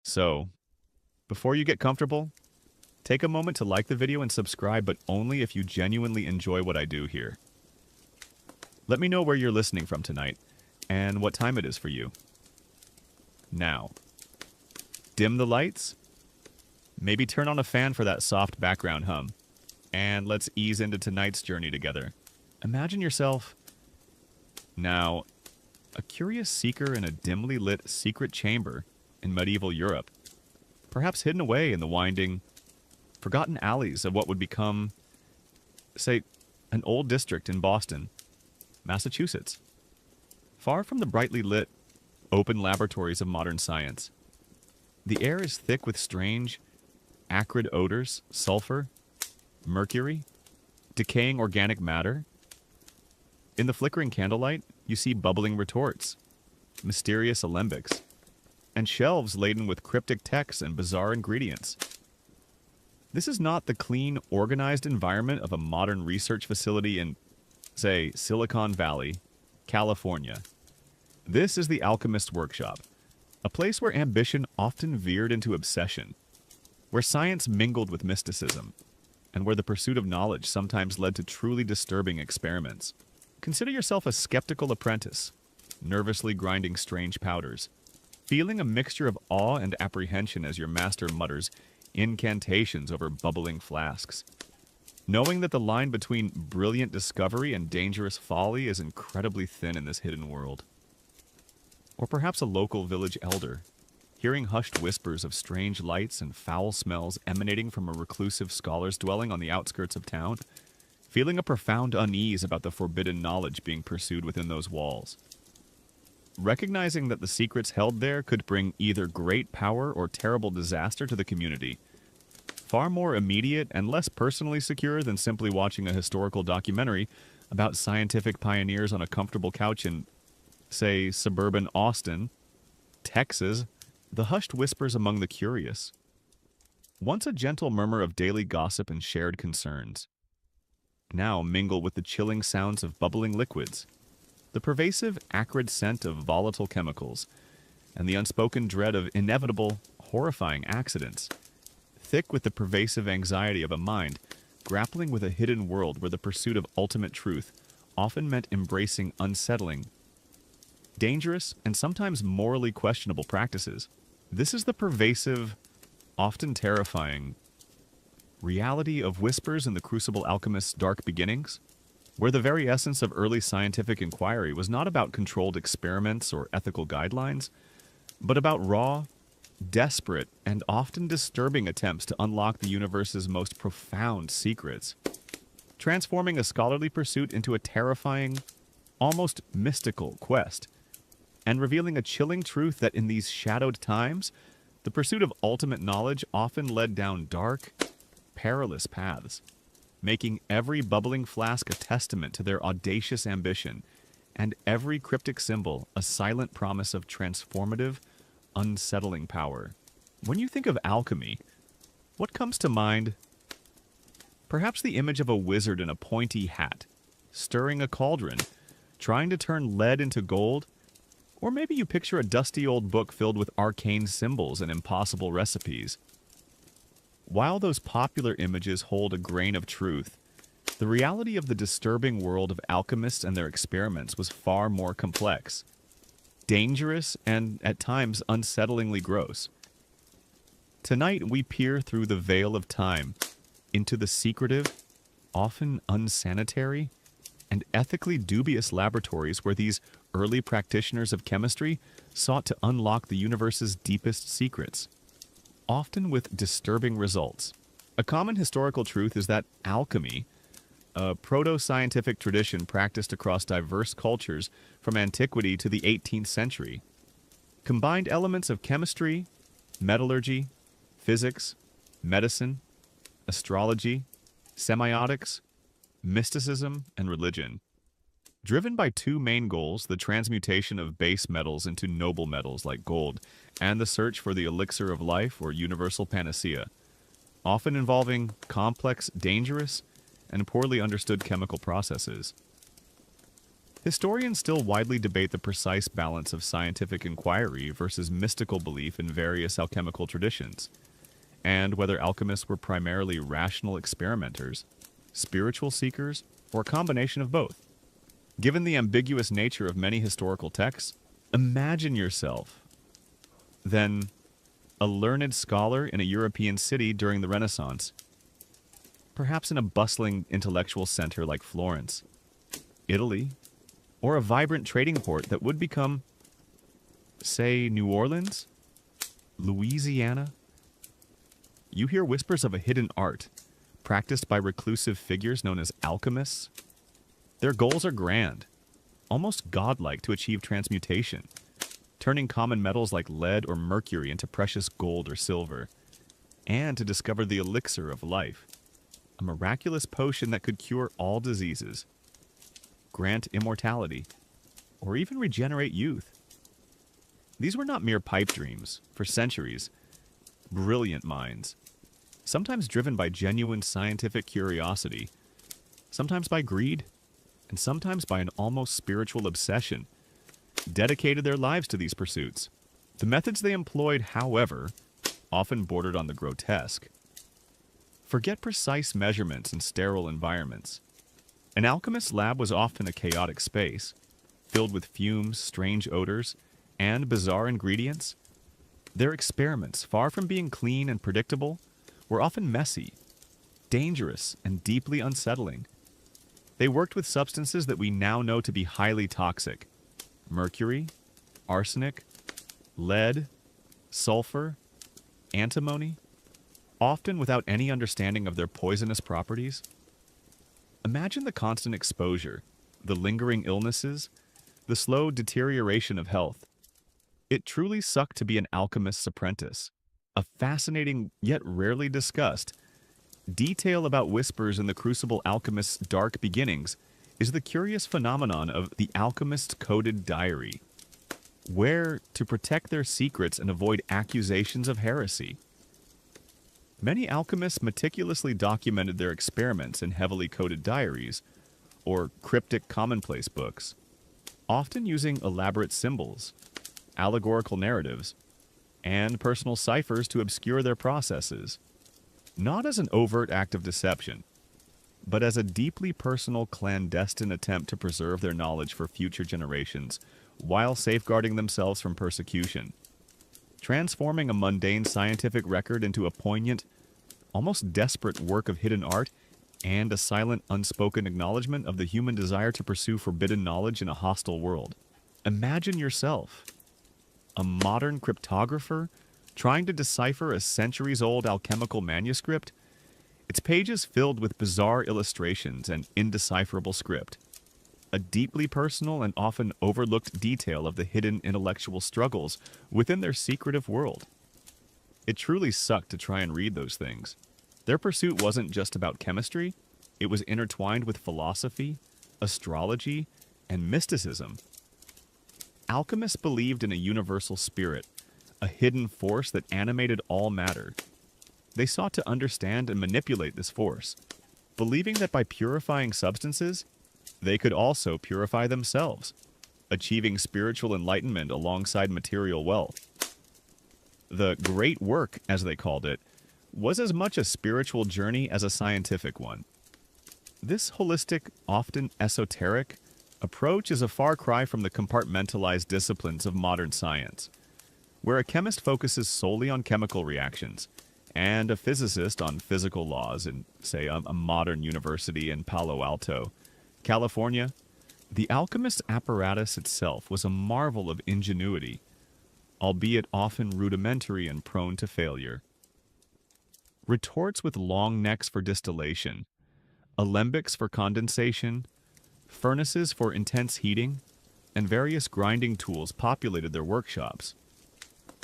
So, before you get comfortable, take a moment to like the video and subscribe, but only if you genuinely enjoy what I do here. Let me know where you're listening from tonight and what time it is for you. Now, dim the lights, maybe turn on a fan for that soft background hum, and let's ease into tonight's journey together. Imagine yourself, now, a curious seeker in a dimly lit secret chamber in medieval Europe, perhaps hidden away in the winding, forgotten alleys of what would become, say, an old district in Boston, Massachusetts. Far from the brightly lit, open laboratories of modern science, the air is thick with strange, acrid odors, sulfur, mercury, decaying organic matter. In the flickering candlelight, you see bubbling retorts, mysterious alembics, and shelves laden with cryptic texts and bizarre ingredients. This is not the clean, organized environment of a modern research facility in, say, Silicon Valley, California. This is the Alchemist workshop, a place where ambition often veered into obsession, where science mingled with mysticism, and where the pursuit of knowledge sometimes led to truly disturbing experiments. Consider yourself a skeptical apprentice, nervously grinding strange powders, feeling a mixture of awe and apprehension as your master mutters incantations over bubbling flasks, knowing that the line between brilliant discovery and dangerous folly is incredibly thin in this hidden world. Or perhaps a local village elder, hearing hushed whispers of strange lights and foul smells emanating from a reclusive scholar's dwelling on the outskirts of town, feeling a profound unease about the forbidden knowledge being pursued within those walls. Recognizing that the secrets held there could bring either great power or terrible disaster to the community. Far more immediate and less personally secure than simply watching a historical documentary about scientific pioneers on a comfortable couch in, say, suburban Austin, Texas. The hushed whispers among the curious, once a gentle murmur of daily gossip and shared concerns, now mingle with the chilling sounds of bubbling liquids, the pervasive, acrid scent of volatile chemicals, and the unspoken dread of inevitable, horrifying accidents, thick with the pervasive anxiety of a mind grappling with a hidden world where the pursuit of ultimate truth often meant embracing unsettling, dangerous, and sometimes morally questionable practices. This is the pervasive, often terrifying, reality of whispers in the crucible alchemist's dark beginnings, where the very essence of early scientific inquiry was not about controlled experiments or ethical guidelines, but about raw, desperate, and often disturbing attempts to unlock the universe's most profound secrets, transforming a scholarly pursuit into a terrifying, almost mystical quest, and revealing a chilling truth that in these shadowed times, the pursuit of ultimate knowledge often led down dark, perilous paths, making every bubbling flask a testament to their audacious ambition, and every cryptic symbol a silent promise of transformative, unsettling power. When you think of alchemy, what comes to mind? Perhaps the image of a wizard in a pointy hat, stirring a cauldron, trying to turn lead into gold. Or maybe you picture a dusty old book filled with arcane symbols and impossible recipes. While those popular images hold a grain of truth, the reality of the disturbing world of alchemists and their experiments was far more complex, dangerous, and at times unsettlingly gross. Tonight we peer through the veil of time into the secretive, often unsanitary, and ethically dubious laboratories where these early practitioners of chemistry sought to unlock the universe's deepest secrets, often with disturbing results. A common historical truth is that alchemy, a proto-scientific tradition practiced across diverse cultures from antiquity to the 18th century, combined elements of chemistry, metallurgy, physics, medicine, astrology, semiotics, mysticism, and religion. Driven by two main goals, the transmutation of base metals into noble metals like gold, and the search for the elixir of life or universal panacea, often involving complex, dangerous, and poorly understood chemical processes. Historians still widely debate the precise balance of scientific inquiry versus mystical belief in various alchemical traditions, and whether alchemists were primarily rational experimenters, spiritual seekers, or a combination of both. Given the ambiguous nature of many historical texts, imagine yourself, then, a learned scholar in a European city during the Renaissance, perhaps in a bustling intellectual center like Florence, Italy, or a vibrant trading port that would become, say, New Orleans, Louisiana. You hear whispers of a hidden art, practiced by reclusive figures known as alchemists. Their goals are grand, almost godlike, to achieve transmutation, turning common metals like lead or mercury into precious gold or silver, and to discover the elixir of life, a miraculous potion that could cure all diseases, grant immortality, or even regenerate youth. These were not mere pipe dreams. For centuries, brilliant minds, sometimes driven by genuine scientific curiosity, sometimes by greed, and sometimes by an almost spiritual obsession, dedicated their lives to these pursuits. The methods they employed, however, often bordered on the grotesque. Forget precise measurements in sterile environments. An alchemist's lab was often a chaotic space, filled with fumes, strange odors, and bizarre ingredients. Their experiments, far from being clean and predictable, were often messy, dangerous, and deeply unsettling. They worked with substances that we now know to be highly toxic: mercury, arsenic, lead, sulfur, antimony, often without any understanding of their poisonous properties. Imagine the constant exposure, the lingering illnesses, the slow deterioration of health. It truly sucked to be an alchemist's apprentice. A fascinating, yet rarely discussed, detail about whispers in the crucible alchemist's dark beginnings is the curious phenomenon of the alchemist's coded diary, where, to protect their secrets and avoid accusations of heresy, many alchemists meticulously documented their experiments in heavily coded diaries, or cryptic commonplace books, often using elaborate symbols, allegorical narratives, and personal ciphers to obscure their processes, not as an overt act of deception, but as a deeply personal, clandestine attempt to preserve their knowledge for future generations while safeguarding themselves from persecution, transforming a mundane scientific record into a poignant, almost desperate work of hidden art and a silent, unspoken acknowledgement of the human desire to pursue forbidden knowledge in a hostile world. Imagine yourself, a modern cryptographer, trying to decipher a centuries-old alchemical manuscript, its pages filled with bizarre illustrations and indecipherable script, a deeply personal and often overlooked detail of the hidden intellectual struggles within their secretive world. It truly sucked to try and read those things. Their pursuit wasn't just about chemistry, it was intertwined with philosophy, astrology, and mysticism. Alchemists believed in a universal spirit, a hidden force that animated all matter. They sought to understand and manipulate this force, believing that by purifying substances, they could also purify themselves, achieving spiritual enlightenment alongside material wealth. The great work, as they called it, was as much a spiritual journey as a scientific one. This holistic, often esoteric, approach is a far cry from the compartmentalized disciplines of modern science, where a chemist focuses solely on chemical reactions, and a physicist on physical laws in, say, a modern university in Palo Alto, California. The alchemist's apparatus itself was a marvel of ingenuity, albeit often rudimentary and prone to failure. Retorts with long necks for distillation, alembics for condensation, furnaces for intense heating, and various grinding tools populated their workshops.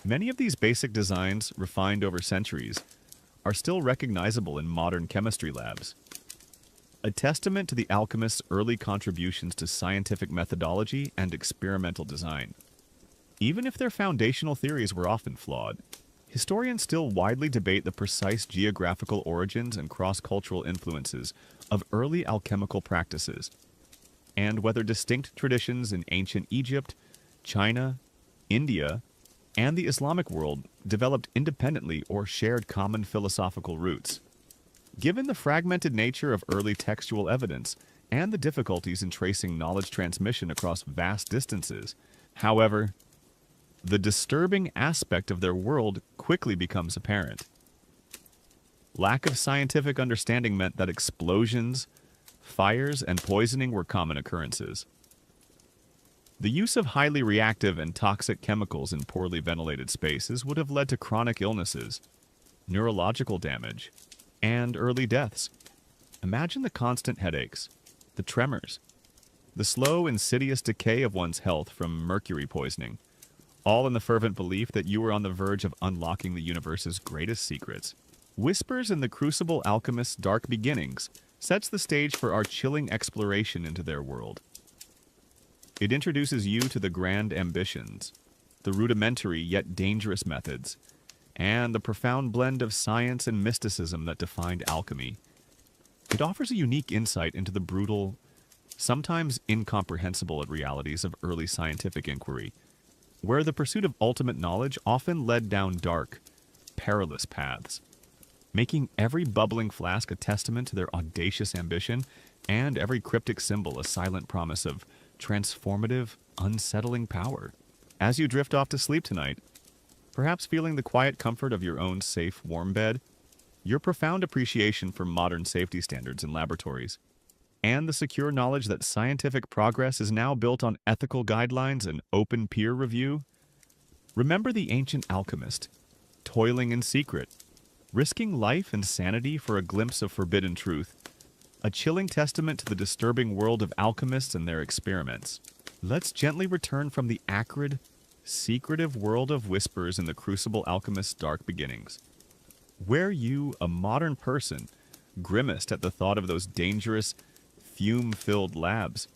Many of these basic designs, refined over centuries, are still recognizable in modern chemistry labs. A testament to the alchemist's early contributions to scientific methodology and experimental design. Even if their foundational theories were often flawed, historians still widely debate the precise geographical origins and cross-cultural influences of early alchemical practices. and whether distinct traditions in ancient Egypt, China, India, and the Islamic world developed independently or shared common philosophical roots. Given the fragmented nature of early textual evidence and the difficulties in tracing knowledge transmission across vast distances, however, the disturbing aspect of their world quickly becomes apparent. Lack of scientific understanding meant that explosions, fires, and poisoning were common occurrences. The use of highly reactive and toxic chemicals in poorly ventilated spaces would have led to chronic illnesses, neurological damage, and early deaths. Imagine the constant headaches, the tremors, the slow, insidious decay of one's health from mercury poisoning, all in the fervent belief that you were on the verge of unlocking the universe's greatest secrets. Whispers in the Crucible Alchemist's Dark Beginnings sets the stage for our chilling exploration into their world. It introduces you to the grand ambitions, the rudimentary yet dangerous methods, and the profound blend of science and mysticism that defined alchemy. It offers a unique insight into the brutal, sometimes incomprehensible realities of early scientific inquiry, where the pursuit of ultimate knowledge often led down dark, perilous paths, making every bubbling flask a testament to their audacious ambition and every cryptic symbol a silent promise of transformative, unsettling power. As you drift off to sleep tonight, perhaps feeling the quiet comfort of your own safe, warm bed, your profound appreciation for modern safety standards in laboratories, and the secure knowledge that scientific progress is now built on ethical guidelines and open peer review, remember the ancient alchemist, toiling in secret, risking life and sanity for a glimpse of forbidden truth, a chilling testament to the disturbing world of alchemists and their experiments. Let's gently return from the acrid, secretive world of whispers in the Crucible Alchemist's Dark Beginnings, where you, a modern person, grimaced at the thought of those dangerous, fume-filled labs.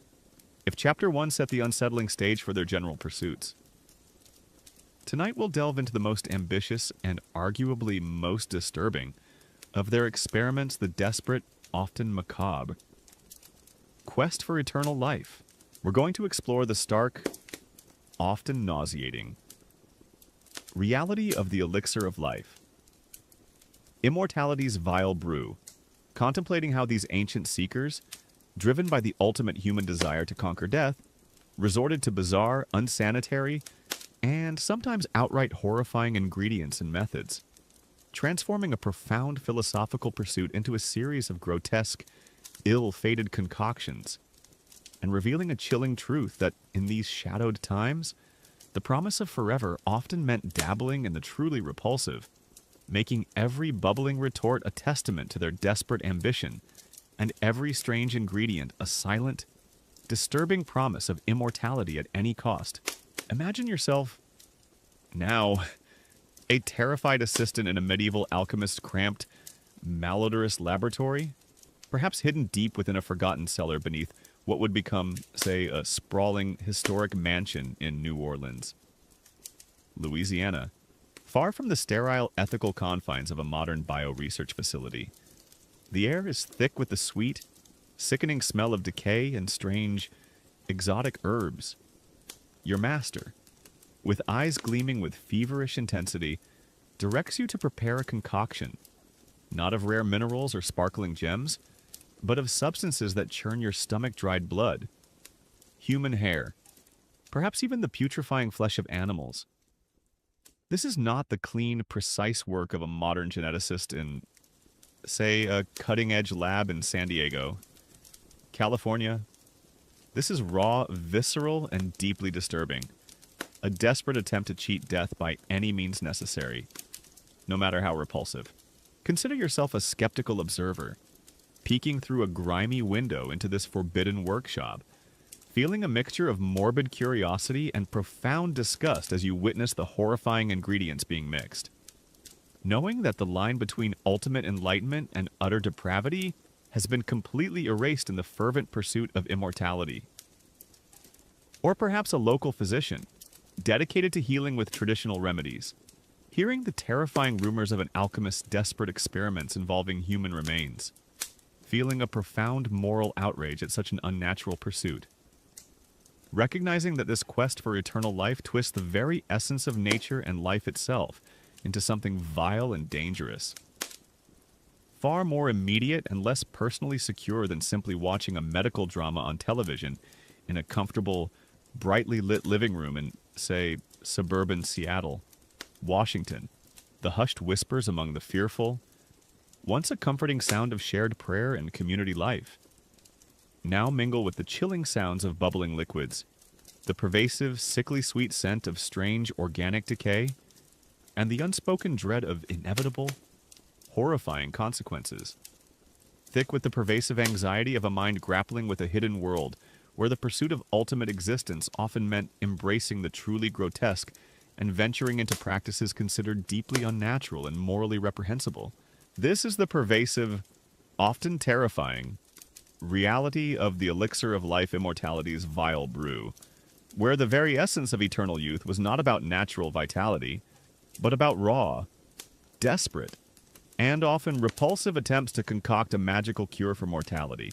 If Chapter 1 set the unsettling stage for their general pursuits, tonight we'll delve into the most ambitious and arguably most disturbing of their experiments, the desperate, often macabre quest for eternal life. We're going to explore the stark, often nauseating reality of the elixir of life, immortality's vile brew, contemplating how these ancient seekers, driven by the ultimate human desire to conquer death, resorted to bizarre, unsanitary, and sometimes outright horrifying ingredients and methods, transforming a profound philosophical pursuit into a series of grotesque, ill-fated concoctions, and revealing a chilling truth that, in these shadowed times, the promise of forever often meant dabbling in the truly repulsive, making every bubbling retort a testament to their desperate ambition, and every strange ingredient a silent, disturbing promise of immortality at any cost. Imagine yourself, now, a terrified assistant in a medieval alchemist's cramped, malodorous laboratory, perhaps hidden deep within a forgotten cellar beneath what would become, say, a sprawling, historic mansion in New Orleans, Louisiana, far from the sterile, ethical confines of a modern bio-research facility. The air is thick with the sweet, sickening smell of decay and strange, exotic herbs. Your master, with eyes gleaming with feverish intensity, directs you to prepare a concoction, not of rare minerals or sparkling gems, but of substances that churn your stomach-dried blood, human hair, perhaps even the putrefying flesh of animals. This is not the clean, precise work of a modern geneticist in, say, a cutting-edge lab in San Diego, California. This is raw, visceral, and deeply disturbing. A desperate attempt to cheat death by any means necessary, no matter how repulsive. Consider yourself a skeptical observer, peeking through a grimy window into this forbidden workshop, feeling a mixture of morbid curiosity and profound disgust as you witness the horrifying ingredients being mixed. Knowing that the line between ultimate enlightenment and utter depravity has been completely erased in the fervent pursuit of immortality. Or perhaps a local physician, dedicated to healing with traditional remedies, hearing the terrifying rumors of an alchemist's desperate experiments involving human remains, feeling a profound moral outrage at such an unnatural pursuit. Recognizing that this quest for eternal life twists the very essence of nature and life itself into something vile and dangerous. Far more immediate and less personally secure than simply watching a medical drama on television in a comfortable, brightly lit living room in, say, suburban Seattle, Washington. The hushed whispers among the fearful, once a comforting sound of shared prayer and community life, now mingle with the chilling sounds of bubbling liquids, the pervasive, sickly sweet scent of strange organic decay, and the unspoken dread of inevitable, horrifying consequences. Thick with the pervasive anxiety of a mind grappling with a hidden world, where the pursuit of ultimate existence often meant embracing the truly grotesque and venturing into practices considered deeply unnatural and morally reprehensible. This is the pervasive, often terrifying, reality of the elixir of life immortality's vile brew, where the very essence of eternal youth was not about natural vitality, but about raw, desperate, and often repulsive attempts to concoct a magical cure for mortality,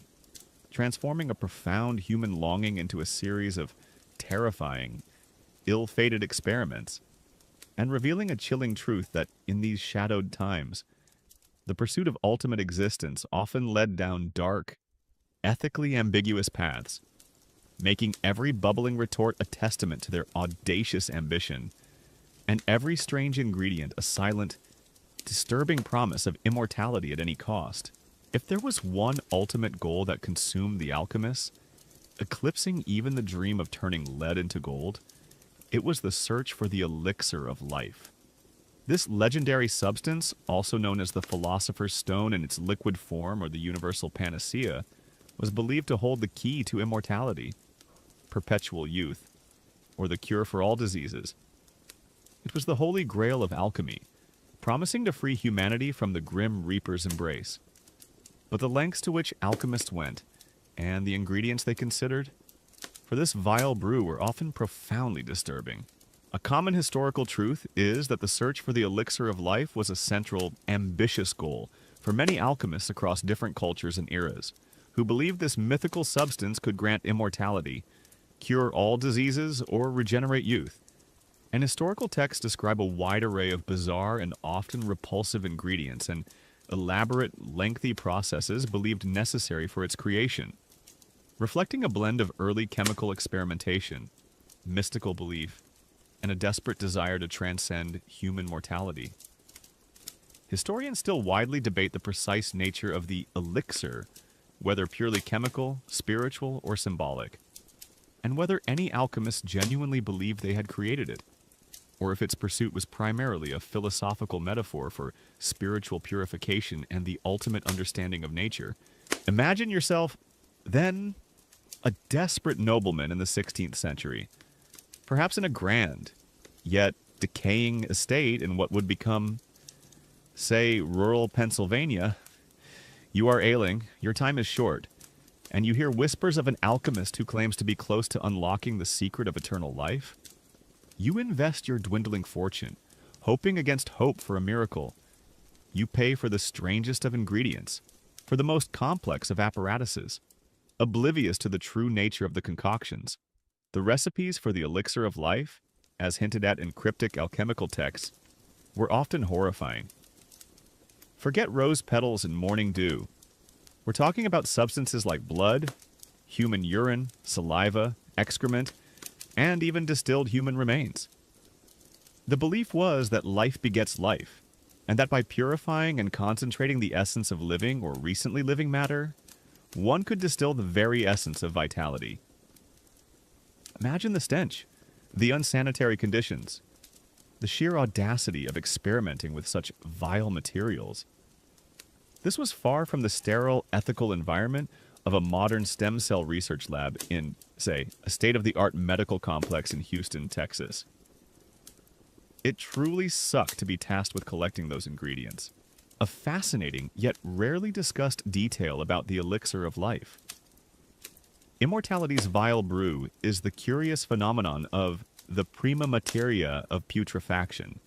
transforming a profound human longing into a series of terrifying, ill-fated experiments, and revealing a chilling truth that, in these shadowed times, the pursuit of ultimate existence often led down dark, ethically ambiguous paths, making every bubbling retort a testament to their audacious ambition, and every strange ingredient a silent, disturbing promise of immortality at any cost. If there was one ultimate goal that consumed the alchemists, eclipsing even the dream of turning lead into gold, it was the search for the elixir of life. This legendary substance, also known as the Philosopher's Stone in its liquid form or the universal panacea, was believed to hold the key to immortality, perpetual youth, or the cure for all diseases. It was the holy grail of alchemy, promising to free humanity from the grim reaper's embrace. But the lengths to which alchemists went, and the ingredients they considered, for this vile brew were often profoundly disturbing. A common historical truth is that the search for the elixir of life was a central, ambitious goal for many alchemists across different cultures and eras, who believed this mythical substance could grant immortality, cure all diseases, or regenerate youth. And historical texts describe a wide array of bizarre and often repulsive ingredients and elaborate, lengthy processes believed necessary for its creation, reflecting a blend of early chemical experimentation, mystical belief, and a desperate desire to transcend human mortality. Historians still widely debate the precise nature of the elixir, whether purely chemical, spiritual, or symbolic, and whether any alchemists genuinely believed they had created it, or if its pursuit was primarily a philosophical metaphor for spiritual purification and the ultimate understanding of nature. Imagine yourself, then, a desperate nobleman in the 16th century, perhaps in a grand, yet decaying estate in what would become, say, rural Pennsylvania. You are ailing, your time is short, and you hear whispers of an alchemist who claims to be close to unlocking the secret of eternal life. You invest your dwindling fortune, hoping against hope for a miracle. You pay for the strangest of ingredients, for the most complex of apparatuses, oblivious to the true nature of the concoctions. The recipes for the elixir of life, as hinted at in cryptic alchemical texts, were often horrifying. Forget rose petals and morning dew. We're talking about substances like blood, human urine, saliva, excrement, and even distilled human remains. The belief was that life begets life, and that by purifying and concentrating the essence of living or recently living matter, one could distill the very essence of vitality. Imagine the stench, the unsanitary conditions, the sheer audacity of experimenting with such vile materials. This was far from the sterile, ethical environment of a modern stem cell research lab in, say, a state-of-the-art medical complex in Houston, Texas. It truly sucked to be tasked with collecting those ingredients. A fascinating, yet rarely discussed detail about the elixir of life. Immortality's vile brew is the curious phenomenon of the prima materia of putrefaction,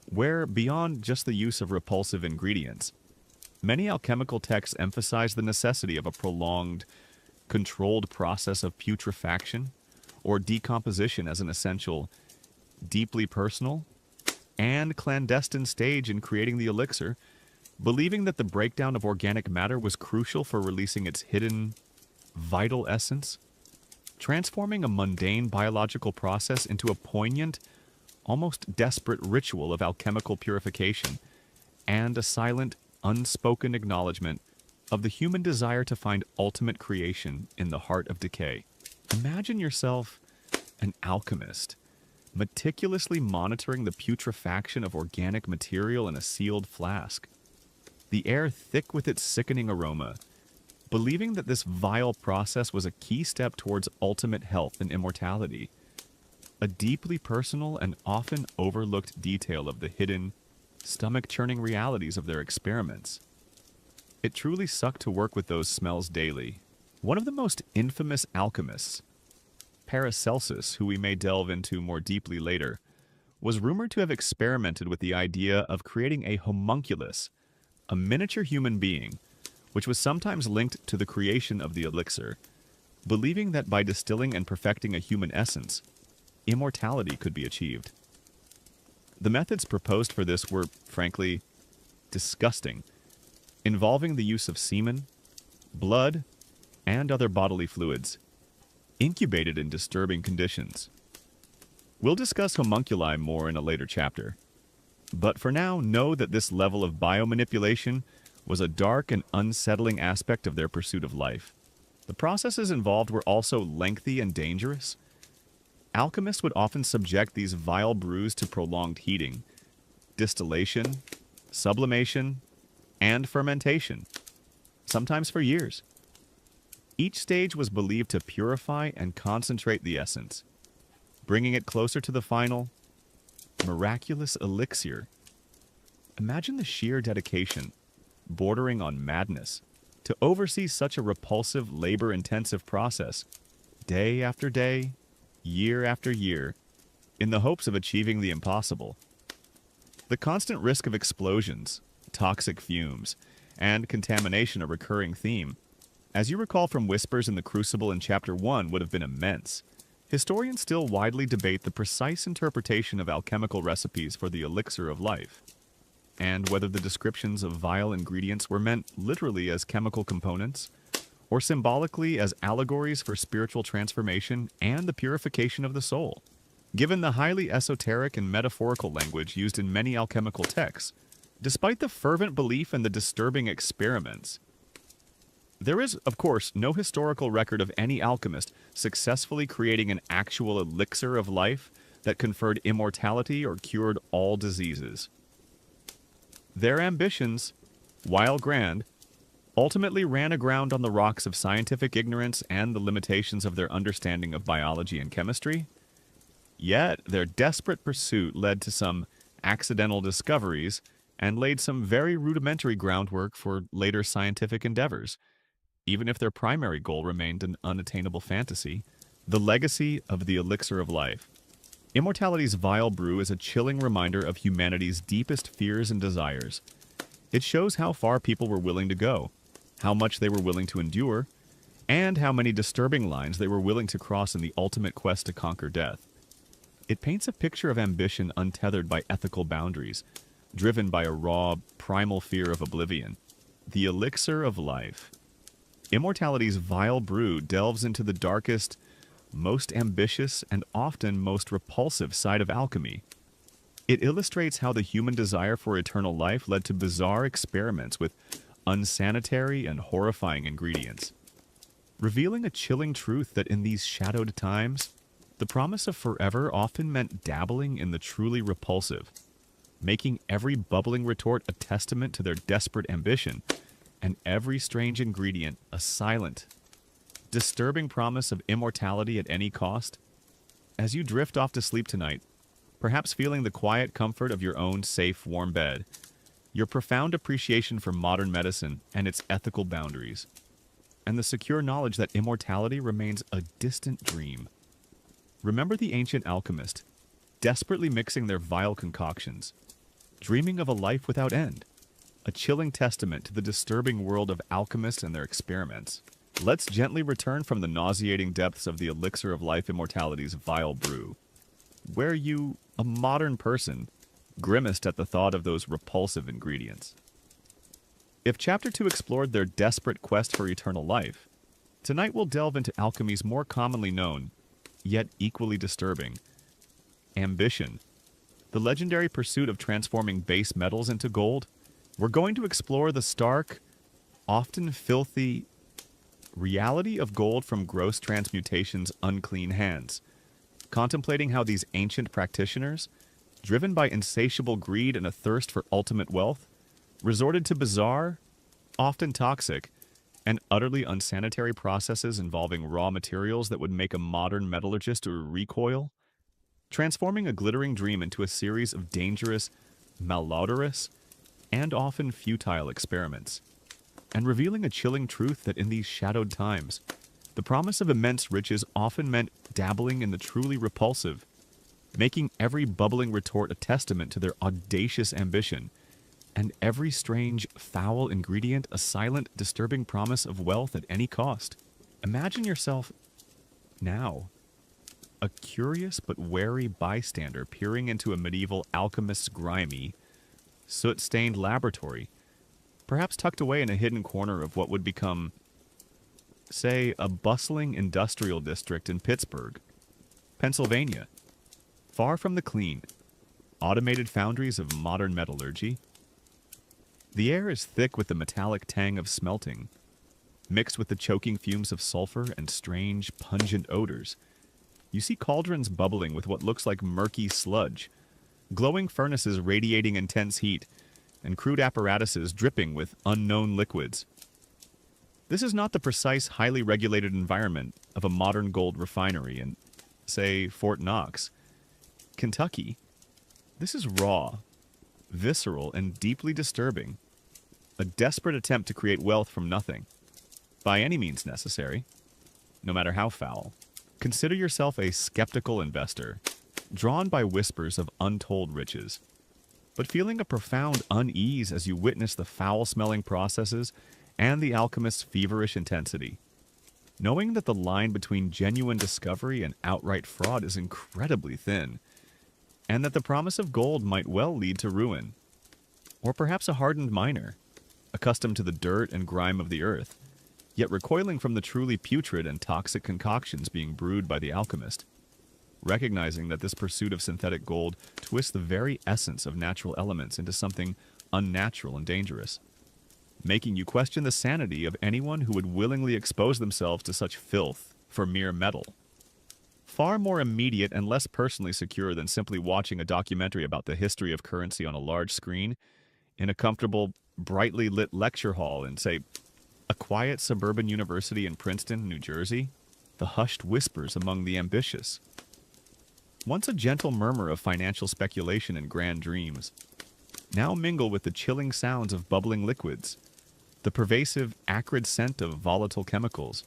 where, beyond just the use of repulsive ingredients, Many alchemical texts emphasize the necessity of a prolonged, controlled process of putrefaction or decomposition as an essential, deeply personal, and clandestine stage in creating the elixir, believing that the breakdown of organic matter was crucial for releasing its hidden, vital essence, transforming a mundane biological process into a poignant, almost desperate ritual of alchemical purification, and a silent, unspoken acknowledgement of the human desire to find ultimate creation in the heart of decay. Imagine yourself an alchemist, meticulously monitoring the putrefaction of organic material in a sealed flask, the air thick with its sickening aroma, believing that this vile process was a key step towards ultimate health and immortality, a deeply personal and often overlooked detail of the hidden, stomach-churning realities of their experiments. It truly sucked to work with those smells daily. One of the most infamous alchemists, Paracelsus, who we may delve into more deeply later, was rumored to have experimented with the idea of creating a homunculus, a miniature human being, which was sometimes linked to the creation of the elixir, believing that by distilling and perfecting a human essence, immortality could be achieved. The methods proposed for this were, frankly, disgusting, involving the use of semen, blood, and other bodily fluids, incubated in disturbing conditions. We'll discuss homunculi more in a later chapter, but for now, know that this level of biomanipulation was a dark and unsettling aspect of their pursuit of life. The processes involved were also lengthy and dangerous. Alchemists would often subject these vile brews to prolonged heating, distillation, sublimation, and fermentation, sometimes for years. Each stage was believed to purify and concentrate the essence, bringing it closer to the final, miraculous elixir. Imagine the sheer dedication, bordering on madness, to oversee such a repulsive, labor-intensive process, day after day, year after year, in the hopes of achieving the impossible. The constant risk of explosions, toxic fumes, and contamination a recurring theme, as you recall from Whispers in the Crucible in Chapter 1, would have been immense. Historians still widely debate the precise interpretation of alchemical recipes for the elixir of life, and whether the descriptions of vile ingredients were meant literally as chemical components, or symbolically as allegories for spiritual transformation and the purification of the soul. Given the highly esoteric and metaphorical language used in many alchemical texts, despite the fervent belief in the disturbing experiments, there is, of course, no historical record of any alchemist successfully creating an actual elixir of life that conferred immortality or cured all diseases. Their ambitions, while grand, ultimately ran aground on the rocks of scientific ignorance and the limitations of their understanding of biology and chemistry. Yet, their desperate pursuit led to some accidental discoveries and laid some very rudimentary groundwork for later scientific endeavors. Even if their primary goal remained an unattainable fantasy, the legacy of the elixir of life. Immortality's vile brew is a chilling reminder of humanity's deepest fears and desires. It shows how far people were willing to go, how much they were willing to endure, and how many disturbing lines they were willing to cross in the ultimate quest to conquer death. It paints a picture of ambition untethered by ethical boundaries, driven by a raw, primal fear of oblivion. The elixir of life. Immortality's vile brew delves into the darkest, most ambitious, and often most repulsive side of alchemy. It illustrates how the human desire for eternal life led to bizarre experiments with unsanitary and horrifying ingredients, revealing a chilling truth that in these shadowed times, the promise of forever often meant dabbling in the truly repulsive, making every bubbling retort a testament to their desperate ambition, and every strange ingredient a silent, disturbing promise of immortality at any cost. As you drift off to sleep tonight, perhaps feeling the quiet comfort of your own safe, warm bed, your profound appreciation for modern medicine and its ethical boundaries, and the secure knowledge that immortality remains a distant dream. Remember the ancient alchemist, desperately mixing their vile concoctions, dreaming of a life without end, a chilling testament to the disturbing world of alchemists and their experiments. Let's gently return from the nauseating depths of the elixir of life immortality's vile brew, where you, a modern person, grimaced at the thought of those repulsive ingredients. If Chapter 2 explored their desperate quest for eternal life, tonight we'll delve into alchemy's more commonly known, yet equally disturbing, ambition, the legendary pursuit of transforming base metals into gold. We're going to explore the stark, often filthy, reality of gold from gross transmutation's unclean hands, contemplating how these ancient practitioners, driven by insatiable greed and a thirst for ultimate wealth, resorted to bizarre, often toxic, and utterly unsanitary processes involving raw materials that would make a modern metallurgist recoil, transforming a glittering dream into a series of dangerous, malodorous, and often futile experiments, and revealing a chilling truth that in these shadowed times, the promise of immense riches often meant dabbling in the truly repulsive, making every bubbling retort a testament to their audacious ambition, and every strange, foul ingredient a silent, disturbing promise of wealth at any cost. Imagine yourself now, a curious but wary bystander peering into a medieval alchemist's grimy, soot-stained laboratory, perhaps tucked away in a hidden corner of what would become, say, a bustling industrial district in Pittsburgh, Pennsylvania, far from the clean, automated foundries of modern metallurgy. The air is thick with the metallic tang of smelting, mixed with the choking fumes of sulfur and strange, pungent odors. You see cauldrons bubbling with what looks like murky sludge, glowing furnaces radiating intense heat, and crude apparatuses dripping with unknown liquids. This is not the precise, highly regulated environment of a modern gold refinery in, say, Fort Knox, Kentucky. This is raw, visceral, and deeply disturbing. A desperate attempt to create wealth from nothing, by any means necessary, no matter how foul. Consider yourself a skeptical investor, drawn by whispers of untold riches, but feeling a profound unease as you witness the foul-smelling processes and the alchemist's feverish intensity, knowing that the line between genuine discovery and outright fraud is incredibly thin, and that the promise of gold might well lead to ruin, or perhaps a hardened miner, accustomed to the dirt and grime of the earth, yet recoiling from the truly putrid and toxic concoctions being brewed by the alchemist, recognizing that this pursuit of synthetic gold twists the very essence of natural elements into something unnatural and dangerous, making you question the sanity of anyone who would willingly expose themselves to such filth for mere metal. Far more immediate and less personally secure than simply watching a documentary about the history of currency on a large screen in a comfortable, brightly lit lecture hall in, say, a quiet suburban university in Princeton, New Jersey. The hushed whispers among the ambitious, once a gentle murmur of financial speculation and grand dreams, now mingle with the chilling sounds of bubbling liquids, the pervasive, acrid scent of volatile chemicals,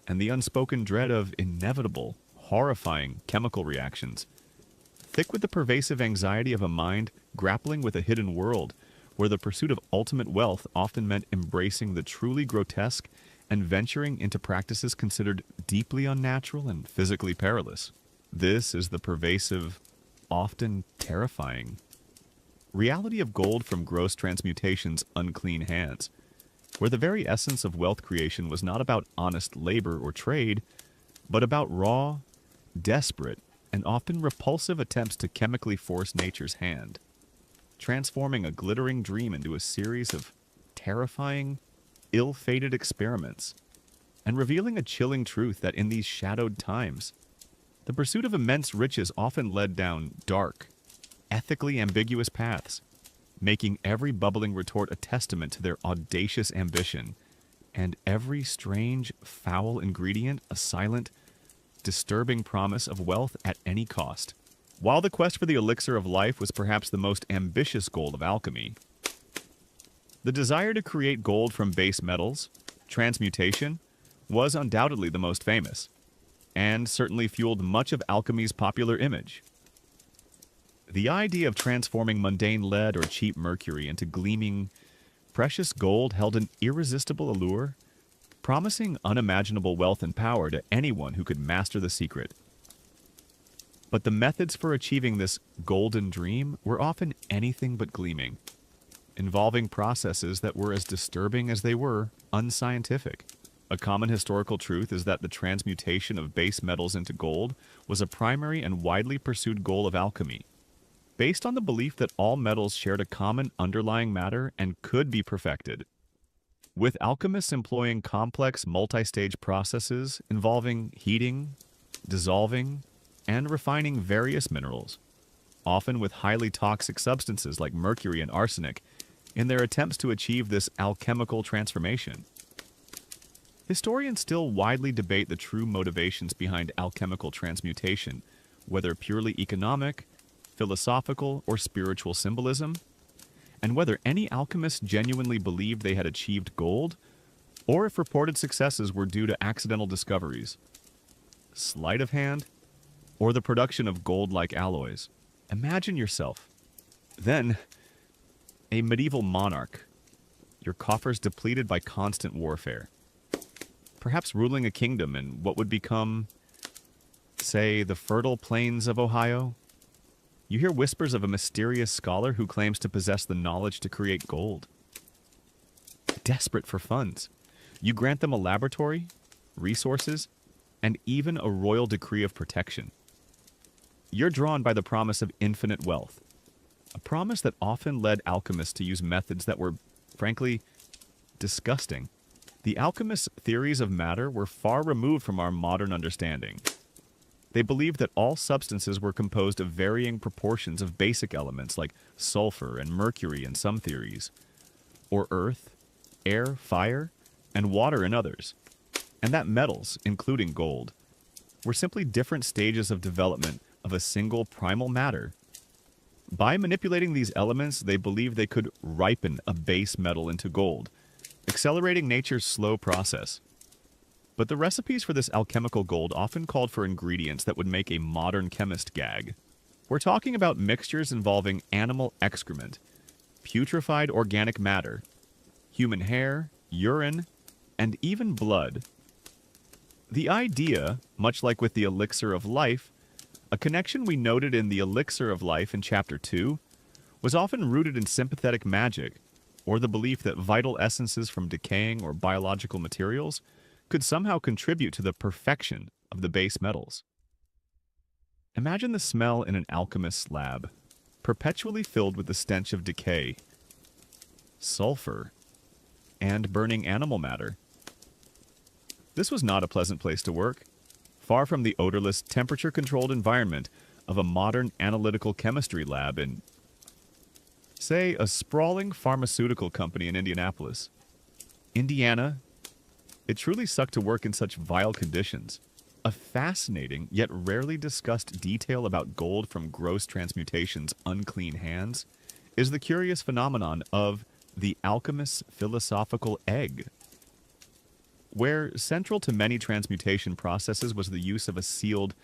and the unspoken dread of inevitable, horrifying chemical reactions, thick with the pervasive anxiety of a mind grappling with a hidden world where the pursuit of ultimate wealth often meant embracing the truly grotesque and venturing into practices considered deeply unnatural and physically perilous. This is the pervasive, often terrifying reality of gold from gross transmutation's unclean hands, where the very essence of wealth creation was not about honest labor or trade, but about raw, desperate, and often repulsive attempts to chemically force nature's hand, transforming a glittering dream into a series of terrifying, ill-fated experiments, and revealing a chilling truth that in these shadowed times, the pursuit of immense riches often led down dark, ethically ambiguous paths, making every bubbling retort a testament to their audacious ambition, and every strange, foul ingredient a silent, disturbing promise of wealth at any cost. While the quest for the elixir of life was perhaps the most ambitious goal of alchemy, the desire to create gold from base metals, transmutation, was undoubtedly the most famous, and certainly fueled much of alchemy's popular image. The idea of transforming mundane lead or cheap mercury into gleaming, precious gold held an irresistible allure, promising unimaginable wealth and power to anyone who could master the secret. But the methods for achieving this golden dream were often anything but gleaming, involving processes that were as disturbing as they were unscientific. A common historical truth is that the transmutation of base metals into gold was a primary and widely pursued goal of alchemy, based on the belief that all metals shared a common underlying matter and could be perfected. With alchemists employing complex multi-stage processes involving heating, dissolving, and refining various minerals, often with highly toxic substances like mercury and arsenic, in their attempts to achieve this alchemical transformation. Historians still widely debate the true motivations behind alchemical transmutation, whether purely economic, philosophical, or spiritual symbolism, and whether any alchemists genuinely believed they had achieved gold, or if reported successes were due to accidental discoveries, sleight of hand, or the production of gold-like alloys. Imagine yourself, then, a medieval monarch, your coffers depleted by constant warfare, perhaps ruling a kingdom in what would become, say, the fertile plains of Ohio. You hear whispers of a mysterious scholar who claims to possess the knowledge to create gold. Desperate for funds, you grant them a laboratory, resources, and even a royal decree of protection. You're drawn by the promise of infinite wealth, a promise that often led alchemists to use methods that were, frankly, disgusting. The alchemists' theories of matter were far removed from our modern understanding. They believed that all substances were composed of varying proportions of basic elements like sulfur and mercury in some theories, or earth, air, fire, and water in others, and that metals, including gold, were simply different stages of development of a single primal matter. By manipulating these elements, they believed they could ripen a base metal into gold, accelerating nature's slow process. But the recipes for this alchemical gold often called for ingredients that would make a modern chemist gag. We're talking about mixtures involving animal excrement, putrefied organic matter, human hair, urine, and even blood. The idea, much like with the elixir of life, a connection we noted in the elixir of life in Chapter 2, was often rooted in sympathetic magic, or the belief that vital essences from decaying or biological materials could somehow contribute to the perfection of the base metals. Imagine the smell in an alchemist's lab, perpetually filled with the stench of decay, sulfur, and burning animal matter. This was not a pleasant place to work, far from the odorless, temperature-controlled environment of a modern analytical chemistry lab in, say, a sprawling pharmaceutical company in Indianapolis. Indiana, it truly sucked to work in such vile conditions. A fascinating, yet rarely discussed detail about gold from gross transmutation's unclean hands is the curious phenomenon of the alchemist's philosophical egg, where central to many transmutation processes was the use of a sealed,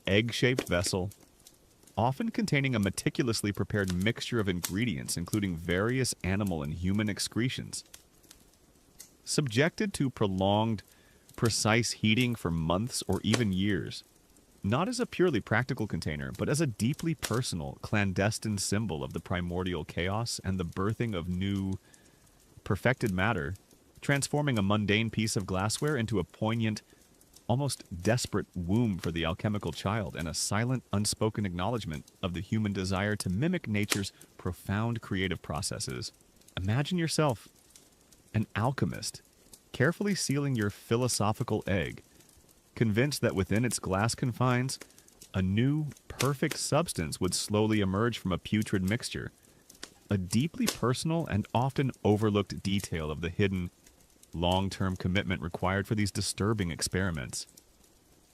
egg-shaped vessel, often containing a meticulously prepared mixture of ingredients including various animal and human excretions. Subjected to prolonged, precise heating for months or even years, not as a purely practical container, but as a deeply personal, clandestine symbol of the primordial chaos and the birthing of new, perfected matter, transforming a mundane piece of glassware into a poignant, almost desperate womb for the alchemical child and a silent, unspoken acknowledgement of the human desire to mimic nature's profound creative processes. Imagine yourself, an alchemist, carefully sealing your philosophical egg, convinced that within its glass confines, a new, perfect substance would slowly emerge from a putrid mixture, a deeply personal and often overlooked detail of the hidden, long-term commitment required for these disturbing experiments.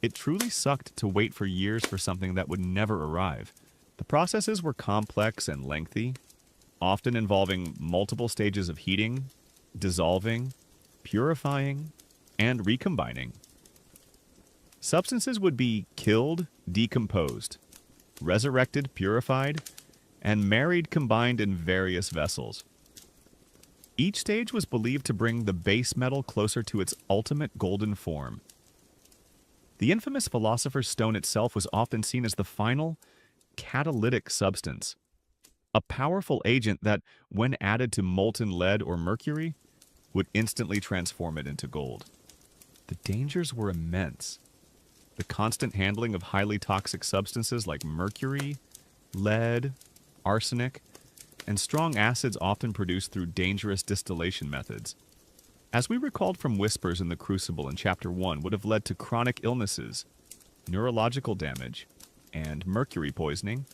It truly sucked to wait for years for something that would never arrive. The processes were complex and lengthy, often involving multiple stages of heating, dissolving, purifying, and recombining. Substances would be killed, decomposed, resurrected, purified, and married combined in various vessels. Each stage was believed to bring the base metal closer to its ultimate golden form. The infamous philosopher's stone itself was often seen as the final, catalytic substance, a powerful agent that, when added to molten lead or mercury, would instantly transform it into gold. The dangers were immense. The constant handling of highly toxic substances like mercury, lead, arsenic, and strong acids often produced through dangerous distillation methods, as we recalled from whispers in the crucible in Chapter 1, would have led to chronic illnesses, neurological damage, and mercury poisoning,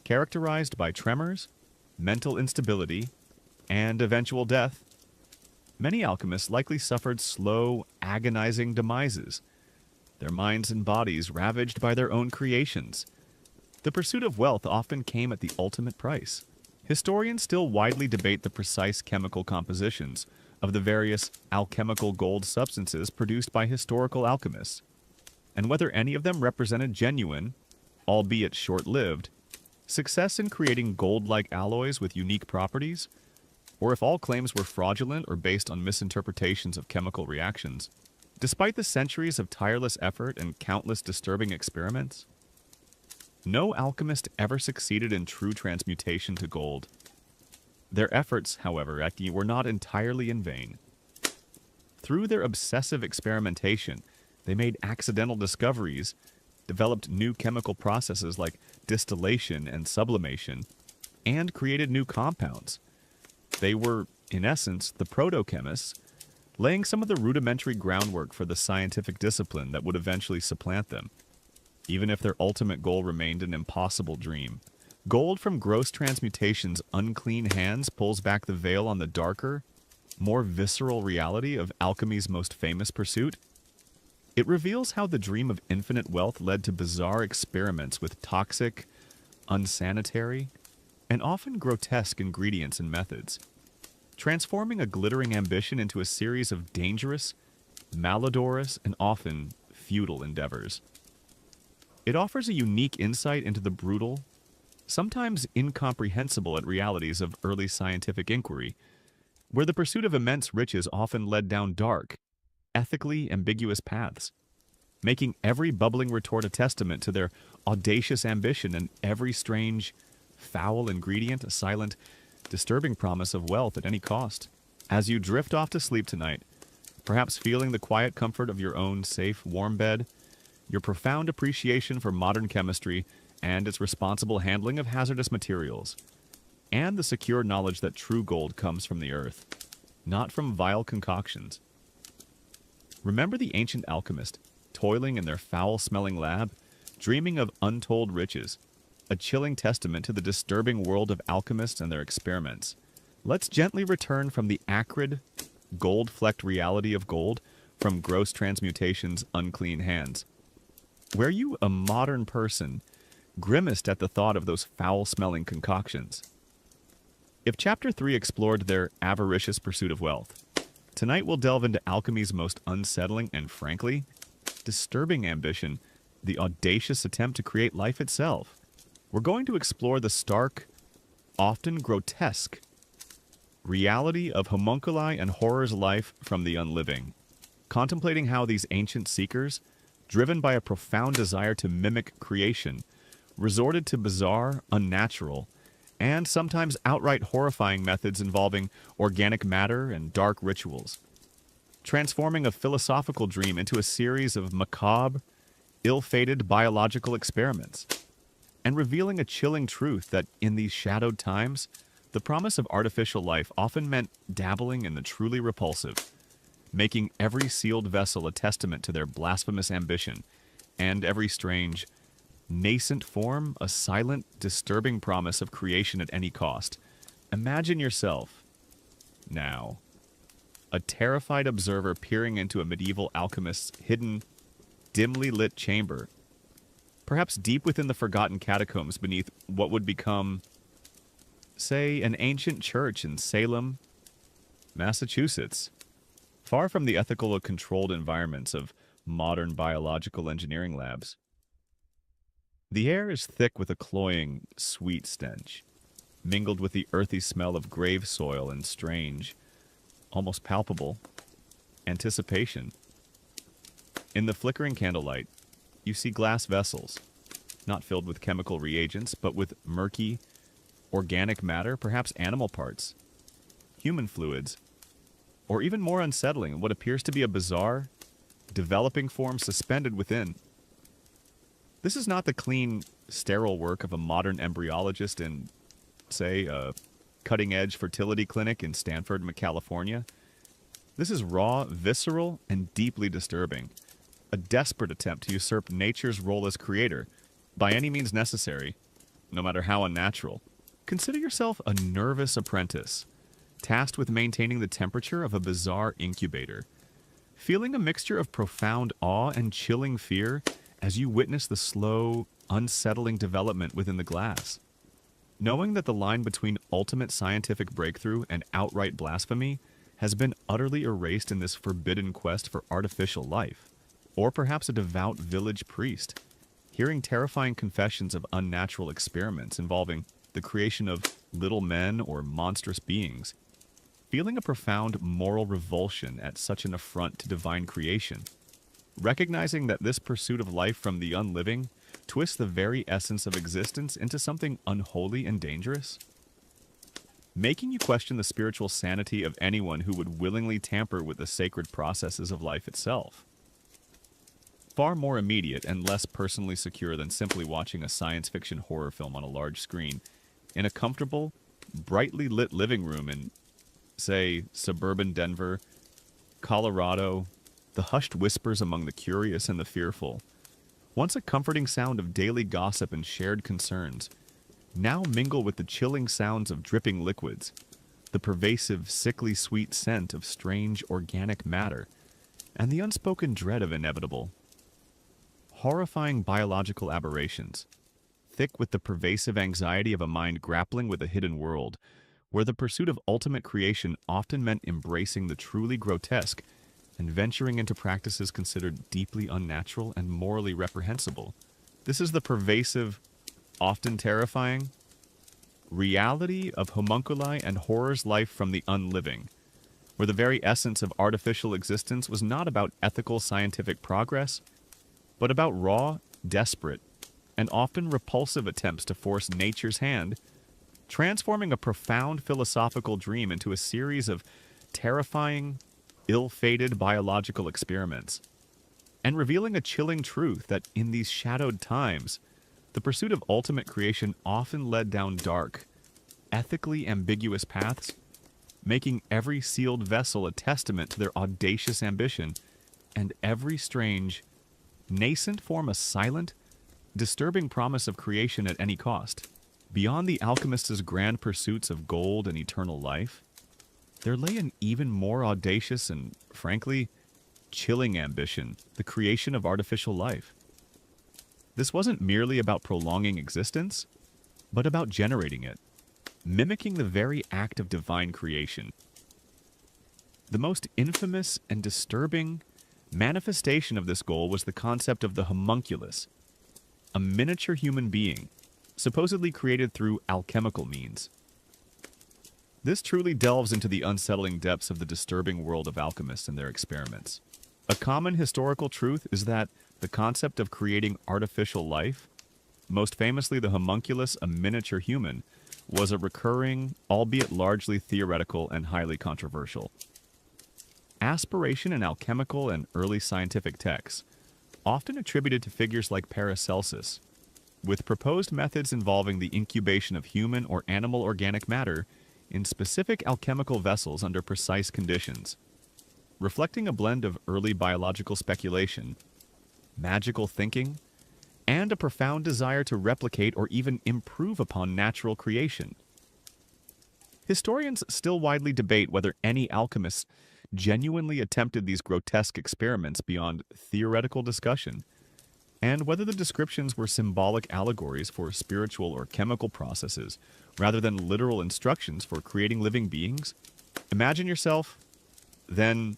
characterized by tremors, mental instability, and eventual death. Many alchemists likely suffered slow, agonizing demises, their minds and bodies ravaged by their own creations. The pursuit of wealth often came at the ultimate price. Historians still widely debate the precise chemical compositions of the various alchemical gold substances produced by historical alchemists, and whether any of them represented genuine, albeit short-lived, success in creating gold-like alloys with unique properties, or if all claims were fraudulent or based on misinterpretations of chemical reactions. Despite the centuries of tireless effort and countless disturbing experiments, no alchemist ever succeeded in true transmutation to gold. Their efforts, however, were not entirely in vain. Through their obsessive experimentation, they made accidental discoveries, developed new chemical processes like distillation and sublimation, and created new compounds. They were, in essence, the proto-chemists, laying some of the rudimentary groundwork for the scientific discipline that would eventually supplant them, even if their ultimate goal remained an impossible dream. Gold from gross transmutation's unclean hands pulls back the veil on the darker, more visceral reality of alchemy's most famous pursuit. It reveals how the dream of infinite wealth led to bizarre experiments with toxic, unsanitary, and often grotesque ingredients and methods, transforming a glittering ambition into a series of dangerous, malodorous, and often futile endeavors. It offers a unique insight into the brutal, sometimes incomprehensible realities of early scientific inquiry, where the pursuit of immense riches often led down dark, ethically ambiguous paths, making every bubbling retort a testament to their audacious ambition and every strange, foul ingredient a silent, disturbing promise of wealth at any cost. As you drift off to sleep tonight, perhaps feeling the quiet comfort of your own safe, warm bed, your profound appreciation for modern chemistry and its responsible handling of hazardous materials, and the secure knowledge that true gold comes from the earth, not from vile concoctions. Remember the ancient alchemist, toiling in their foul-smelling lab, dreaming of untold riches, a chilling testament to the disturbing world of alchemists and their experiments. Let's gently return from the acrid, gold-flecked reality of gold from gross transmutation's unclean hands. Were you a modern person grimaced at the thought of those foul-smelling concoctions? If Chapter 3 explored their avaricious pursuit of wealth, tonight we'll delve into alchemy's most unsettling and, frankly, disturbing ambition, the audacious attempt to create life itself. We're going to explore the stark, often grotesque, reality of homunculi and horror's life from the unliving, contemplating how these ancient seekers, driven by a profound desire to mimic creation, resorted to bizarre, unnatural, and sometimes outright horrifying methods involving organic matter and dark rituals, transforming a philosophical dream into a series of macabre, ill-fated biological experiments, and revealing a chilling truth that in these shadowed times, the promise of artificial life often meant dabbling in the truly repulsive, making every sealed vessel a testament to their blasphemous ambition, and every strange, nascent form a silent, disturbing promise of creation at any cost. Imagine yourself, now, a terrified observer peering into a medieval alchemist's hidden, dimly lit chamber, perhaps deep within the forgotten catacombs beneath what would become, say, an ancient church in Salem, Massachusetts, far from the ethical controlled environments of modern biological engineering labs. The air is thick with a cloying, sweet stench, mingled with the earthy smell of grave soil and strange, almost palpable, anticipation. In the flickering candlelight, you see glass vessels, not filled with chemical reagents, but with murky, organic matter, perhaps animal parts, human fluids, or even more unsettling, what appears to be a bizarre, developing form suspended within. This is not the clean, sterile work of a modern embryologist in, say, a cutting-edge fertility clinic in Stanford, California. This is raw, visceral, and deeply disturbing. A desperate attempt to usurp nature's role as creator, by any means necessary, no matter how unnatural. Consider yourself a nervous apprentice, tasked with maintaining the temperature of a bizarre incubator, feeling a mixture of profound awe and chilling fear as you witness the slow, unsettling development within the glass. Knowing that the line between ultimate scientific breakthrough and outright blasphemy has been utterly erased in this forbidden quest for artificial life, or perhaps a devout village priest, hearing terrifying confessions of unnatural experiments involving the creation of little men or monstrous beings, feeling a profound moral revulsion at such an affront to divine creation, recognizing that this pursuit of life from the unliving twists the very essence of existence into something unholy and dangerous, making you question the spiritual sanity of anyone who would willingly tamper with the sacred processes of life itself. Far more immediate and less personally secure than simply watching a science fiction horror film on a large screen in a comfortable, brightly lit living room in, say, suburban Denver, Colorado, the hushed whispers among the curious and the fearful, once a comforting sound of daily gossip and shared concerns, now mingle with the chilling sounds of dripping liquids, the pervasive, sickly sweet scent of strange organic matter, and the unspoken dread of inevitable, horrifying biological aberrations, thick with the pervasive anxiety of a mind grappling with a hidden world, where the pursuit of ultimate creation often meant embracing the truly grotesque and venturing into practices considered deeply unnatural and morally reprehensible. This is the pervasive, often terrifying, reality of homunculi and horror's life from the unliving, where the very essence of artificial existence was not about ethical scientific progress, but about raw, desperate, and often repulsive attempts to force nature's hand, transforming a profound philosophical dream into a series of terrifying, ill-fated biological experiments, and revealing a chilling truth that in these shadowed times, the pursuit of ultimate creation often led down dark, ethically ambiguous paths, making every sealed vessel a testament to their audacious ambition, and every strange, nascent form a silent, disturbing promise of creation at any cost. Beyond the alchemist's grand pursuits of gold and eternal life, there lay an even more audacious and, frankly, chilling ambition, the creation of artificial life. This wasn't merely about prolonging existence, but about generating it, mimicking the very act of divine creation. The most infamous and disturbing manifestation of this goal was the concept of the homunculus, a miniature human being, supposedly created through alchemical means. This truly delves into the unsettling depths of the disturbing world of alchemists and their experiments. A common historical truth is that the concept of creating artificial life, most famously the homunculus, a miniature human, was a recurring, albeit largely theoretical and highly controversial aspiration in alchemical and early scientific texts, often attributed to figures like Paracelsus, with proposed methods involving the incubation of human or animal organic matter in specific alchemical vessels under precise conditions, reflecting a blend of early biological speculation, magical thinking, and a profound desire to replicate or even improve upon natural creation. Historians still widely debate whether any alchemists genuinely attempted these grotesque experiments beyond theoretical discussion, and whether the descriptions were symbolic allegories for spiritual or chemical processes rather than literal instructions for creating living beings. Imagine yourself, then,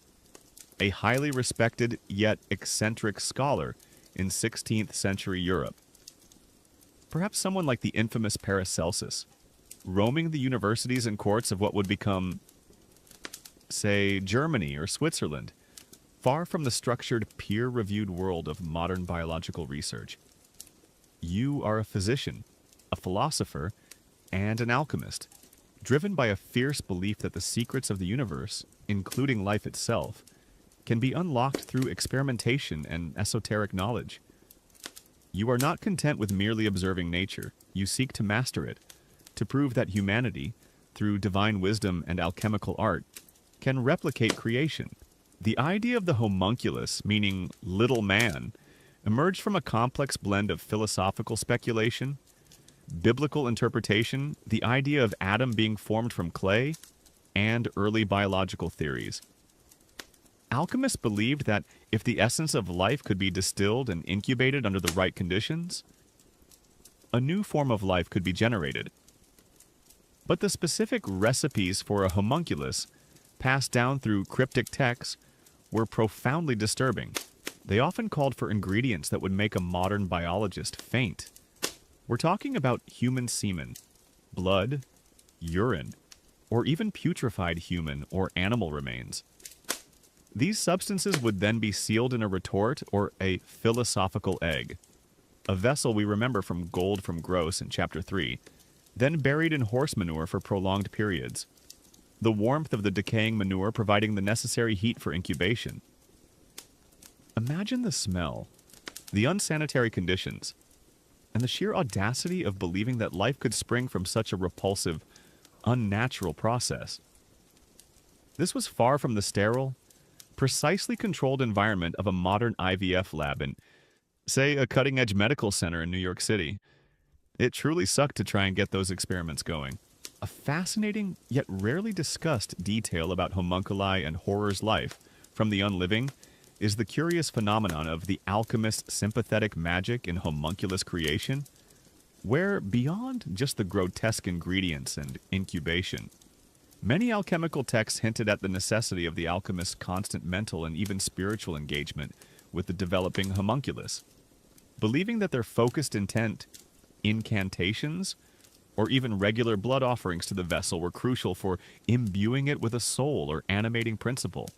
a highly respected yet eccentric scholar in 16th century Europe. Perhaps someone like the infamous Paracelsus, roaming the universities and courts of what would become say Germany or Switzerland, far from the structured, peer-reviewed world of modern biological research. You are a physician, a philosopher, and an alchemist, driven by a fierce belief that the secrets of the universe, including life itself, can be unlocked through experimentation and esoteric knowledge. You are not content with merely observing nature. You seek to master it, to prove that humanity, through divine wisdom and alchemical art, can replicate creation. The idea of the homunculus, meaning little man, emerged from a complex blend of philosophical speculation, biblical interpretation, the idea of Adam being formed from clay, and early biological theories. Alchemists believed that if the essence of life could be distilled and incubated under the right conditions, a new form of life could be generated. But the specific recipes for a homunculus, passed down through cryptic texts, were profoundly disturbing. They often called for ingredients that would make a modern biologist faint. We're talking about human semen, blood, urine, or even putrefied human or animal remains. These substances would then be sealed in a retort or a philosophical egg, a vessel we remember from Gold from Gross in Chapter 3, then buried in horse manure for prolonged periods, the warmth of the decaying manure providing the necessary heat for incubation. Imagine the smell, the unsanitary conditions, and the sheer audacity of believing that life could spring from such a repulsive, unnatural process. This was far from the sterile, precisely controlled environment of a modern IVF lab in, say, a cutting-edge medical center in New York City. It truly sucked to try and get those experiments going. A fascinating, yet rarely discussed detail about homunculi and horror's life from the unliving is the curious phenomenon of the alchemist's sympathetic magic in homunculus creation, where, beyond just the grotesque ingredients and incubation, many alchemical texts hinted at the necessity of the alchemist's constant mental and even spiritual engagement with the developing homunculus, believing that their focused intent, incantations, or even regular blood offerings to the vessel were crucial for imbuing it with a soul or animating principle.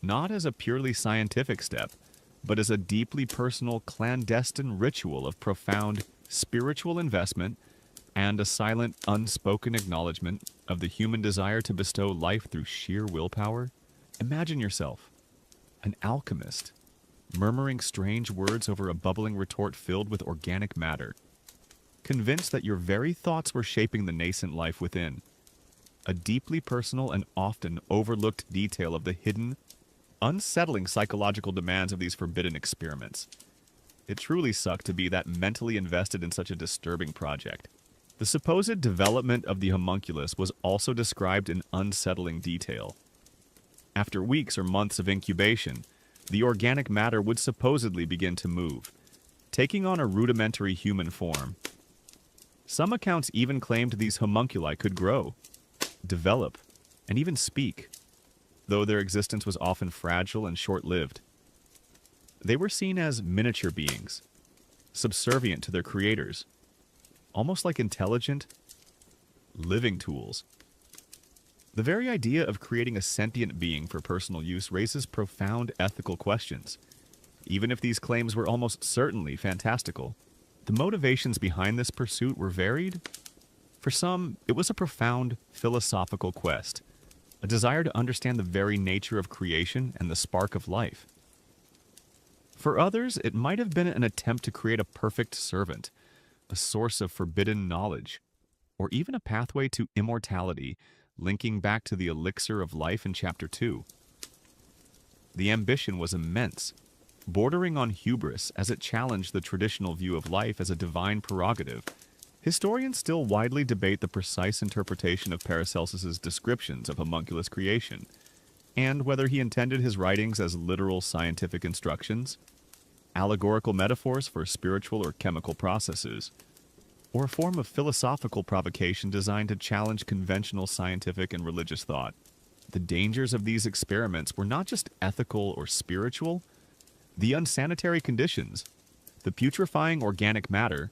Not as a purely scientific step, but as a deeply personal, clandestine ritual of profound spiritual investment and a silent, unspoken acknowledgement of the human desire to bestow life through sheer willpower. Imagine yourself, an alchemist, murmuring strange words over a bubbling retort filled with organic matter, convinced that your very thoughts were shaping the nascent life within. A deeply personal and often overlooked detail of the hidden, unsettling psychological demands of these forbidden experiments. It truly sucked to be that mentally invested in such a disturbing project. The supposed development of the homunculus was also described in unsettling detail. After weeks or months of incubation, the organic matter would supposedly begin to move, taking on a rudimentary human form. Some accounts even claimed these homunculi could grow, develop, and even speak, though their existence was often fragile and short-lived. They were seen as miniature beings, subservient to their creators, almost like intelligent, living tools. The very idea of creating a sentient being for personal use raises profound ethical questions, even if these claims were almost certainly fantastical. The motivations behind this pursuit were varied. For some, it was a profound philosophical quest, a desire to understand the very nature of creation and the spark of life. For others, it might have been an attempt to create a perfect servant, a source of forbidden knowledge, or even a pathway to immortality, linking back to the elixir of life in Chapter 2. The ambition was immense, bordering on hubris as it challenged the traditional view of life as a divine prerogative. Historians still widely debate the precise interpretation of Paracelsus's descriptions of homunculus creation, and whether he intended his writings as literal scientific instructions, allegorical metaphors for spiritual or chemical processes, or a form of philosophical provocation designed to challenge conventional scientific and religious thought. The dangers of these experiments were not just ethical or spiritual. The unsanitary conditions, the putrefying organic matter,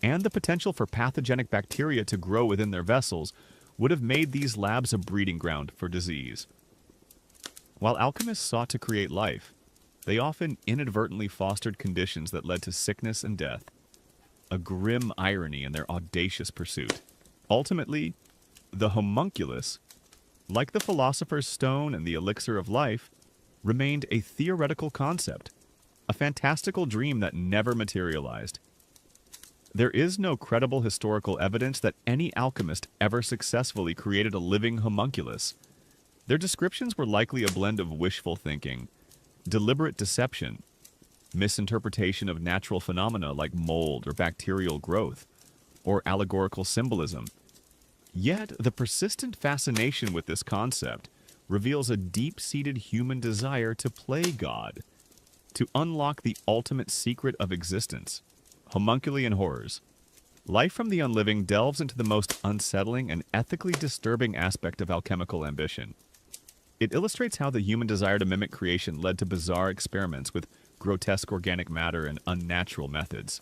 and the potential for pathogenic bacteria to grow within their vessels would have made these labs a breeding ground for disease. While alchemists sought to create life, they often inadvertently fostered conditions that led to sickness and death, a grim irony in their audacious pursuit. Ultimately, the homunculus, like the philosopher's stone and the elixir of life, remained a theoretical concept, a fantastical dream that never materialized. There is no credible historical evidence that any alchemist ever successfully created a living homunculus. Their descriptions were likely a blend of wishful thinking, deliberate deception, misinterpretation of natural phenomena like mold or bacterial growth, or allegorical symbolism. Yet, the persistent fascination with this concept reveals a deep-seated human desire to play God, to unlock the ultimate secret of existence, homunculi and horrors. Life from the Unliving delves into the most unsettling and ethically disturbing aspect of alchemical ambition. It illustrates how the human desire to mimic creation led to bizarre experiments with grotesque organic matter and unnatural methods,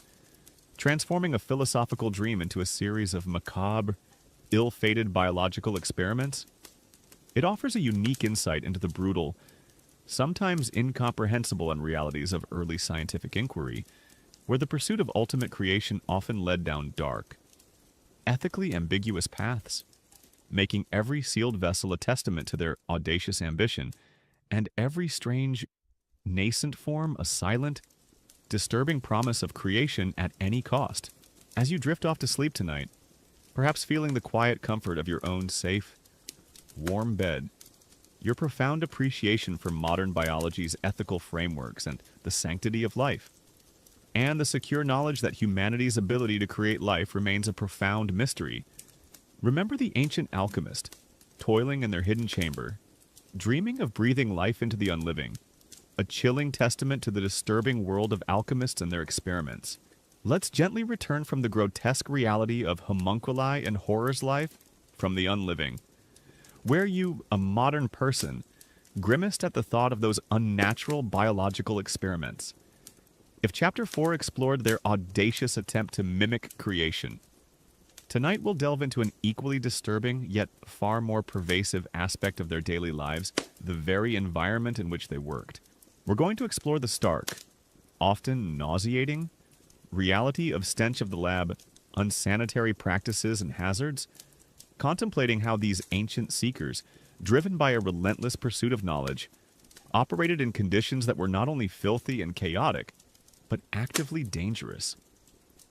transforming a philosophical dream into a series of macabre, ill-fated biological experiments. It offers a unique insight into the brutal, sometimes incomprehensible unrealities of early scientific inquiry, where the pursuit of ultimate creation often led down dark, ethically ambiguous paths, making every sealed vessel a testament to their audacious ambition, and every strange, nascent form a silent, disturbing promise of creation at any cost. As you drift off to sleep tonight, perhaps feeling the quiet comfort of your own safe, warm bed, your profound appreciation for modern biology's ethical frameworks and the sanctity of life, and the secure knowledge that humanity's ability to create life remains a profound mystery. Remember the ancient alchemist, toiling in their hidden chamber, dreaming of breathing life into the unliving, a chilling testament to the disturbing world of alchemists and their experiments. Let's gently return from the grotesque reality of homunculi and horrors life from the unliving, where you, a modern person, grimaced at the thought of those unnatural biological experiments. If Chapter 4 explored their audacious attempt to mimic creation, tonight we'll delve into an equally disturbing, yet far more pervasive aspect of their daily lives, the very environment in which they worked. We're going to explore the stark, often nauseating, reality of stench of the lab, unsanitary practices and hazards, contemplating how these ancient seekers, driven by a relentless pursuit of knowledge, operated in conditions that were not only filthy and chaotic, but actively dangerous,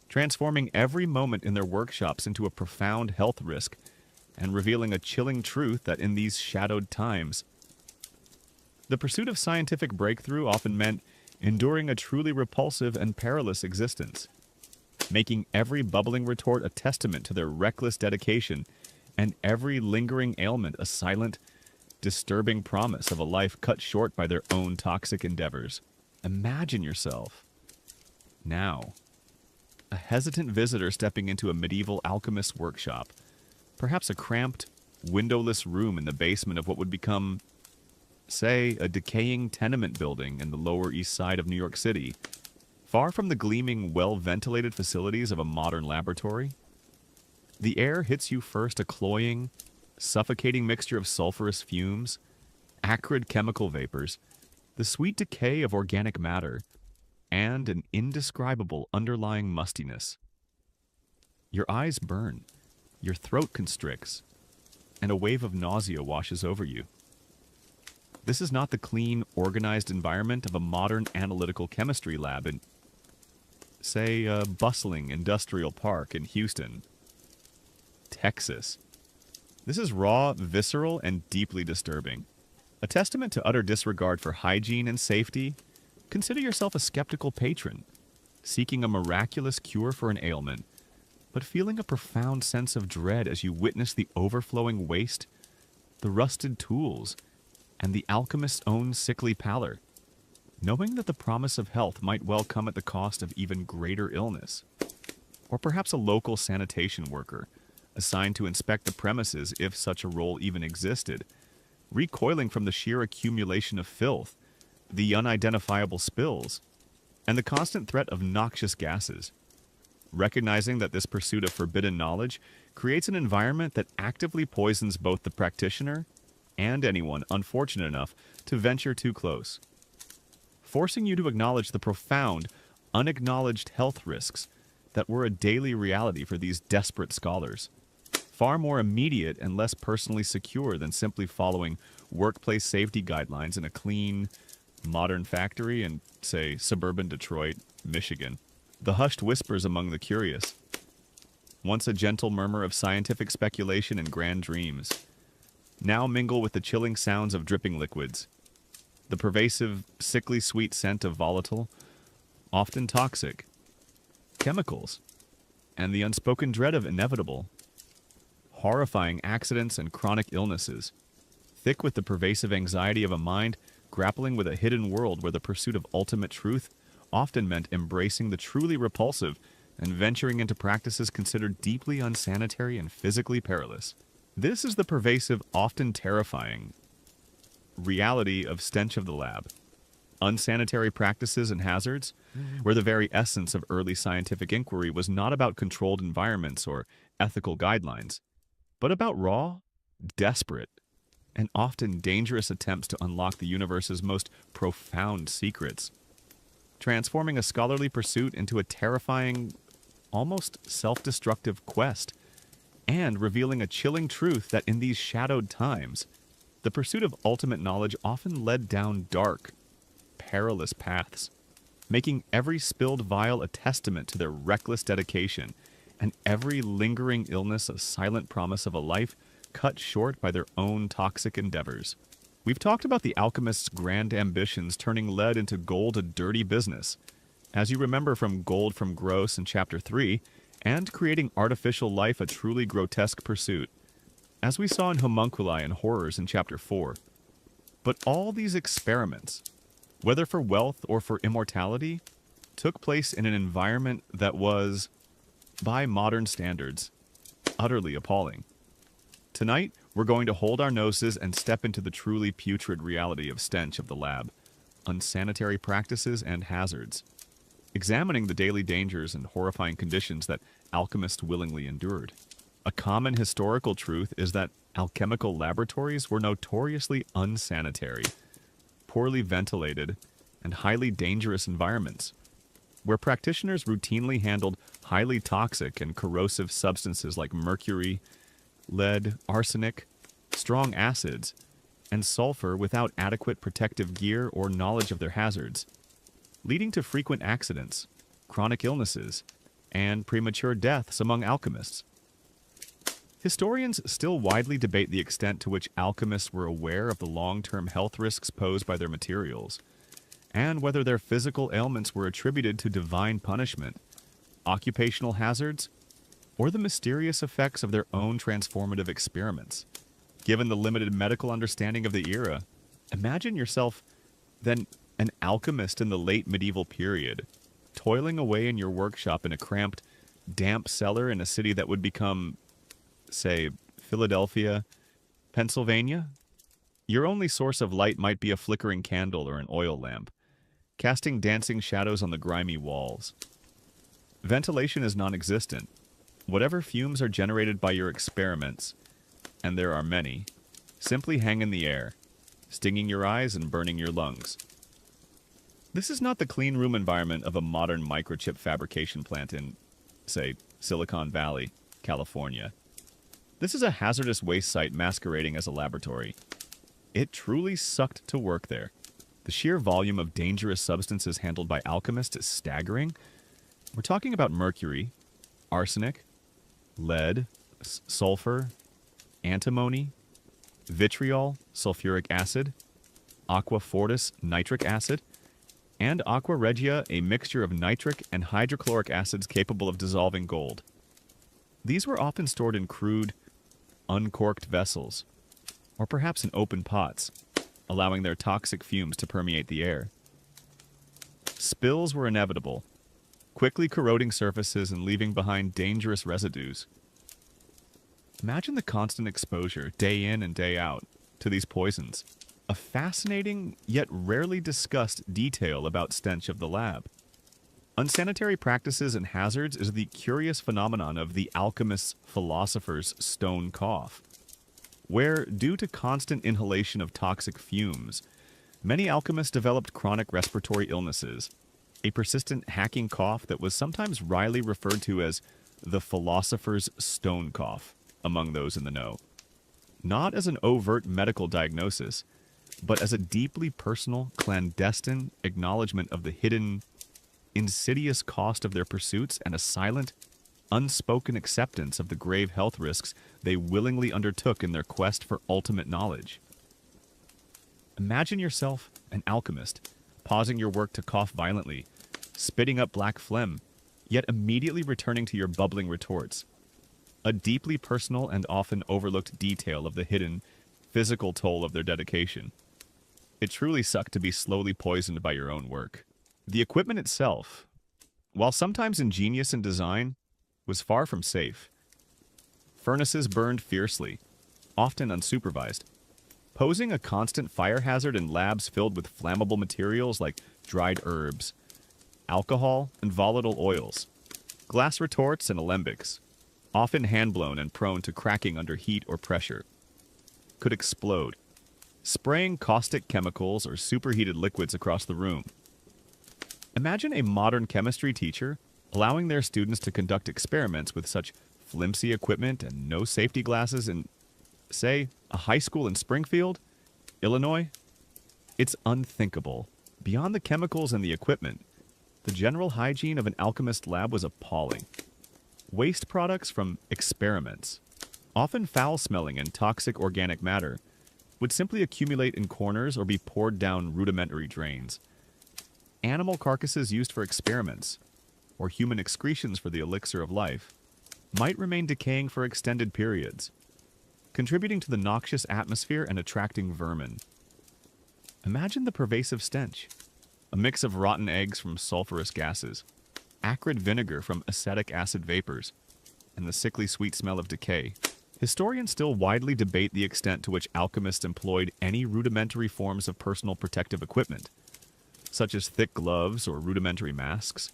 transforming every moment in their workshops into a profound health risk and revealing a chilling truth that in these shadowed times, the pursuit of scientific breakthrough often meant enduring a truly repulsive and perilous existence, making every bubbling retort a testament to their reckless dedication and every lingering ailment a silent, disturbing promise of a life cut short by their own toxic endeavors. Imagine yourself, now, a hesitant visitor stepping into a medieval alchemist's workshop, perhaps a cramped, windowless room in the basement of what would become, say, a decaying tenement building in the Lower East Side of New York City, far from the gleaming, well-ventilated facilities of a modern laboratory. The air hits you first a cloying, suffocating mixture of sulfurous fumes, acrid chemical vapors, the sweet decay of organic matter, and an indescribable underlying mustiness. Your eyes burn, your throat constricts, and a wave of nausea washes over you. This is not the clean, organized environment of a modern analytical chemistry lab in, say, a bustling industrial park in Houston, Texas. This is raw, visceral, and deeply disturbing. A testament to utter disregard for hygiene and safety. Consider yourself a skeptical patron, seeking a miraculous cure for an ailment, but feeling a profound sense of dread as you witness the overflowing waste, the rusted tools, and the alchemist's own sickly pallor, knowing that the promise of health might well come at the cost of even greater illness. Or perhaps a local sanitation worker, assigned to inspect the premises if such a role even existed, recoiling from the sheer accumulation of filth, the unidentifiable spills, and the constant threat of noxious gases. Recognizing that this pursuit of forbidden knowledge creates an environment that actively poisons both the practitioner and anyone unfortunate enough to venture too close, forcing you to acknowledge the profound, unacknowledged health risks that were a daily reality for these desperate scholars, far more immediate and less personally secure than simply following workplace safety guidelines in a clean, modern factory in, say, suburban Detroit, Michigan. The hushed whispers among the curious, once a gentle murmur of scientific speculation and grand dreams, now mingle with the chilling sounds of dripping liquids, the pervasive, sickly sweet scent of volatile, often toxic, chemicals, and the unspoken dread of inevitable, horrifying accidents and chronic illnesses, thick with the pervasive anxiety of a mind grappling with a hidden world where the pursuit of ultimate truth often meant embracing the truly repulsive and venturing into practices considered deeply unsanitary and physically perilous. This is the pervasive, often terrifying reality of stench of the lab. Unsanitary practices and hazards, where the very essence of early scientific inquiry was not about controlled environments or ethical guidelines, but about raw, desperate, and often dangerous attempts to unlock the universe's most profound secrets, transforming a scholarly pursuit into a terrifying, almost self-destructive quest, and revealing a chilling truth that in these shadowed times, the pursuit of ultimate knowledge often led down dark, perilous paths, making every spilled vial a testament to their reckless dedication, and every lingering illness a silent promise of a life cut short by their own toxic endeavors. We've talked about the alchemists' grand ambitions turning lead into gold a dirty business, as you remember from Gold from Gross in Chapter 3, and creating artificial life a truly grotesque pursuit, as we saw in Homunculi and Horrors in Chapter 4. But all these experiments, whether for wealth or for immortality, took place in an environment that was, by modern standards, utterly appalling. Tonight, we're going to hold our noses and step into the truly putrid reality of stench of the lab, unsanitary practices and hazards, examining the daily dangers and horrifying conditions that alchemists willingly endured. A common historical truth is that alchemical laboratories were notoriously unsanitary, poorly ventilated, and highly dangerous environments, where practitioners routinely handled highly toxic and corrosive substances like mercury, lead, arsenic, strong acids, and sulfur without adequate protective gear or knowledge of their hazards, leading to frequent accidents, chronic illnesses, and premature deaths among alchemists. Historians still widely debate the extent to which alchemists were aware of the long-term health risks posed by their materials, and whether their physical ailments were attributed to divine punishment, occupational hazards, or the mysterious effects of their own transformative experiments. Given the limited medical understanding of the era, imagine yourself then an alchemist in the late medieval period, toiling away in your workshop in a cramped, damp cellar in a city that would become, say, Philadelphia, Pennsylvania. Your only source of light might be a flickering candle or an oil lamp, casting dancing shadows on the grimy walls. Ventilation is non-existent. Whatever fumes are generated by your experiments, and there are many, simply hang in the air, stinging your eyes and burning your lungs. This is not the clean room environment of a modern microchip fabrication plant in, say, Silicon Valley, California. This is a hazardous waste site masquerading as a laboratory. It truly sucked to work there. The sheer volume of dangerous substances handled by alchemists is staggering. We're talking about mercury, arsenic, lead, sulfur, antimony, vitriol, sulfuric acid, aqua fortis, nitric acid, and aqua regia, a mixture of nitric and hydrochloric acids capable of dissolving gold. These were often stored in crude, uncorked vessels, or perhaps in open pots, allowing their toxic fumes to permeate the air. Spills were inevitable, quickly corroding surfaces and leaving behind dangerous residues. Imagine the constant exposure, day in and day out, to these poisons. A fascinating, yet rarely discussed detail about stench of the lab. Unsanitary practices and hazards is the curious phenomenon of the alchemist's philosopher's stone cough, where, due to constant inhalation of toxic fumes, many alchemists developed chronic respiratory illnesses, a persistent hacking cough that was sometimes wryly referred to as the philosopher's stone cough among those in the know. Not as an overt medical diagnosis, but as a deeply personal, clandestine acknowledgement of the hidden, insidious cost of their pursuits and a silent, unspoken acceptance of the grave health risks they willingly undertook in their quest for ultimate knowledge. Imagine yourself an alchemist, pausing your work to cough violently, spitting up black phlegm, yet immediately returning to your bubbling retorts. A deeply personal and often overlooked detail of the hidden, physical toll of their dedication. It truly sucked to be slowly poisoned by your own work. The equipment itself, while sometimes ingenious in design, was far from safe. Furnaces burned fiercely, often unsupervised, posing a constant fire hazard in labs filled with flammable materials like dried herbs, alcohol, and volatile oils. Glass retorts and alembics, often hand-blown and prone to cracking under heat or pressure, could explode, spraying caustic chemicals or superheated liquids across the room. Imagine a modern chemistry teacher allowing their students to conduct experiments with such flimsy equipment and no safety glasses in, say, a high school in Springfield, Illinois. It's unthinkable. Beyond the chemicals and the equipment, the general hygiene of an alchemist lab was appalling. Waste products from experiments, often foul-smelling and toxic organic matter, would simply accumulate in corners or be poured down rudimentary drains. Animal carcasses used for experiments, or human excretions for the elixir of life, might remain decaying for extended periods, contributing to the noxious atmosphere and attracting vermin. Imagine the pervasive stench, a mix of rotten eggs from sulfurous gases, acrid vinegar from acetic acid vapors, and the sickly sweet smell of decay. Historians still widely debate the extent to which alchemists employed any rudimentary forms of personal protective equipment, such as thick gloves or rudimentary masks,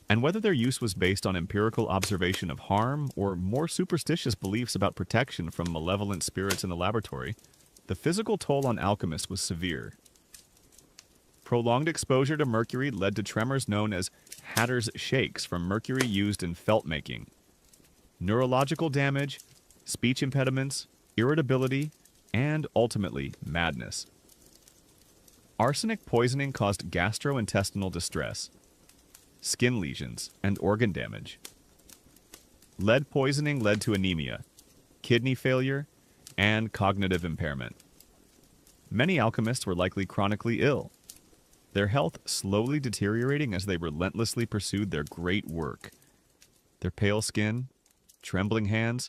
and whether their use was based on empirical observation of harm or more superstitious beliefs about protection from malevolent spirits in the laboratory. The physical toll on alchemists was severe. Prolonged exposure to mercury led to tremors known as Hatter's shakes from mercury used in felt making. Neurological damage, speech impediments, irritability, and ultimately madness. Arsenic poisoning caused gastrointestinal distress, skin lesions, and organ damage. Lead poisoning led to anemia, kidney failure, and cognitive impairment. Many alchemists were likely chronically ill, their health slowly deteriorating as they relentlessly pursued their great work. Their pale skin, trembling hands,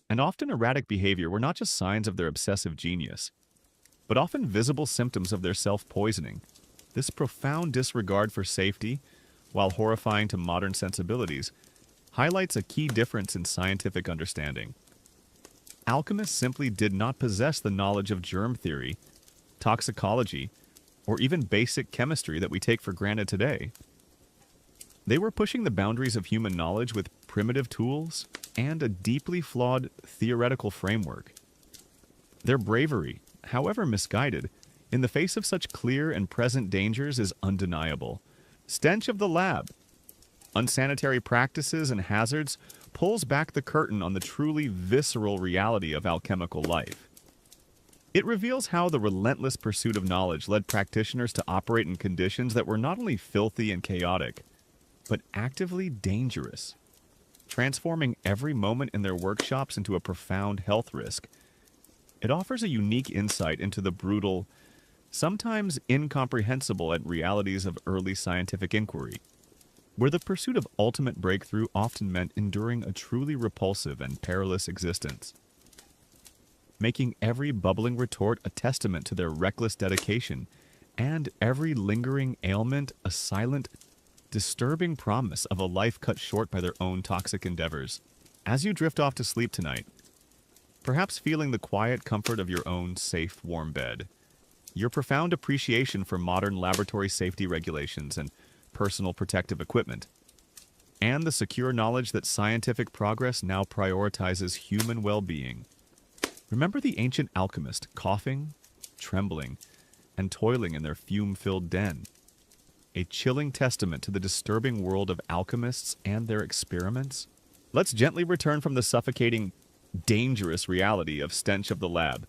and often erratic behavior were not just signs of their obsessive genius, but often visible symptoms of their self-poisoning. This profound disregard for safety, while horrifying to modern sensibilities, highlights a key difference in scientific understanding. Alchemists simply did not possess the knowledge of germ theory, toxicology, or even basic chemistry that we take for granted today. They were pushing the boundaries of human knowledge with primitive tools and a deeply flawed theoretical framework. Their bravery, however misguided, in the face of such clear and present dangers is undeniable. Stench of the lab, unsanitary practices and hazards pulls back the curtain on the truly visceral reality of alchemical life. It reveals how the relentless pursuit of knowledge led practitioners to operate in conditions that were not only filthy and chaotic, but actively dangerous, transforming every moment in their workshops into a profound health risk. It offers a unique insight into the brutal, sometimes incomprehensible realities of early scientific inquiry, where the pursuit of ultimate breakthrough often meant enduring a truly repulsive and perilous existence. Making every bubbling retort a testament to their reckless dedication, and every lingering ailment a silent, disturbing promise of a life cut short by their own toxic endeavors. As you drift off to sleep tonight, perhaps feeling the quiet comfort of your own safe, warm bed, your profound appreciation for modern laboratory safety regulations, and personal protective equipment, and the secure knowledge that scientific progress now prioritizes human well-being. Remember the ancient alchemist coughing, trembling, and toiling in their fume-filled den? A chilling testament to the disturbing world of alchemists and their experiments? Let's gently return from the suffocating, dangerous reality of stench of the lab.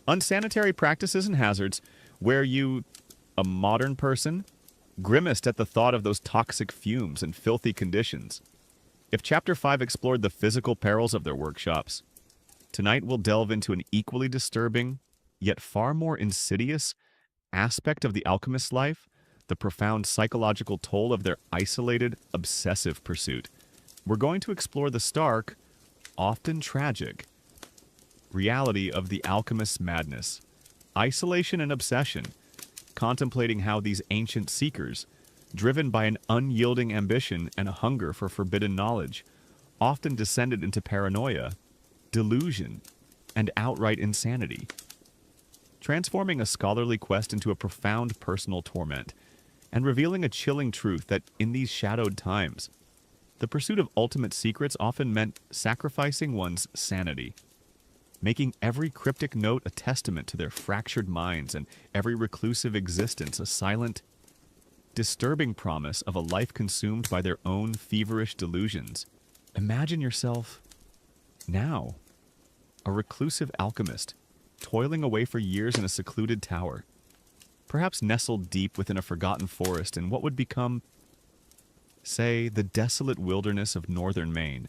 Unsanitary practices and hazards where you, a modern person, grimaced at the thought of those toxic fumes and filthy conditions. If Chapter 5 explored the physical perils of their workshops, tonight we'll delve into an equally disturbing, yet far more insidious, aspect of the alchemist's life, the profound psychological toll of their isolated, obsessive pursuit. We're going to explore the stark, often tragic, reality of the alchemist's madness, isolation and obsession, contemplating how these ancient seekers, driven by an unyielding ambition and a hunger for forbidden knowledge, often descended into paranoia, delusion, and outright insanity, transforming a scholarly quest into a profound personal torment, and revealing a chilling truth that in these shadowed times, the pursuit of ultimate secrets often meant sacrificing one's sanity, making every cryptic note a testament to their fractured minds and every reclusive existence a silent, disturbing promise of a life consumed by their own feverish delusions. Imagine yourself now, a reclusive alchemist, toiling away for years in a secluded tower, perhaps nestled deep within a forgotten forest in what would become, say, the desolate wilderness of northern Maine,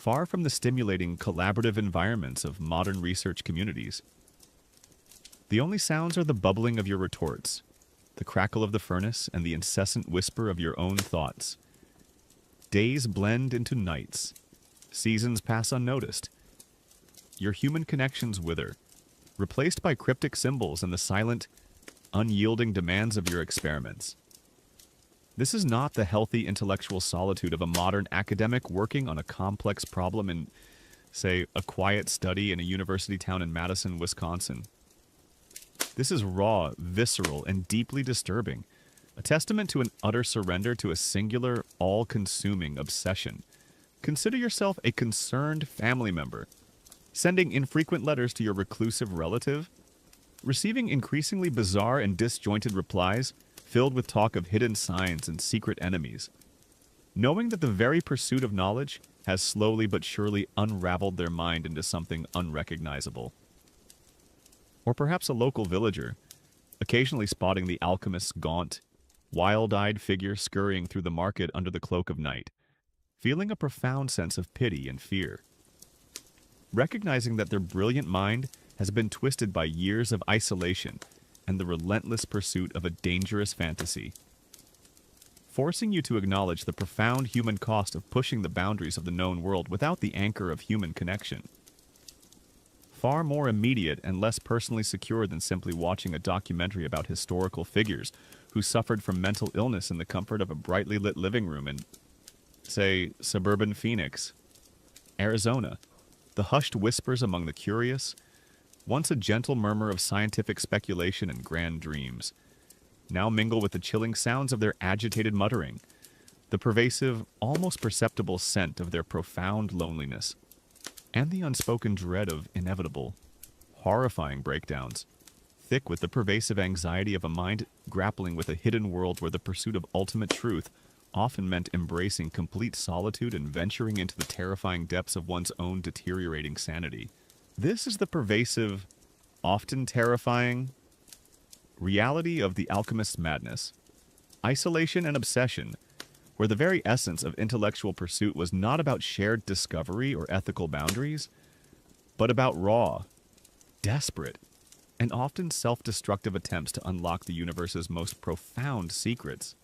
far from the stimulating collaborative environments of modern research communities. The only sounds are the bubbling of your retorts, the crackle of the furnace, and the incessant whisper of your own thoughts. Days blend into nights. Seasons pass unnoticed. Your human connections wither, replaced by cryptic symbols and the silent, unyielding demands of your experiments. This is not the healthy intellectual solitude of a modern academic working on a complex problem in, say, a quiet study in a university town in Madison, Wisconsin. This is raw, visceral, and deeply disturbing, a testament to an utter surrender to a singular, all-consuming obsession. Consider yourself a concerned family member, sending infrequent letters to your reclusive relative, receiving increasingly bizarre and disjointed replies filled with talk of hidden signs and secret enemies, knowing that the very pursuit of knowledge has slowly but surely unraveled their mind into something unrecognizable. Or perhaps a local villager, occasionally spotting the alchemist's gaunt, wild-eyed figure scurrying through the market under the cloak of night, feeling a profound sense of pity and fear, recognizing that their brilliant mind has been twisted by years of isolation and the relentless pursuit of a dangerous fantasy, forcing you to acknowledge the profound human cost of pushing the boundaries of the known world without the anchor of human connection. Far more immediate and less personally secure than simply watching a documentary about historical figures who suffered from mental illness in the comfort of a brightly lit living room in, say, suburban Phoenix, Arizona. The hushed whispers among the curious, once a gentle murmur of scientific speculation and grand dreams, now mingle with the chilling sounds of their agitated muttering, the pervasive, almost perceptible scent of their profound loneliness, and the unspoken dread of inevitable, horrifying breakdowns, thick with the pervasive anxiety of a mind grappling with a hidden world where the pursuit of ultimate truth often meant embracing complete solitude and venturing into the terrifying depths of one's own deteriorating sanity. This is the pervasive, often terrifying, reality of the alchemist's madness. Isolation and obsession, where the very essence of intellectual pursuit was not about shared discovery or ethical boundaries, but about raw, desperate, and often self-destructive attempts to unlock the universe's most profound secrets.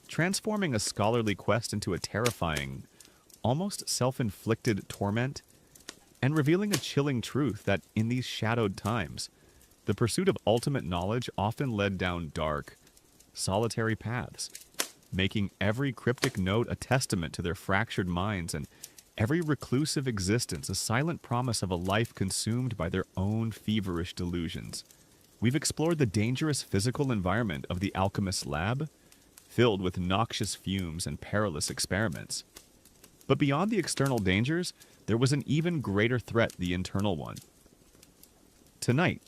Transforming a scholarly quest into a terrifying, almost self-inflicted torment, and revealing a chilling truth that in these shadowed times, the pursuit of ultimate knowledge often led down dark, solitary paths, making every cryptic note a testament to their fractured minds and every reclusive existence a silent promise of a life consumed by their own feverish delusions. We've explored the dangerous physical environment of the alchemist's lab, filled with noxious fumes and perilous experiments. But beyond the external dangers, there was an even greater threat, the internal one. Tonight,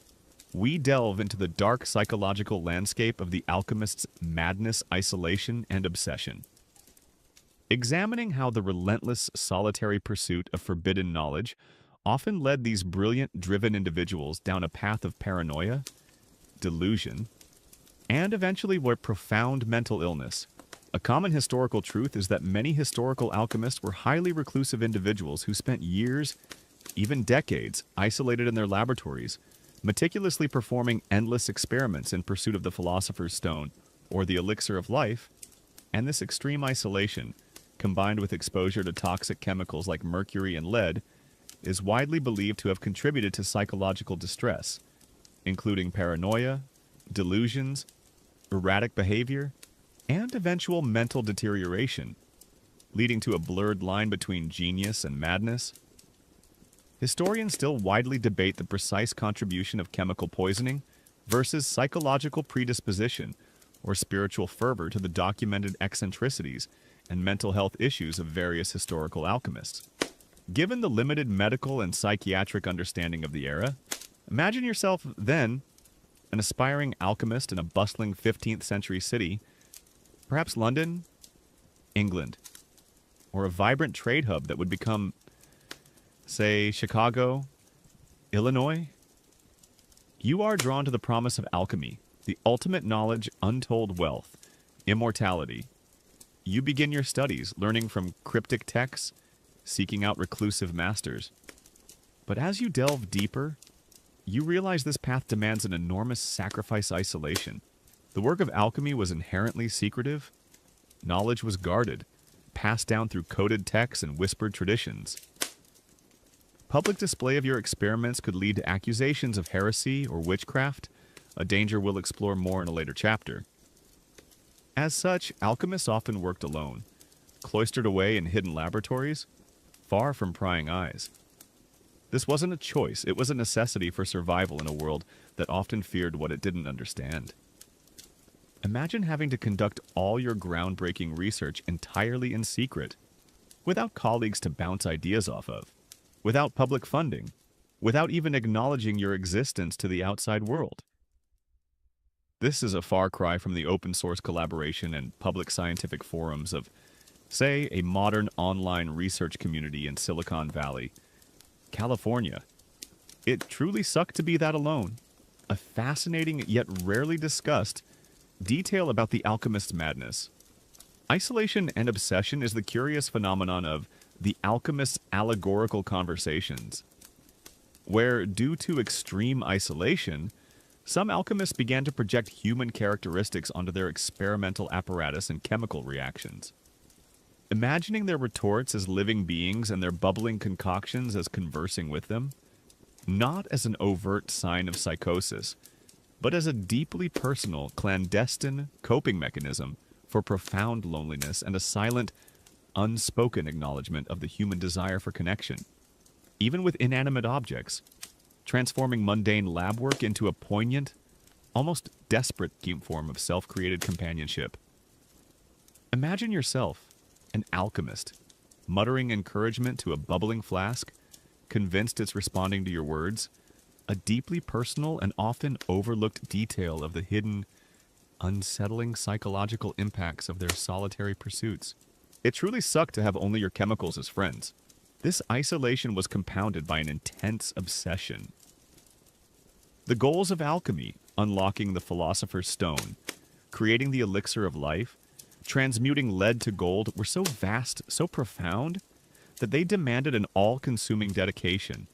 we delve into the dark psychological landscape of the alchemist's madness, isolation, and obsession. Examining how the relentless, solitary pursuit of forbidden knowledge often led these brilliant, driven individuals down a path of paranoia, delusion, and eventually were profound mental illness. A common historical truth is that many historical alchemists were highly reclusive individuals who spent years, even decades, isolated in their laboratories, meticulously performing endless experiments in pursuit of the philosopher's stone, or the elixir of life. And this extreme isolation, combined with exposure to toxic chemicals like mercury and lead, is widely believed to have contributed to psychological distress, including paranoia, delusions, erratic behavior, and eventual mental deterioration, leading to a blurred line between genius and madness. Historians still widely debate the precise contribution of chemical poisoning versus psychological predisposition or spiritual fervor to the documented eccentricities and mental health issues of various historical alchemists. Given the limited medical and psychiatric understanding of the era, imagine yourself then an aspiring alchemist in a bustling 15th century city, perhaps London, England, or a vibrant trade hub that would become, say, Chicago, Illinois. You are drawn to the promise of alchemy, the ultimate knowledge, untold wealth, immortality. You begin your studies, learning from cryptic texts, seeking out reclusive masters. But as you delve deeper, you realize this path demands an enormous sacrifice isolation. The work of alchemy was inherently secretive. Knowledge was guarded, passed down through coded texts and whispered traditions. Public display of your experiments could lead to accusations of heresy or witchcraft, a danger we'll explore more in a later chapter. As such, alchemists often worked alone, cloistered away in hidden laboratories, far from prying eyes. This wasn't a choice, it was a necessity for survival in a world that often feared what it didn't understand. Imagine having to conduct all your groundbreaking research entirely in secret, without colleagues to bounce ideas off of, without public funding, without even acknowledging your existence to the outside world. This is a far cry from the open source collaboration and public scientific forums of, say, a modern online research community in Silicon Valley, California. It truly sucked to be that alone. A fascinating yet rarely discussed detail about the alchemist's madness. Isolation and obsession is the curious phenomenon of the alchemist's allegorical conversations, where, due to extreme isolation, some alchemists began to project human characteristics onto their experimental apparatus and chemical reactions. Imagining their retorts as living beings and their bubbling concoctions as conversing with them, not as an overt sign of psychosis, but as a deeply personal, clandestine coping mechanism for profound loneliness and a silent, unspoken acknowledgement of the human desire for connection, even with inanimate objects, transforming mundane lab work into a poignant, almost desperate form of self-created companionship. Imagine yourself, an alchemist, muttering encouragement to a bubbling flask, convinced it's responding to your words, a deeply personal and often overlooked detail of the hidden, unsettling psychological impacts of their solitary pursuits. It truly sucked to have only your chemicals as friends. This isolation was compounded by an intense obsession. The goals of alchemy, unlocking the philosopher's stone, creating the elixir of life, transmuting lead to gold, were so vast, so profound, that they demanded an all-consuming dedication.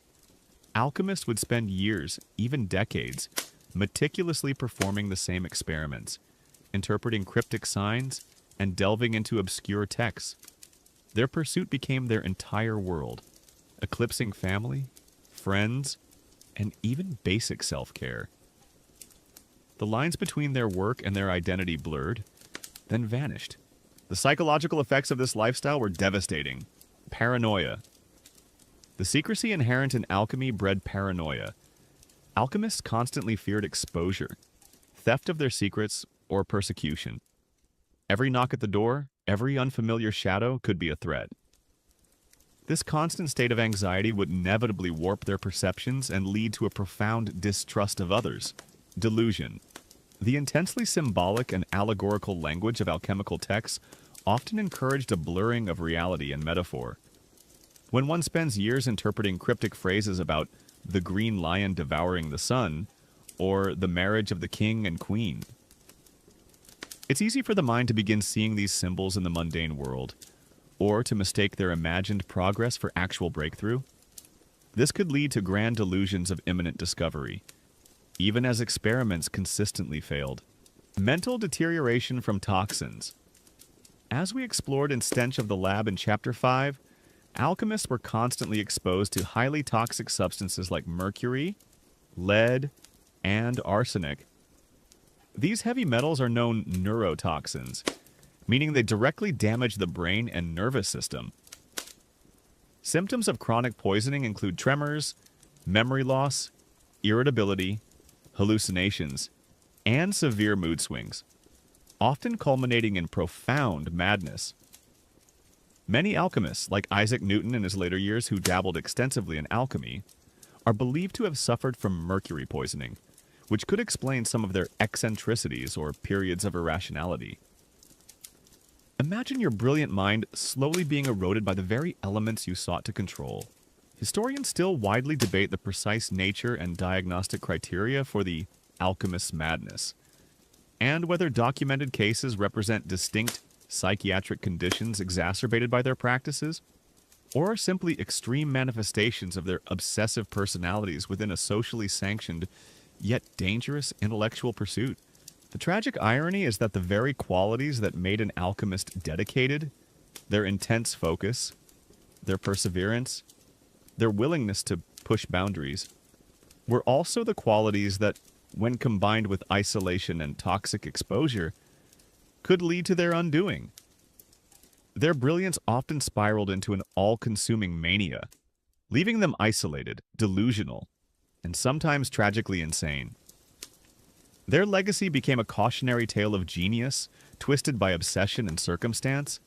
Alchemists would spend years, even decades, meticulously performing the same experiments, interpreting cryptic signs, and delving into obscure texts. Their pursuit became their entire world, eclipsing family, friends, and even basic self-care. The lines between their work and their identity blurred, then vanished. The psychological effects of this lifestyle were devastating. Paranoia. The secrecy inherent in alchemy bred paranoia. Alchemists constantly feared exposure, theft of their secrets, or persecution. Every knock at the door, every unfamiliar shadow could be a threat. This constant state of anxiety would inevitably warp their perceptions and lead to a profound distrust of others. Delusion. The intensely symbolic and allegorical language of alchemical texts often encouraged a blurring of reality and metaphor. When one spends years interpreting cryptic phrases about the green lion devouring the sun, or the marriage of the king and queen, it's easy for the mind to begin seeing these symbols in the mundane world, or to mistake their imagined progress for actual breakthrough. This could lead to grand delusions of imminent discovery, even as experiments consistently failed. Mental deterioration from toxins. As we explored in Stench of the Lab in Chapter 5, alchemists were constantly exposed to highly toxic substances like mercury, lead, and arsenic. These heavy metals are known neurotoxins, meaning they directly damage the brain and nervous system. Symptoms of chronic poisoning include tremors, memory loss, irritability, hallucinations, and severe mood swings, often culminating in profound madness. Many alchemists, like Isaac Newton in his later years who dabbled extensively in alchemy, are believed to have suffered from mercury poisoning, which could explain some of their eccentricities or periods of irrationality. Imagine your brilliant mind slowly being eroded by the very elements you sought to control. Historians still widely debate the precise nature and diagnostic criteria for the alchemist's madness, and whether documented cases represent distinct psychiatric conditions exacerbated by their practices, or are simply extreme manifestations of their obsessive personalities within a socially sanctioned yet dangerous intellectual pursuit. The tragic irony is that the very qualities that made an alchemist dedicated, their intense focus, their perseverance, their willingness to push boundaries, were also the qualities that, when combined with isolation and toxic exposure, could lead to their undoing. Their brilliance often spiraled into an all-consuming mania, leaving them isolated, delusional, and sometimes tragically insane. Their legacy became a cautionary tale of genius, twisted by obsession and circumstance,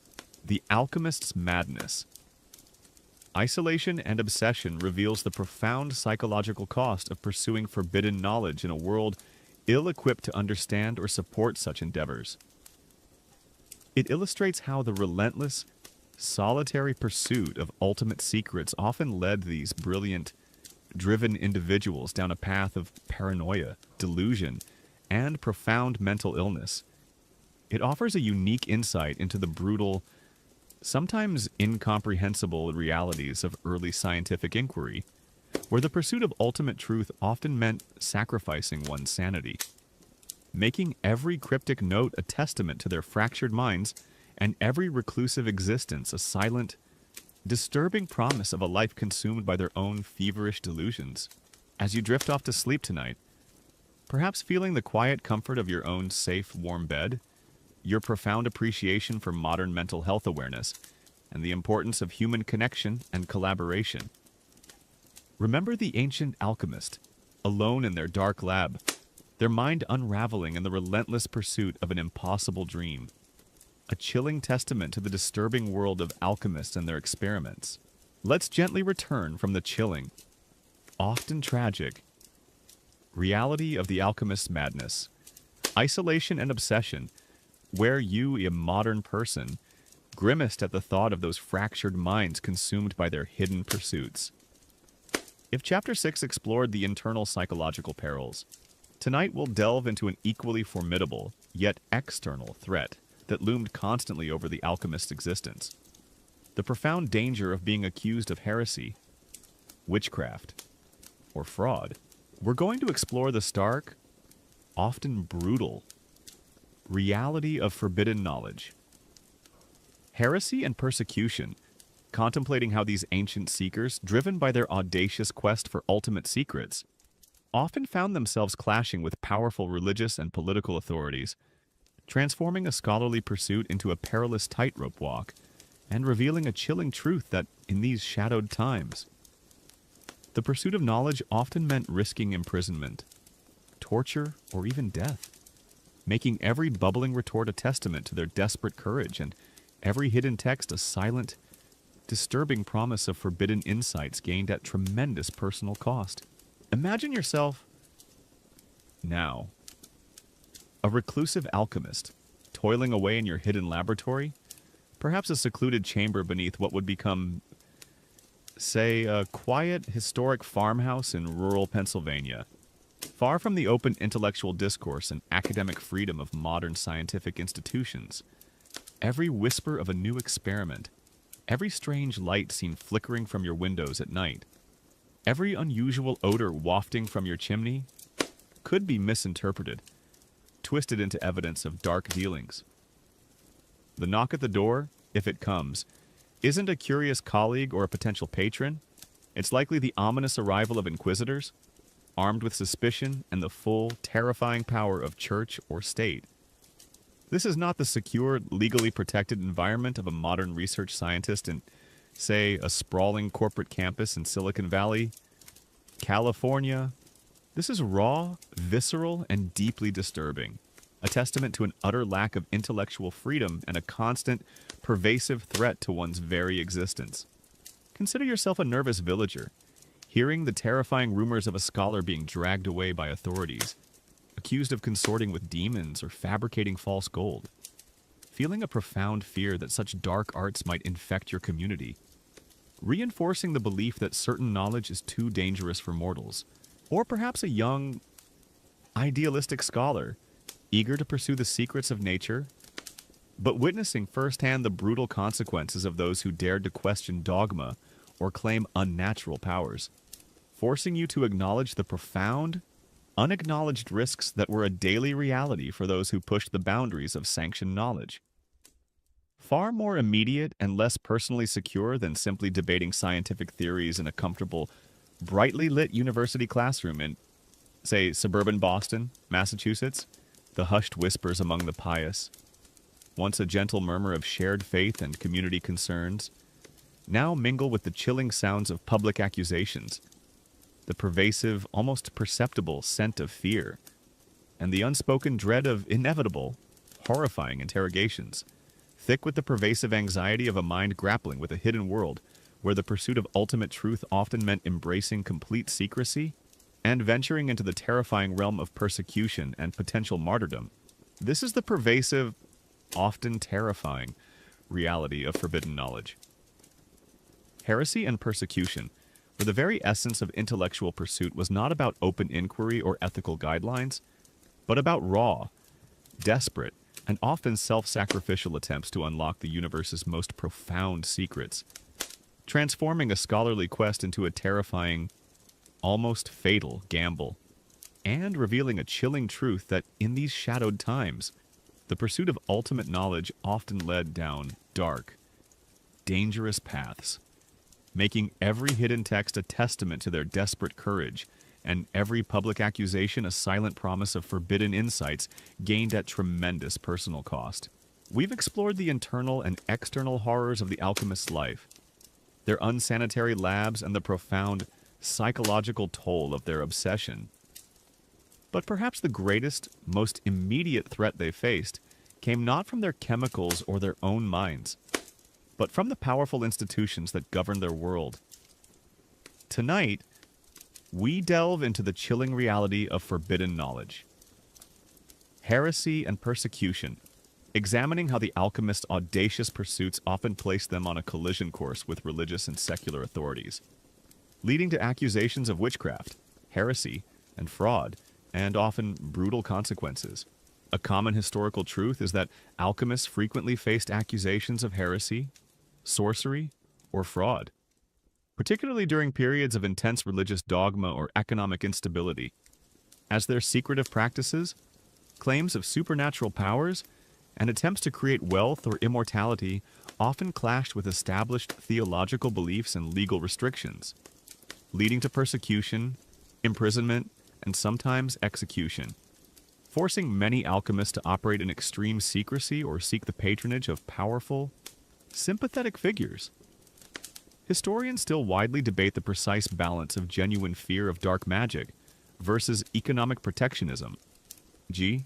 the alchemist's madness. Isolation and obsession reveals the profound psychological cost of pursuing forbidden knowledge in a world ill-equipped to understand or support such endeavors. It illustrates how the relentless, solitary pursuit of ultimate secrets often led these brilliant, driven individuals down a path of paranoia, delusion, and profound mental illness. It offers a unique insight into the brutal, sometimes incomprehensible realities of early scientific inquiry, where the pursuit of ultimate truth often meant sacrificing one's sanity, making every cryptic note a testament to their fractured minds and every reclusive existence a silent, disturbing promise of a life consumed by their own feverish delusions. As you drift off to sleep tonight, perhaps feeling the quiet comfort of your own safe, warm bed, your profound appreciation for modern mental health awareness, and the importance of human connection and collaboration. Remember the ancient alchemist, alone in their dark lab, their mind unraveling in the relentless pursuit of an impossible dream. A chilling testament to the disturbing world of alchemists and their experiments. Let's gently return from the chilling, often tragic, reality of the alchemist's madness, isolation and obsession, where you, a modern person, grimaced at the thought of those fractured minds consumed by their hidden pursuits. If Chapter 6 explored the internal psychological perils, tonight we'll delve into an equally formidable, yet external threat that loomed constantly over the alchemist's existence. The profound danger of being accused of heresy, witchcraft, or fraud. We're going to explore the stark, often brutal, reality of forbidden knowledge. Heresy and persecution, contemplating how these ancient seekers, driven by their audacious quest for ultimate secrets, often found themselves clashing with powerful religious and political authorities, transforming a scholarly pursuit into a perilous tightrope walk, and revealing a chilling truth that, in these shadowed times, The pursuit of knowledge often meant risking imprisonment, torture, or even death, making every bubbling retort a testament to their desperate courage and every hidden text a silent, disturbing promise of forbidden insights gained at tremendous personal cost. Imagine yourself now, a reclusive alchemist, toiling away in your hidden laboratory, perhaps a secluded chamber beneath what would become, say, a quiet, historic farmhouse in rural Pennsylvania. Far from the open intellectual discourse and academic freedom of modern scientific institutions, every whisper of a new experiment, every strange light seen flickering from your windows at night, every unusual odor wafting from your chimney could be misinterpreted, twisted into evidence of dark dealings. The knock at the door, if it comes, isn't a curious colleague or a potential patron. It's likely the ominous arrival of inquisitors, armed with suspicion and the full, terrifying power of church or state. This is not the secure, legally protected environment of a modern research scientist in, say, a sprawling corporate campus in Silicon Valley, California. This is raw, visceral, and deeply disturbing, a testament to an utter lack of intellectual freedom and a constant, pervasive threat to one's very existence. Consider yourself a nervous villager, hearing the terrifying rumors of a scholar being dragged away by authorities, accused of consorting with demons or fabricating false gold, feeling a profound fear that such dark arts might infect your community, reinforcing the belief that certain knowledge is too dangerous for mortals, or perhaps a young, idealistic scholar, eager to pursue the secrets of nature, but witnessing firsthand the brutal consequences of those who dared to question dogma or claim unnatural powers, forcing you to acknowledge the profound, unacknowledged risks that were a daily reality for those who pushed the boundaries of sanctioned knowledge. Far more immediate and less personally secure than simply debating scientific theories in a comfortable, brightly lit university classroom in, say, suburban Boston, Massachusetts, the hushed whispers among the pious, once a gentle murmur of shared faith and community concerns, now mingle with the chilling sounds of public accusations, the pervasive, almost perceptible scent of fear, and the unspoken dread of inevitable, horrifying interrogations, thick with the pervasive anxiety of a mind grappling with a hidden world where the pursuit of ultimate truth often meant embracing complete secrecy and venturing into the terrifying realm of persecution and potential martyrdom. This is the pervasive, often terrifying, reality of forbidden knowledge. Heresy and persecution, for the very essence of intellectual pursuit, was not about open inquiry or ethical guidelines, but about raw, desperate, and often self-sacrificial attempts to unlock the universe's most profound secrets, transforming a scholarly quest into a terrifying, almost fatal gamble, and revealing a chilling truth that in these shadowed times, the pursuit of ultimate knowledge often led down dark, dangerous paths, making every hidden text a testament to their desperate courage, and every public accusation a silent promise of forbidden insights gained at tremendous personal cost. We've explored the internal and external horrors of the alchemist's life, their unsanitary labs, and the profound psychological toll of their obsession. But perhaps the greatest, most immediate threat they faced came not from their chemicals or their own minds, but from the powerful institutions that govern their world. Tonight, we delve into the chilling reality of forbidden knowledge, heresy and persecution, examining how the alchemist's audacious pursuits often placed them on a collision course with religious and secular authorities, leading to accusations of witchcraft, heresy, and fraud, and often brutal consequences. A common historical truth is that alchemists frequently faced accusations of heresy, sorcery, or fraud, particularly during periods of intense religious dogma or economic instability, as their secretive practices, claims of supernatural powers, and attempts to create wealth or immortality often clashed with established theological beliefs and legal restrictions, leading to persecution, imprisonment, and sometimes execution, forcing many alchemists to operate in extreme secrecy or seek the patronage of powerful, sympathetic figures. Historians still widely debate the precise balance of genuine fear of dark magic versus economic protectionism. G.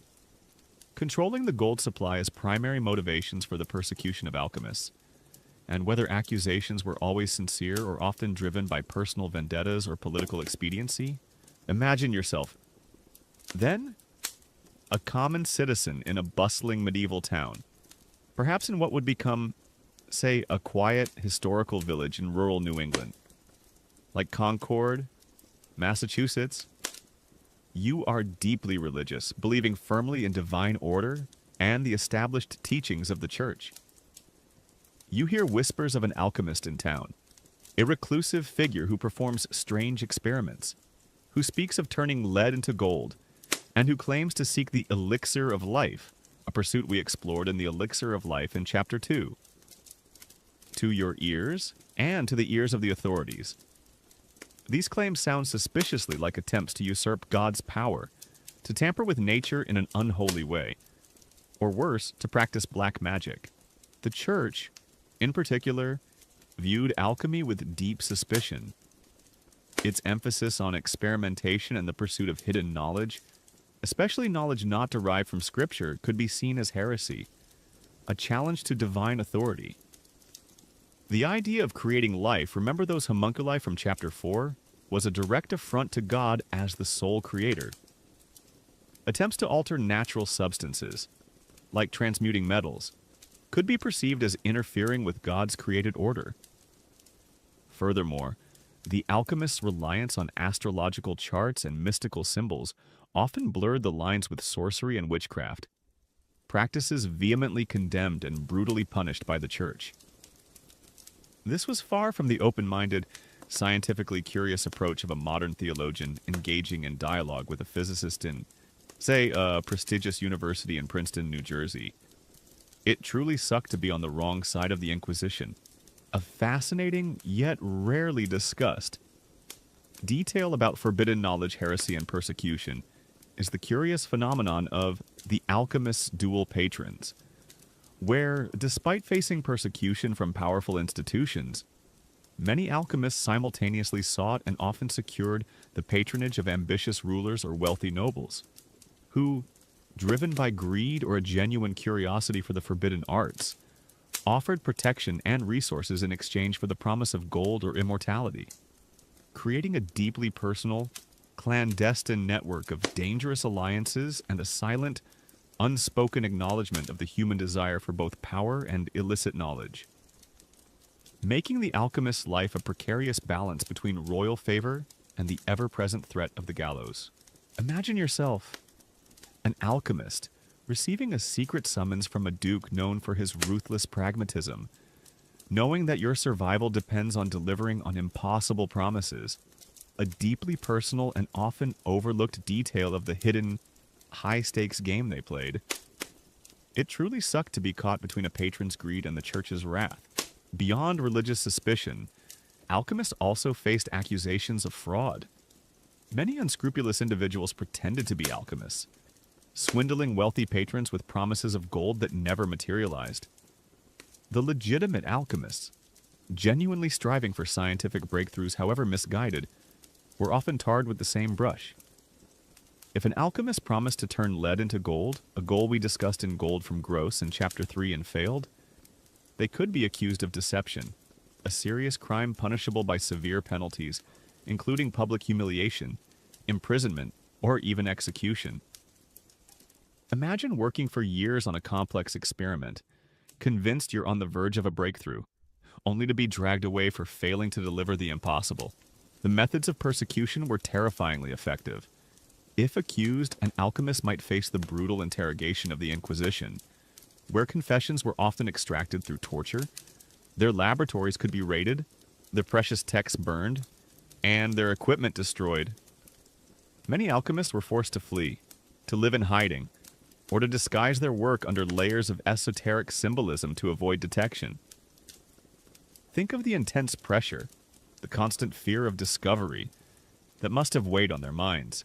Controlling the gold supply as primary motivations for the persecution of alchemists, and whether accusations were always sincere or often driven by personal vendettas or political expediency. Imagine yourself, then, a common citizen in a bustling medieval town, perhaps in what would become, say, a quiet historical village in rural New England, like Concord, Massachusetts. You are deeply religious, believing firmly in divine order and the established teachings of the church. You hear whispers of an alchemist in town, a reclusive figure who performs strange experiments, who speaks of turning lead into gold, and who claims to seek the elixir of life, a pursuit we explored in the Elixir of Life in Chapter 2. To your ears, and to the ears of the authorities, these claims sound suspiciously like attempts to usurp God's power, to tamper with nature in an unholy way, or worse, to practice black magic. The church, in particular, viewed alchemy with deep suspicion. Its emphasis on experimentation and the pursuit of hidden knowledge, especially knowledge not derived from Scripture, could be seen as heresy, a challenge to divine authority. The idea of creating life, remember those homunculi from Chapter 4, was a direct affront to God as the sole creator. Attempts to alter natural substances, like transmuting metals, could be perceived as interfering with God's created order. Furthermore, the alchemists' reliance on astrological charts and mystical symbols often blurred the lines with sorcery and witchcraft, practices vehemently condemned and brutally punished by the Church. This was far from the open-minded, scientifically curious approach of a modern theologian engaging in dialogue with a physicist in, say, a prestigious university in Princeton, New Jersey. It truly sucked to be on the wrong side of the Inquisition, a fascinating yet rarely discussed detail about forbidden knowledge, heresy, and persecution is the curious phenomenon of the alchemists' dual patrons, where, despite facing persecution from powerful institutions, many alchemists simultaneously sought and often secured the patronage of ambitious rulers or wealthy nobles, who, driven by greed or a genuine curiosity for the forbidden arts, offered protection and resources in exchange for the promise of gold or immortality, creating a deeply personal, clandestine network of dangerous alliances and a silent, unspoken acknowledgement of the human desire for both power and illicit knowledge, making the alchemist's life a precarious balance between royal favor and the ever-present threat of the gallows. Imagine yourself, an alchemist, receiving a secret summons from a duke known for his ruthless pragmatism, knowing that your survival depends on delivering on impossible promises, a deeply personal and often overlooked detail of the hidden, high-stakes game they played. It truly sucked to be caught between a patron's greed and the church's wrath. Beyond religious suspicion, alchemists also faced accusations of fraud. Many unscrupulous individuals pretended to be alchemists, swindling wealthy patrons with promises of gold that never materialized. The legitimate alchemists, genuinely striving for scientific breakthroughs however misguided, were often tarred with the same brush. If an alchemist promised to turn lead into gold, a goal we discussed in Gold from Gross in Chapter 3 and failed, they could be accused of deception, a serious crime punishable by severe penalties, including public humiliation, imprisonment, or even execution. Imagine working for years on a complex experiment, convinced you're on the verge of a breakthrough, only to be dragged away for failing to deliver the impossible. The methods of persecution were terrifyingly effective. If accused, an alchemist might face the brutal interrogation of the Inquisition, where confessions were often extracted through torture, their laboratories could be raided, their precious texts burned, and their equipment destroyed. Many alchemists were forced to flee, to live in hiding, or to disguise their work under layers of esoteric symbolism to avoid detection. Think of the intense pressure, the constant fear of discovery that must have weighed on their minds,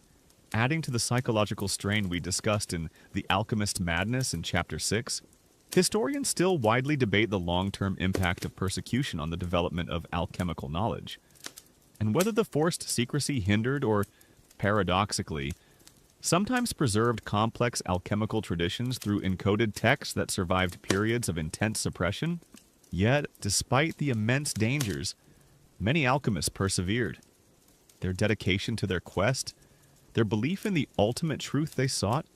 adding to the psychological strain we discussed in The Alchemist Madness in Chapter 6. Historians still widely debate the long-term impact of persecution on the development of alchemical knowledge, and whether the forced secrecy hindered or, paradoxically, sometimes preserved complex alchemical traditions through encoded texts that survived periods of intense suppression. Yet, despite the immense dangers, many alchemists persevered. Their dedication to their quest, their belief in the ultimate truth they sought,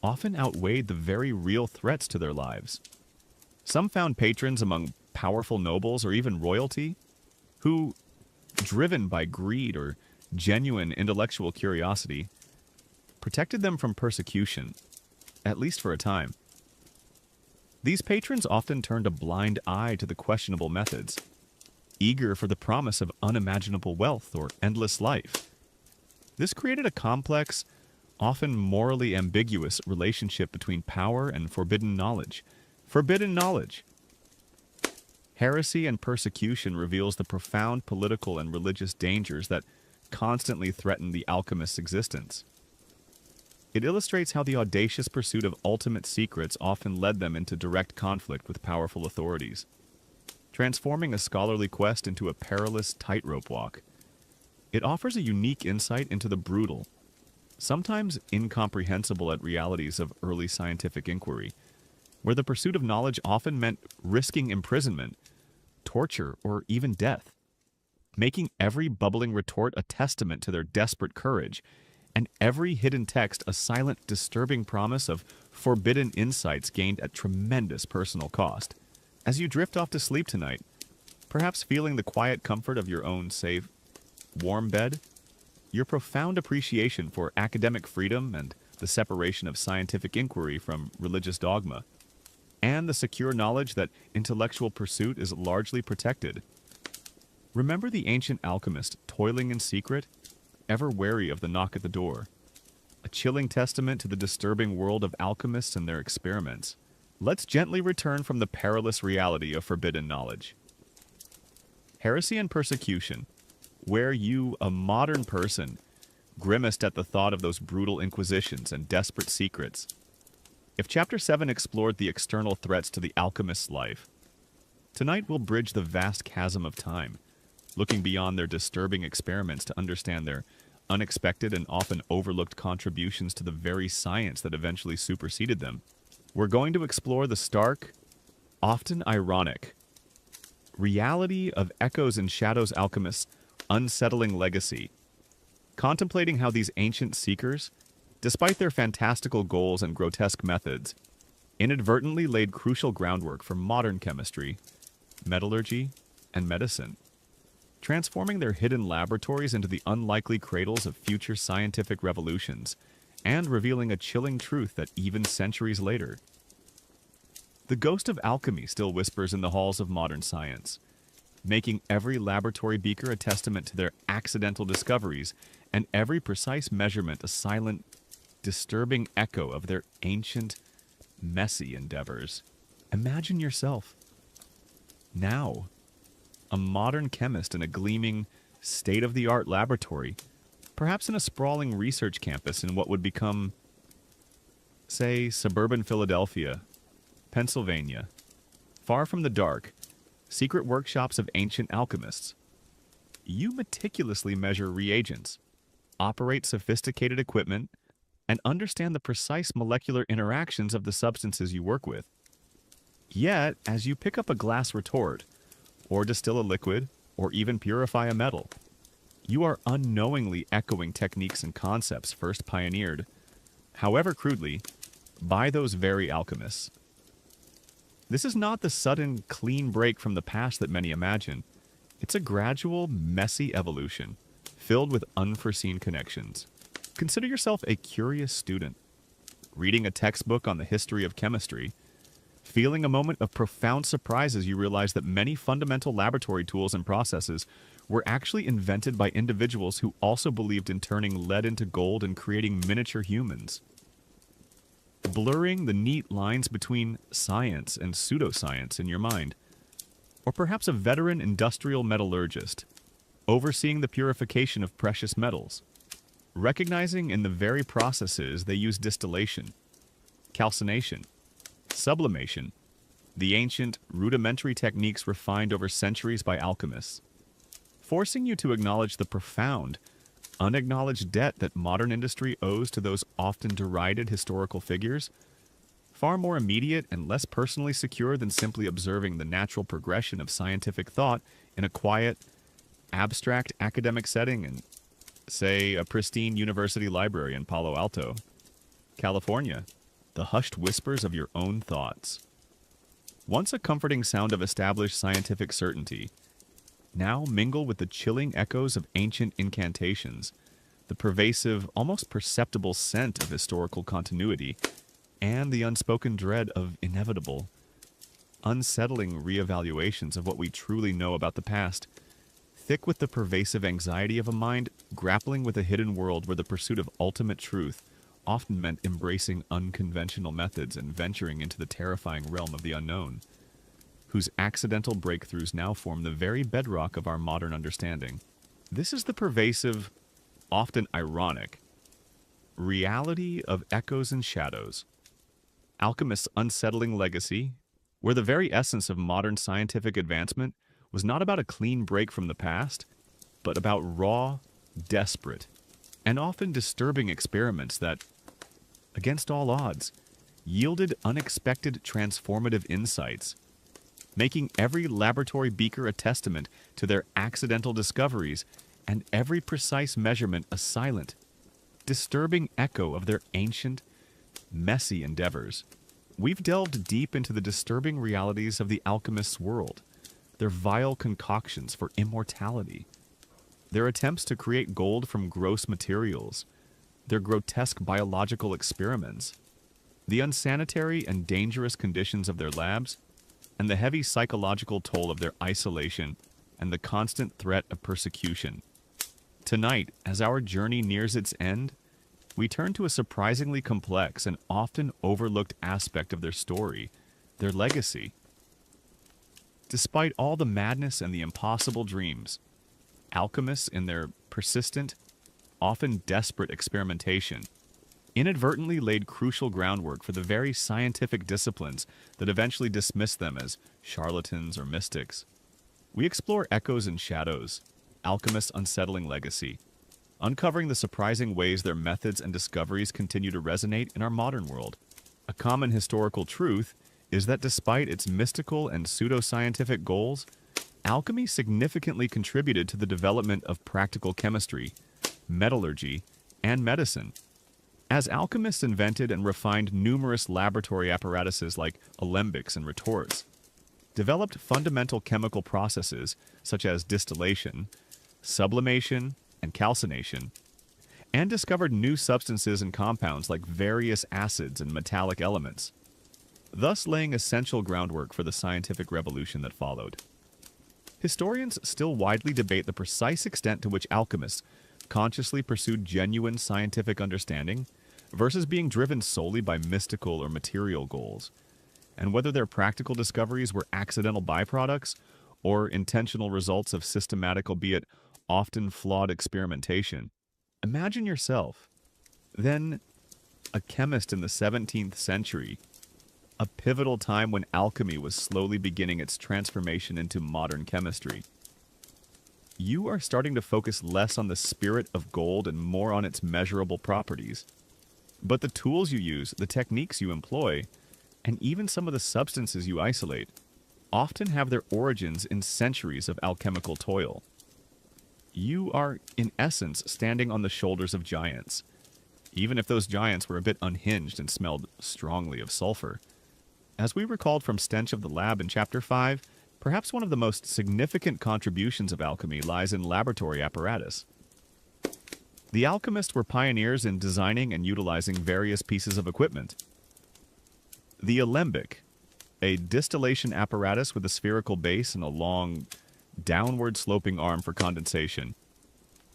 often outweighed the very real threats to their lives. Some found patrons among powerful nobles or even royalty, who, driven by greed or genuine intellectual curiosity, protected them from persecution, at least for a time. These patrons often turned a blind eye to the questionable methods, eager for the promise of unimaginable wealth or endless life. This created a complex, often morally ambiguous relationship between power and forbidden knowledge. Forbidden knowledge! Heresy and persecution reveals the profound political and religious dangers that constantly threaten the alchemist's existence. It illustrates how the audacious pursuit of ultimate secrets often led them into direct conflict with powerful authorities, transforming a scholarly quest into a perilous tightrope walk. It offers a unique insight into the brutal, sometimes incomprehensible realities of early scientific inquiry, where the pursuit of knowledge often meant risking imprisonment, torture, or even death, making every bubbling retort a testament to their desperate courage, and every hidden text a silent, disturbing promise of forbidden insights gained at tremendous personal cost. As you drift off to sleep tonight, perhaps feeling the quiet comfort of your own safe, warm bed, your profound appreciation for academic freedom and the separation of scientific inquiry from religious dogma, and the secure knowledge that intellectual pursuit is largely protected. Remember the ancient alchemist toiling in secret, ever wary of the knock at the door, a chilling testament to the disturbing world of alchemists and their experiments. Let's gently return from the perilous reality of forbidden knowledge. Heresy and persecution, where you, a modern person, grimaced at the thought of those brutal inquisitions and desperate secrets. If Chapter 7 explored the external threats to the alchemist's life, tonight we'll bridge the vast chasm of time, looking beyond their disturbing experiments to understand their unexpected and often overlooked contributions to the very science that eventually superseded them. We're going to explore the stark, often ironic, reality of Echoes and Shadows alchemists' unsettling legacy, contemplating how these ancient seekers, despite their fantastical goals and grotesque methods, inadvertently laid crucial groundwork for modern chemistry, metallurgy, and medicine, transforming their hidden laboratories into the unlikely cradles of future scientific revolutions, and revealing a chilling truth that even centuries later, the ghost of alchemy still whispers in the halls of modern science, making every laboratory beaker a testament to their accidental discoveries, and every precise measurement a silent, disturbing echo of their ancient, messy endeavors. Imagine yourself, now, a modern chemist in a gleaming, state-of-the-art laboratory, perhaps in a sprawling research campus in what would become, say, suburban Philadelphia, Pennsylvania, far from the dark, secret workshops of ancient alchemists. You meticulously measure reagents, operate sophisticated equipment, and understand the precise molecular interactions of the substances you work with. Yet, as you pick up a glass retort, or distill a liquid, or even purify a metal, you are unknowingly echoing techniques and concepts first pioneered, however crudely, by those very alchemists. This is not the sudden, clean break from the past that many imagine. It's a gradual, messy evolution, filled with unforeseen connections. Consider yourself a curious student, reading a textbook on the history of chemistry, feeling a moment of profound surprise as you realize that many fundamental laboratory tools and processes were actually invented by individuals who also believed in turning lead into gold and creating miniature humans. Blurring the neat lines between science and pseudoscience in your mind. Or perhaps a veteran industrial metallurgist, overseeing the purification of precious metals, recognizing in the very processes they use distillation, calcination, sublimation, the ancient, rudimentary techniques refined over centuries by alchemists, forcing you to acknowledge the profound, unacknowledged debt that modern industry owes to those often derided historical figures, far more immediate and less personally secure than simply observing the natural progression of scientific thought in a quiet, abstract academic setting in, say, a pristine university library in Palo Alto, California, the hushed whispers of your own thoughts. Once a comforting sound of established scientific certainty, now mingle with the chilling echoes of ancient incantations, the pervasive, almost perceptible scent of historical continuity, and the unspoken dread of inevitable, unsettling reevaluations of what we truly know about the past, thick with the pervasive anxiety of a mind grappling with a hidden world where the pursuit of ultimate truth often meant embracing unconventional methods and venturing into the terrifying realm of the unknown, whose accidental breakthroughs now form the very bedrock of our modern understanding. This is the pervasive, often ironic, reality of echoes and shadows. Alchemist's unsettling legacy, where the very essence of modern scientific advancement was not about a clean break from the past, but about raw, desperate, and often disturbing experiments that, against all odds, yielded unexpected transformative insights, making every laboratory beaker a testament to their accidental discoveries and every precise measurement a silent, disturbing echo of their ancient, messy endeavors. We've delved deep into the disturbing realities of the alchemist's world, their vile concoctions for immortality, their attempts to create gold from gross materials, their grotesque biological experiments, the unsanitary and dangerous conditions of their labs, and the heavy psychological toll of their isolation and the constant threat of persecution. Tonight, as our journey nears its end, we turn to a surprisingly complex and often overlooked aspect of their story, their legacy. Despite all the madness and the impossible dreams, alchemists, in their persistent, often desperate experimentation, inadvertently laid crucial groundwork for the very scientific disciplines that eventually dismissed them as charlatans or mystics. We explore echoes and shadows, alchemists' unsettling legacy, uncovering the surprising ways their methods and discoveries continue to resonate in our modern world. A common historical truth is that despite its mystical and pseudoscientific goals, alchemy significantly contributed to the development of practical chemistry, metallurgy, and medicine. As alchemists invented and refined numerous laboratory apparatuses like alembics and retorts, developed fundamental chemical processes such as distillation, sublimation, and calcination, and discovered new substances and compounds like various acids and metallic elements, thus laying essential groundwork for the scientific revolution that followed. Historians still widely debate the precise extent to which alchemists consciously pursued genuine scientific understanding versus being driven solely by mystical or material goals, and whether their practical discoveries were accidental byproducts or intentional results of systematic, albeit often flawed experimentation. Imagine yourself, then, a chemist in the 17th century, a pivotal time when alchemy was slowly beginning its transformation into modern chemistry. You are starting to focus less on the spirit of gold and more on its measurable properties. But the tools you use, the techniques you employ, and even some of the substances you isolate, often have their origins in centuries of alchemical toil. You are, in essence, standing on the shoulders of giants, even if those giants were a bit unhinged and smelled strongly of sulfur. As we recalled from Stench of the Lab in Chapter 5, perhaps one of the most significant contributions of alchemy lies in laboratory apparatus. The alchemists were pioneers in designing and utilizing various pieces of equipment. The alembic, a distillation apparatus with a spherical base and a long, downward-sloping arm for condensation,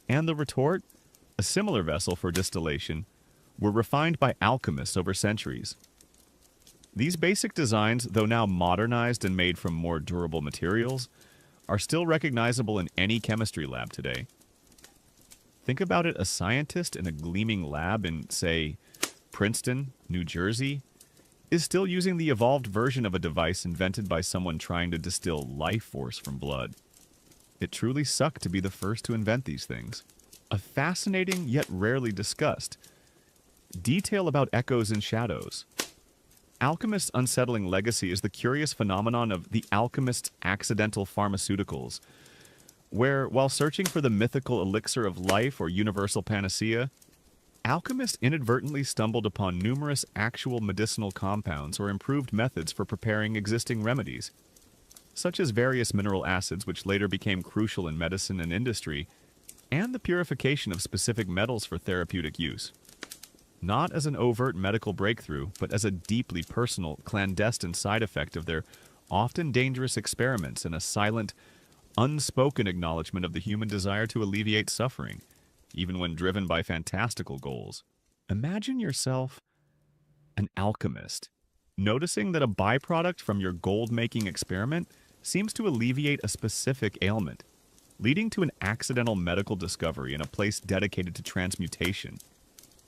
and the retort, a similar vessel for distillation, were refined by alchemists over centuries. These basic designs, though now modernized and made from more durable materials, are still recognizable in any chemistry lab today. Think about it: a scientist in a gleaming lab in, say, Princeton, New Jersey, is still using the evolved version of a device invented by someone trying to distill life force from blood. It truly sucked to be the first to invent these things. A fascinating yet rarely discussed detail about echoes and shadows. Alchemist's unsettling legacy is the curious phenomenon of the alchemist's accidental pharmaceuticals, where, while searching for the mythical elixir of life or universal panacea, alchemists inadvertently stumbled upon numerous actual medicinal compounds or improved methods for preparing existing remedies, such as various mineral acids which later became crucial in medicine and industry, and the purification of specific metals for therapeutic use. Not as an overt medical breakthrough, but as a deeply personal, clandestine side effect of their often dangerous experiments and a silent, unspoken acknowledgement of the human desire to alleviate suffering, even when driven by fantastical goals. Imagine yourself an alchemist, noticing that a byproduct from your gold-making experiment seems to alleviate a specific ailment, leading to an accidental medical discovery in a place dedicated to transmutation.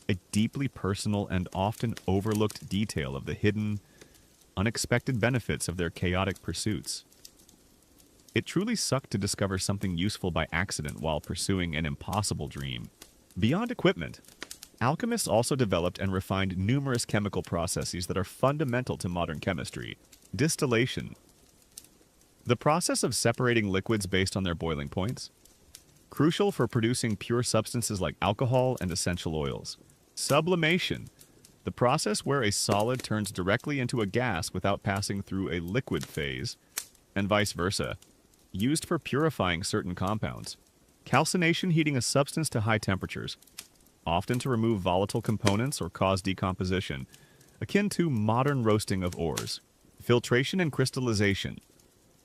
A deeply personal and often overlooked detail of the hidden, unexpected benefits of their chaotic pursuits. It truly sucked to discover something useful by accident while pursuing an impossible dream. Beyond equipment, alchemists also developed and refined numerous chemical processes that are fundamental to modern chemistry. Distillation, the process of separating liquids based on their boiling points, crucial for producing pure substances like alcohol and essential oils. Sublimation, the process where a solid turns directly into a gas without passing through a liquid phase, and vice versa, used for purifying certain compounds. Calcination, heating a substance to high temperatures, often to remove volatile components or cause decomposition, akin to modern roasting of ores. Filtration and crystallization,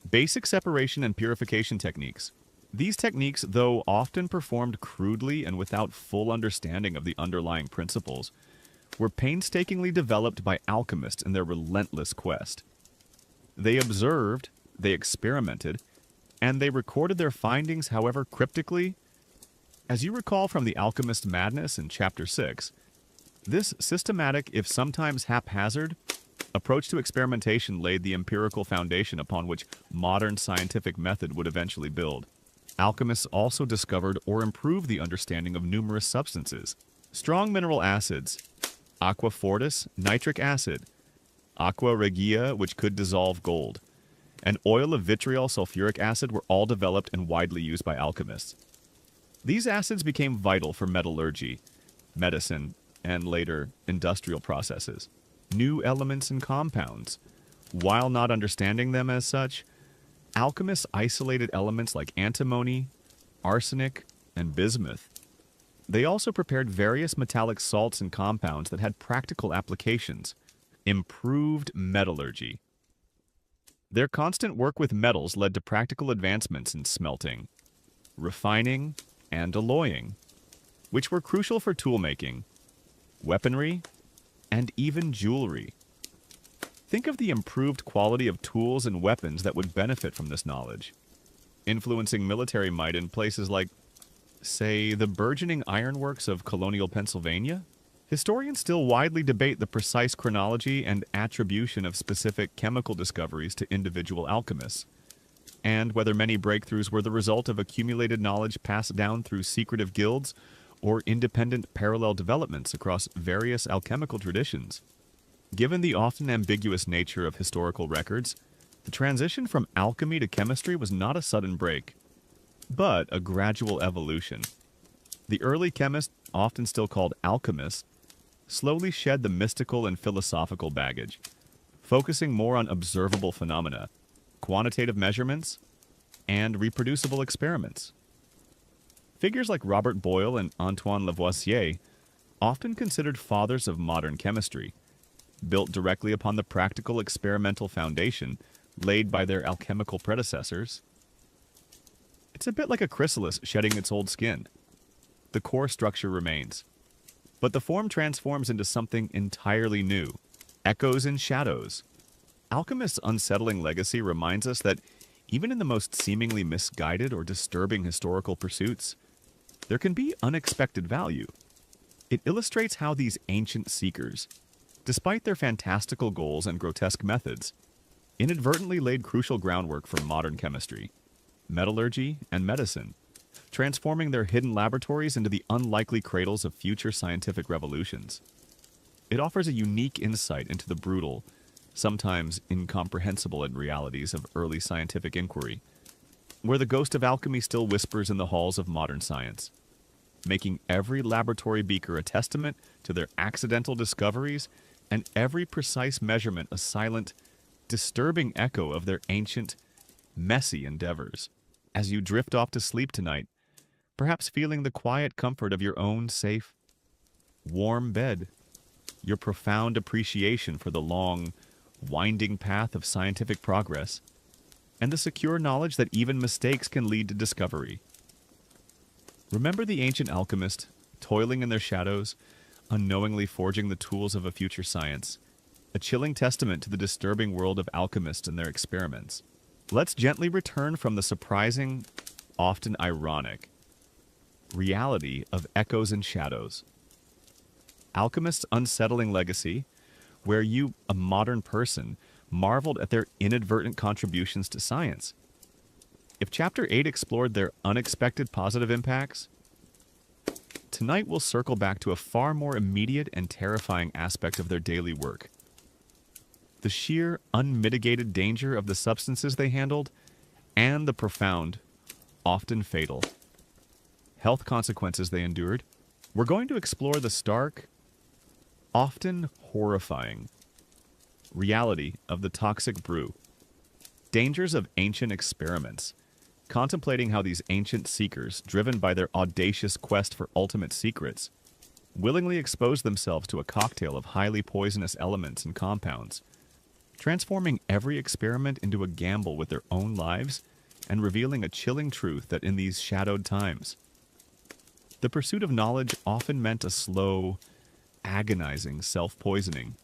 basic separation and purification techniques. These techniques, though often performed crudely and without full understanding of the underlying principles, were painstakingly developed by alchemists in their relentless quest. They observed, they experimented, and they recorded their findings, however cryptically. As you recall from The Alchemist's Madness in Chapter 6, this systematic, if sometimes haphazard, approach to experimentation laid the empirical foundation upon which modern scientific method would eventually build. Alchemists also discovered or improved the understanding of numerous substances. Strong mineral acids, aqua fortis, nitric acid, aqua regia, which could dissolve gold, and oil of vitriol sulfuric acid were all developed and widely used by alchemists. These acids became vital for metallurgy, medicine, and later industrial processes. New elements and compounds. While not understanding them as such, alchemists isolated elements like antimony, arsenic, and bismuth. They also prepared various metallic salts and compounds that had practical applications. Improved metallurgy. Their constant work with metals led to practical advancements in smelting, refining, and alloying, which were crucial for toolmaking, weaponry, and even jewelry. Think of the improved quality of tools and weapons that would benefit from this knowledge, influencing military might in places like, say, the burgeoning ironworks of colonial Pennsylvania. Historians still widely debate the precise chronology and attribution of specific chemical discoveries to individual alchemists, and whether many breakthroughs were the result of accumulated knowledge passed down through secretive guilds or independent parallel developments across various alchemical traditions. Given the often ambiguous nature of historical records, the transition from alchemy to chemistry was not a sudden break, but a gradual evolution. The early chemists, often still called alchemists, slowly shed the mystical and philosophical baggage, focusing more on observable phenomena, quantitative measurements, and reproducible experiments. Figures like Robert Boyle and Antoine Lavoisier, often considered fathers of modern chemistry, built directly upon the practical experimental foundation laid by their alchemical predecessors. It's a bit like a chrysalis shedding its old skin. The core structure remains, but the form transforms into something entirely new. Echoes and shadows. Alchemist's unsettling legacy reminds us that even in the most seemingly misguided or disturbing historical pursuits, there can be unexpected value. It illustrates how these ancient seekers, Despite their fantastical goals and grotesque methods, inadvertently laid crucial groundwork for modern chemistry, metallurgy, and medicine, transforming their hidden laboratories into the unlikely cradles of future scientific revolutions. It offers a unique insight into the brutal, sometimes incomprehensible realities of early scientific inquiry, where the ghost of alchemy still whispers in the halls of modern science, making every laboratory beaker a testament to their accidental discoveries and every precise measurement a silent, disturbing echo of their ancient, messy endeavors. As you drift off to sleep tonight, perhaps feeling the quiet comfort of your own safe, warm bed, your profound appreciation for the long, winding path of scientific progress, and the secure knowledge that even mistakes can lead to discovery. Remember the ancient alchemist, toiling in their shadows, unknowingly forging the tools of a future science, a chilling testament to the disturbing world of alchemists and their experiments. Let's gently return from the surprising, often ironic, reality of echoes and shadows. Alchemists' unsettling legacy, where you, a modern person, marveled at their inadvertent contributions to science. If Chapter 8 explored their unexpected positive impacts, tonight we'll circle back to a far more immediate and terrifying aspect of their daily work. The sheer, unmitigated danger of the substances they handled, and the profound, often fatal, health consequences they endured. We're going to explore the stark, often horrifying, reality of the toxic brew, dangers of ancient experiments, contemplating how these ancient seekers, driven by their audacious quest for ultimate secrets, willingly expose themselves to a cocktail of highly poisonous elements and compounds, transforming every experiment into a gamble with their own lives and revealing a chilling truth that in these shadowed times, the pursuit of knowledge often meant a slow, agonizing self-poisoning,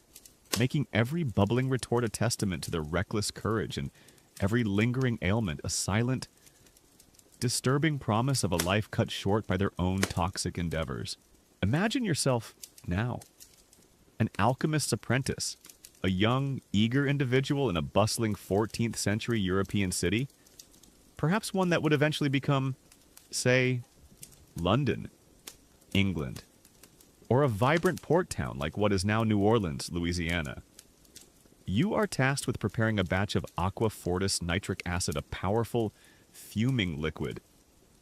making every bubbling retort a testament to their reckless courage and every lingering ailment a silent, disturbing promise of a life cut short by their own toxic endeavors. Imagine yourself now, an alchemist's apprentice, a young, eager individual in a bustling 14th century European city, perhaps one that would eventually become, say, London, England, or a vibrant port town like what is now New Orleans, Louisiana. You are tasked with preparing a batch of aqua fortis nitric acid, a powerful, fuming liquid.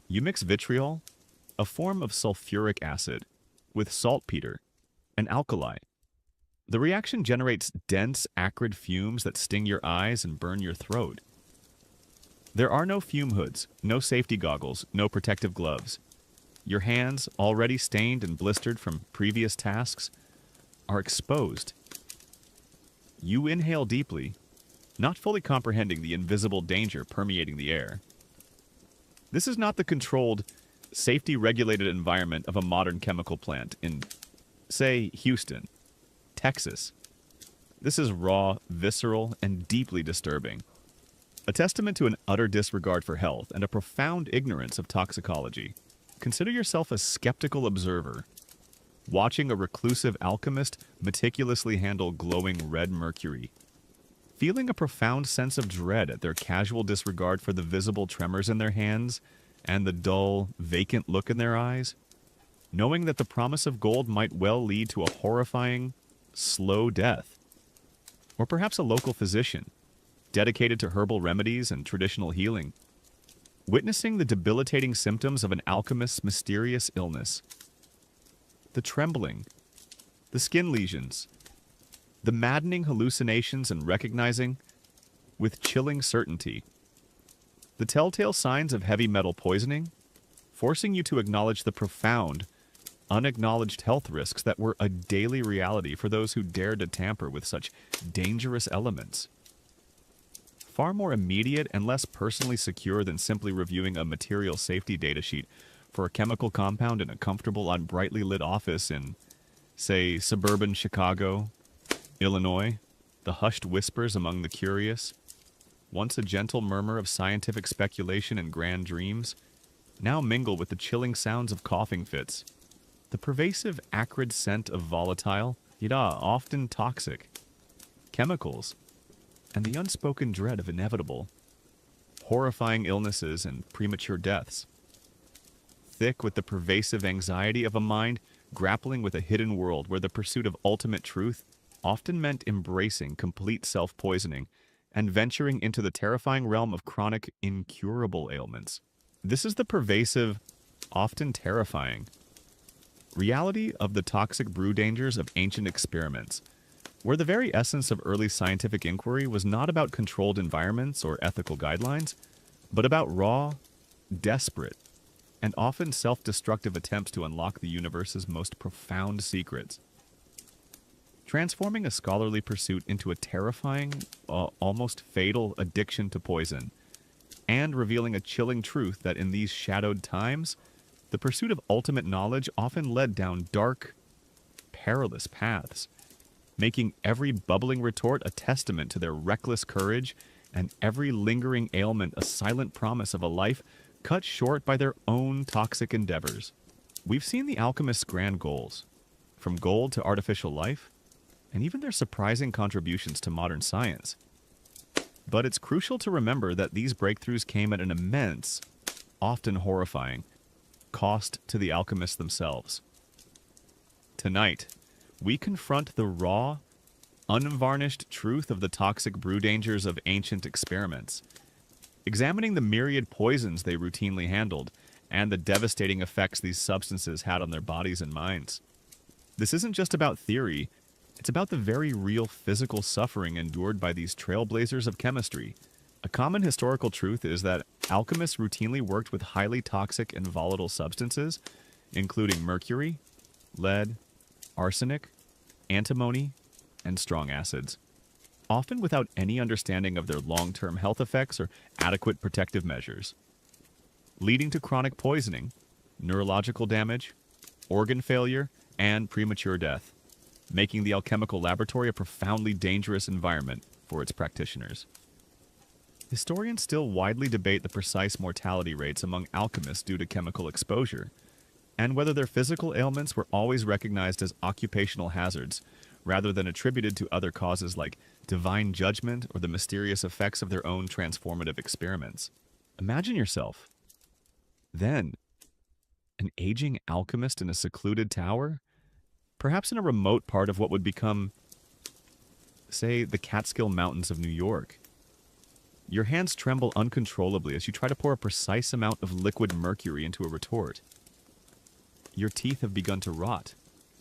You mix vitriol, a form of sulfuric acid, with saltpeter, an alkali. The reaction generates dense, acrid fumes that sting your eyes and burn your throat. There are no fume hoods, no safety goggles, no protective gloves. Your hands, already stained and blistered from previous tasks, are exposed. You inhale deeply, not fully comprehending the invisible danger permeating the air. This is not the controlled, safety-regulated environment of a modern chemical plant in, say, Houston, Texas. This is raw, visceral, and deeply disturbing. A testament to an utter disregard for health and a profound ignorance of toxicology. Consider yourself a skeptical observer, watching a reclusive alchemist meticulously handle glowing red mercury, feeling a profound sense of dread at their casual disregard for the visible tremors in their hands and the dull, vacant look in their eyes, knowing that the promise of gold might well lead to a horrifying, slow death. Or perhaps a local physician, dedicated to herbal remedies and traditional healing, witnessing the debilitating symptoms of an alchemist's mysterious illness. The trembling, the skin lesions, the maddening hallucinations, and recognizing, with chilling certainty, the telltale signs of heavy metal poisoning, forcing you to acknowledge the profound, unacknowledged health risks that were a daily reality for those who dared to tamper with such dangerous elements. Far more immediate and less personally secure than simply reviewing a material safety data sheet for a chemical compound in a comfortable and brightly lit office in, say, suburban Chicago, Illinois, the hushed whispers among the curious, once a gentle murmur of scientific speculation and grand dreams, now mingle with the chilling sounds of coughing fits, the pervasive acrid scent of volatile, often toxic, chemicals, and the unspoken dread of inevitable, horrifying illnesses and premature deaths. Thick with the pervasive anxiety of a mind grappling with a hidden world where the pursuit of ultimate truth often meant embracing complete self-poisoning and venturing into the terrifying realm of chronic, incurable ailments. This is the pervasive, often terrifying, reality of the toxic brew dangers of ancient experiments, where the very essence of early scientific inquiry was not about controlled environments or ethical guidelines, but about raw, desperate, and often self-destructive attempts to unlock the universe's most profound secrets. Transforming a scholarly pursuit into a terrifying, almost fatal addiction to poison, and revealing a chilling truth that in these shadowed times, the pursuit of ultimate knowledge often led down dark, perilous paths, making every bubbling retort a testament to their reckless courage and every lingering ailment a silent promise of a life cut short by their own toxic endeavors. We've seen the alchemists' grand goals, from gold to artificial life, and even their surprising contributions to modern science. But it's crucial to remember that these breakthroughs came at an immense, often horrifying, cost to the alchemists themselves. Tonight, we confront the raw, unvarnished truth of the toxic brew dangers of ancient experiments, examining the myriad poisons they routinely handled and the devastating effects these substances had on their bodies and minds. This isn't just about theory, it's about the very real physical suffering endured by these trailblazers of chemistry. A common historical truth is that alchemists routinely worked with highly toxic and volatile substances, including mercury, lead, arsenic, antimony, and strong acids, often without any understanding of their long-term health effects or adequate protective measures, leading to chronic poisoning, neurological damage, organ failure, and premature death, making the alchemical laboratory a profoundly dangerous environment for its practitioners. Historians still widely debate the precise mortality rates among alchemists due to chemical exposure, and whether their physical ailments were always recognized as occupational hazards rather than attributed to other causes like divine judgment or the mysterious effects of their own transformative experiments. Imagine yourself, then, an aging alchemist in a secluded tower, perhaps in a remote part of what would become, say, the Catskill Mountains of New York. Your hands tremble uncontrollably as you try to pour a precise amount of liquid mercury into a retort. Your teeth have begun to rot,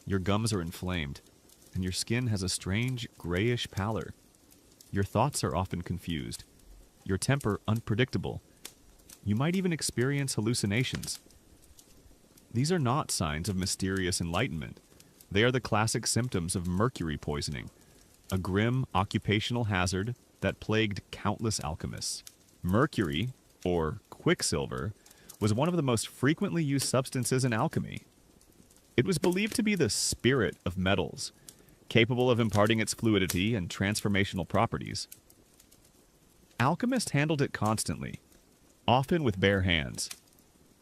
your gums are inflamed, and your skin has a strange grayish pallor. Your thoughts are often confused, your temper unpredictable. You might even experience hallucinations. These are not signs of mysterious enlightenment. They are the classic symptoms of mercury poisoning, a grim occupational hazard that plagued countless alchemists. Mercury, or quicksilver, was one of the most frequently used substances in alchemy. It was believed to be the spirit of metals, capable of imparting its fluidity and transformational properties. Alchemists handled it constantly, often with bare hands,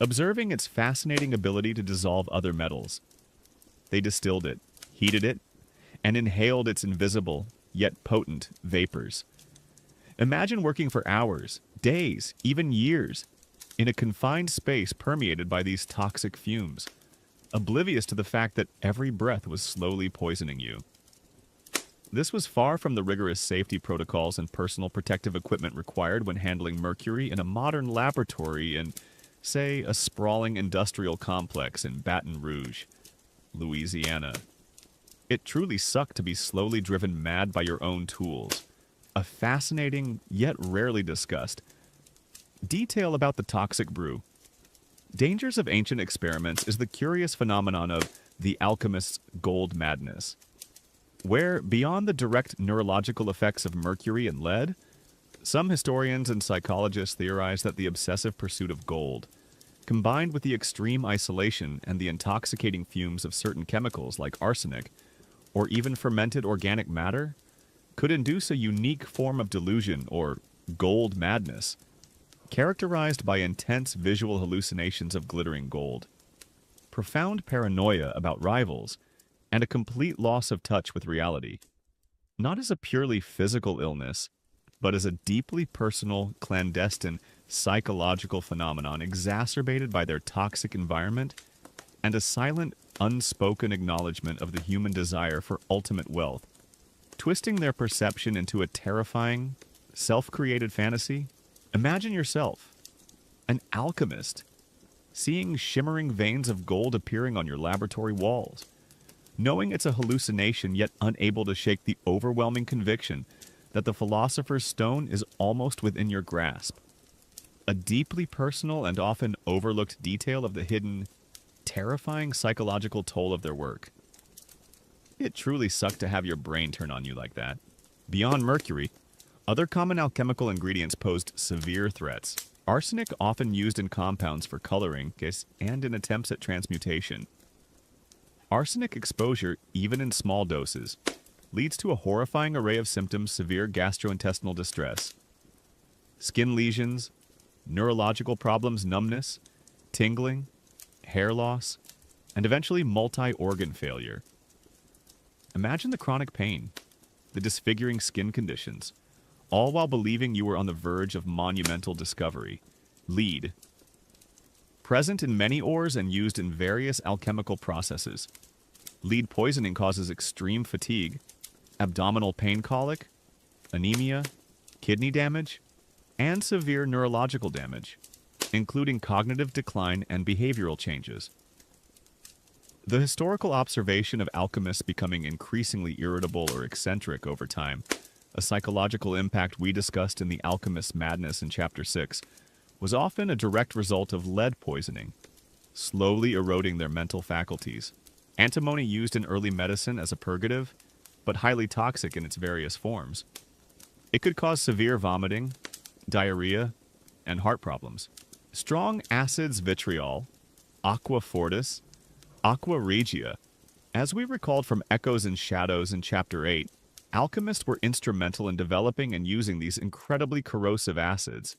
observing its fascinating ability to dissolve other metals. They distilled it, heated it, and inhaled its invisible, yet potent, vapors. Imagine working for hours, days, even years, in a confined space permeated by these toxic fumes, oblivious to the fact that every breath was slowly poisoning you. This was far from the rigorous safety protocols and personal protective equipment required when handling mercury in a modern laboratory in, say, a sprawling industrial complex in Baton Rouge, Louisiana. It truly sucked to be slowly driven mad by your own tools. A fascinating, yet rarely discussed, detail about the toxic brew. Dangers of ancient experiments is the curious phenomenon of the alchemist's gold madness, where, beyond the direct neurological effects of mercury and lead, some historians and psychologists theorize that the obsessive pursuit of gold, combined with the extreme isolation and the intoxicating fumes of certain chemicals like arsenic, or even fermented organic matter, could induce a unique form of delusion or gold madness, characterized by intense visual hallucinations of glittering gold, profound paranoia about rivals, and a complete loss of touch with reality, not as a purely physical illness, but as a deeply personal, clandestine, psychological phenomenon exacerbated by their toxic environment and a silent, unspoken acknowledgement of the human desire for ultimate wealth, twisting their perception into a terrifying, self-created fantasy. Imagine yourself, an alchemist, seeing shimmering veins of gold appearing on your laboratory walls, knowing it's a hallucination yet unable to shake the overwhelming conviction that the philosopher's stone is almost within your grasp. A deeply personal and often overlooked detail of the hidden, terrifying psychological toll of their work. It truly sucked to have your brain turn on you like that. Beyond mercury, other common alchemical ingredients posed severe threats. Arsenic, often used in compounds for coloring and in attempts at transmutation. Arsenic exposure, even in small doses, leads to a horrifying array of symptoms: severe gastrointestinal distress, skin lesions, neurological problems, numbness, tingling, hair loss, and eventually multi-organ failure. Imagine the chronic pain, the disfiguring skin conditions, all while believing you were on the verge of monumental discovery. Lead. Present in many ores and used in various alchemical processes, lead poisoning causes extreme fatigue, abdominal pain, colic, anemia, kidney damage, and severe neurological damage, including cognitive decline and behavioral changes. The historical observation of alchemists becoming increasingly irritable or eccentric over time, a psychological impact we discussed in The Alchemist's Madness in Chapter 6, was often a direct result of lead poisoning, slowly eroding their mental faculties. Antimony, used in early medicine as a purgative, but highly toxic in its various forms. It could cause severe vomiting, diarrhea, and heart problems. Strong acids: vitriol, aqua fortis, aqua regia. As we recalled from Echoes and Shadows in Chapter 8, alchemists were instrumental in developing and using these incredibly corrosive acids.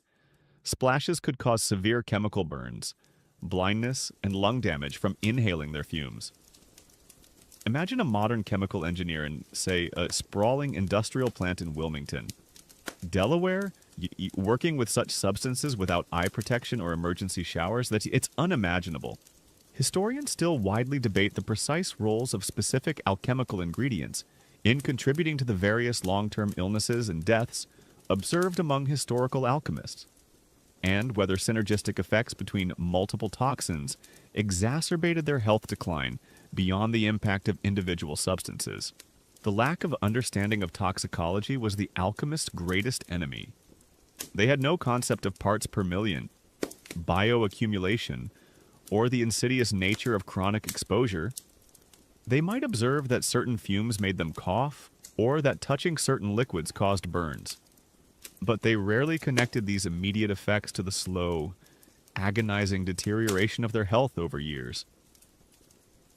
Splashes could cause severe chemical burns, blindness, and lung damage from inhaling their fumes. Imagine a modern chemical engineer in, say, a sprawling industrial plant in Wilmington, Delaware, working with such substances without eye protection or emergency showers that it's unimaginable. Historians still widely debate the precise roles of specific alchemical ingredients in contributing to the various long-term illnesses and deaths observed among historical alchemists, and whether synergistic effects between multiple toxins exacerbated their health decline beyond the impact of individual substances. The lack of understanding of toxicology was the alchemist's greatest enemy. They had no concept of parts per million, bioaccumulation, or the insidious nature of chronic exposure. They might observe that certain fumes made them cough, or that touching certain liquids caused burns. But they rarely connected these immediate effects to the slow, agonizing deterioration of their health over years.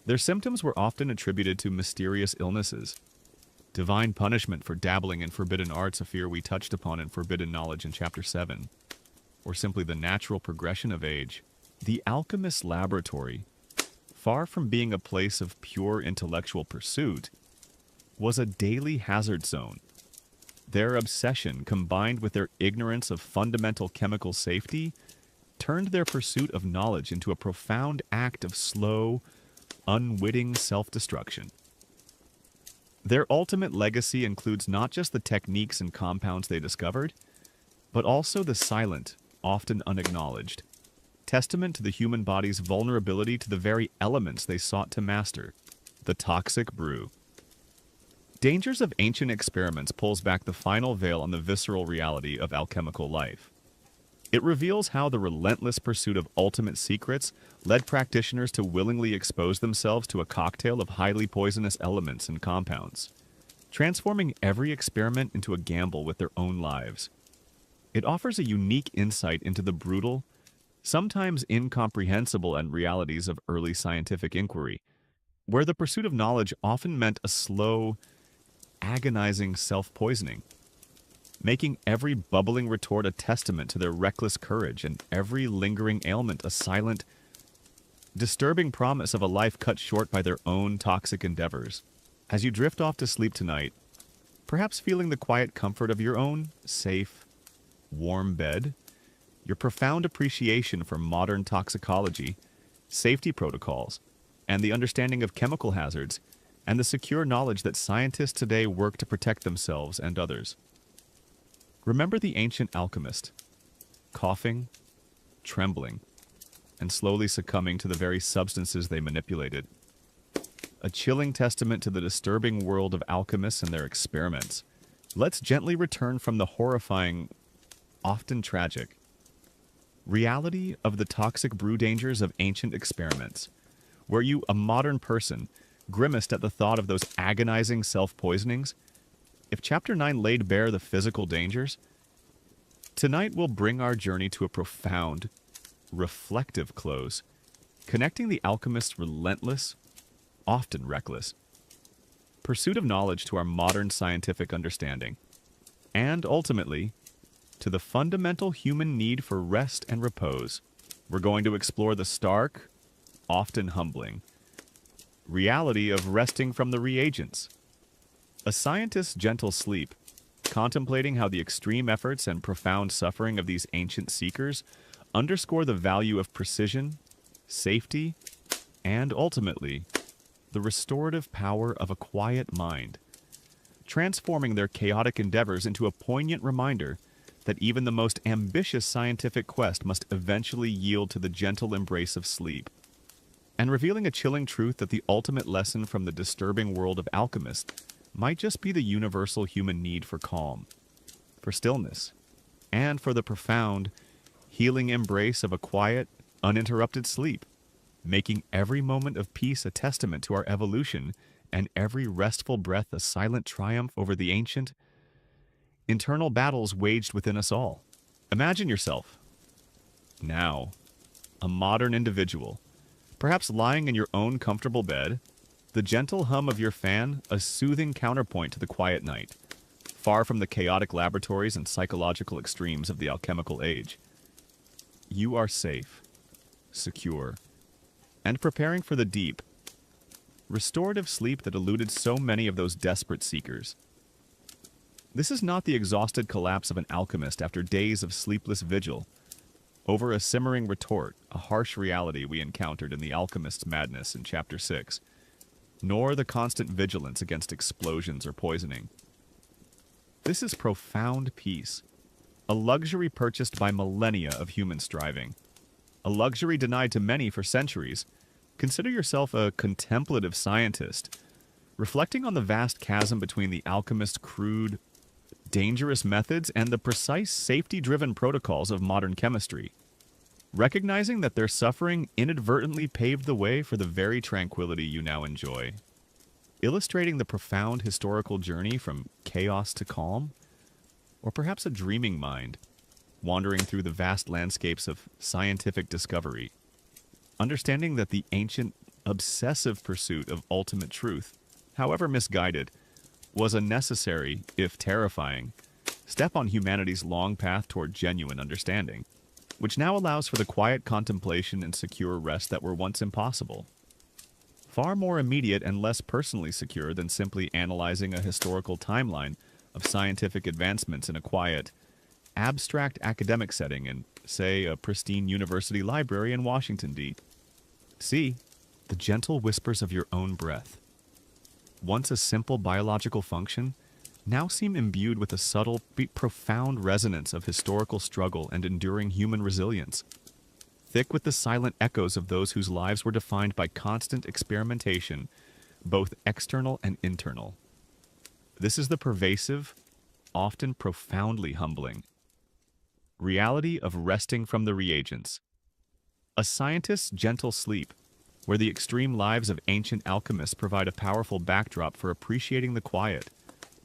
Their symptoms were often attributed to mysterious illnesses, divine punishment for dabbling in forbidden arts, a fear we touched upon in Forbidden Knowledge in Chapter 7, or simply the natural progression of age. The alchemist's laboratory, far from being a place of pure intellectual pursuit, was a daily hazard zone. Their obsession, combined with their ignorance of fundamental chemical safety, turned their pursuit of knowledge into a profound act of slow, unwitting self-destruction. Their ultimate legacy includes not just the techniques and compounds they discovered, but also the silent, often unacknowledged, testament to the human body's vulnerability to the very elements they sought to master, the toxic brew. Dangers of Ancient Experiments pulls back the final veil on the visceral reality of alchemical life. It reveals how the relentless pursuit of ultimate secrets led practitioners to willingly expose themselves to a cocktail of highly poisonous elements and compounds, transforming every experiment into a gamble with their own lives. It offers a unique insight into the brutal, sometimes incomprehensible realities of early scientific inquiry, where the pursuit of knowledge often meant a slow, agonizing self-poisoning, making every bubbling retort a testament to their reckless courage and every lingering ailment a silent, disturbing promise of a life cut short by their own toxic endeavors. As you drift off to sleep tonight, perhaps feeling the quiet comfort of your own safe, warm bed, your profound appreciation for modern toxicology, safety protocols, and the understanding of chemical hazards, and the secure knowledge that scientists today work to protect themselves and others. Remember the ancient alchemist, coughing, trembling, and slowly succumbing to the very substances they manipulated. A chilling testament to the disturbing world of alchemists and their experiments. Let's gently return from the horrifying, often tragic, reality of the toxic brew dangers of ancient experiments. Were you a modern person, grimaced at the thought of those agonizing self-poisonings? If Chapter 9 laid bare the physical dangers, tonight we'll bring our journey to a profound, reflective close, connecting the alchemist's relentless, often reckless, pursuit of knowledge to our modern scientific understanding, and ultimately, to the fundamental human need for rest and repose. We're going to explore the stark, often humbling, reality of resting from the reagents. A scientist's gentle sleep, contemplating how the extreme efforts and profound suffering of these ancient seekers underscore the value of precision, safety, and ultimately, the restorative power of a quiet mind, transforming their chaotic endeavors into a poignant reminder that even the most ambitious scientific quest must eventually yield to the gentle embrace of sleep, and revealing a chilling truth that the ultimate lesson from the disturbing world of alchemists might just be the universal human need for calm, for stillness, and for the profound, healing embrace of a quiet, uninterrupted sleep, making every moment of peace a testament to our evolution and every restful breath a silent triumph over the ancient, internal battles waged within us all. Imagine yourself, now, a modern individual, perhaps lying in your own comfortable bed, the gentle hum of your fan a soothing counterpoint to the quiet night, far from the chaotic laboratories and psychological extremes of the alchemical age. You are safe, secure, and preparing for the deep, restorative sleep that eluded so many of those desperate seekers. This is not the exhausted collapse of an alchemist after days of sleepless vigil over a simmering retort, a harsh reality we encountered in the alchemist's madness in Chapter 6, nor the constant vigilance against explosions or poisoning. This is profound peace, a luxury purchased by millennia of human striving, a luxury denied to many for centuries. Consider yourself a contemplative scientist, reflecting on the vast chasm between the alchemist's crude, dangerous methods and the precise, safety-driven protocols of modern chemistry, recognizing that their suffering inadvertently paved the way for the very tranquility you now enjoy, illustrating the profound historical journey from chaos to calm, or perhaps a dreaming mind, wandering through the vast landscapes of scientific discovery, understanding that the ancient, obsessive pursuit of ultimate truth, however misguided, was a necessary, if terrifying, step on humanity's long path toward genuine understanding, which now allows for the quiet contemplation and secure rest that were once impossible. Far more immediate and less personally secure than simply analyzing a historical timeline of scientific advancements in a quiet, abstract academic setting in, say, a pristine university library in Washington, D.C. The gentle whispers of your own breath, once a simple biological function, now seem imbued with a subtle, profound resonance of historical struggle and enduring human resilience, thick with the silent echoes of those whose lives were defined by constant experimentation, both external and internal. This is the pervasive, often profoundly humbling, reality of resting from the reagents. A scientist's gentle sleep, where the extreme lives of ancient alchemists provide a powerful backdrop for appreciating the quiet,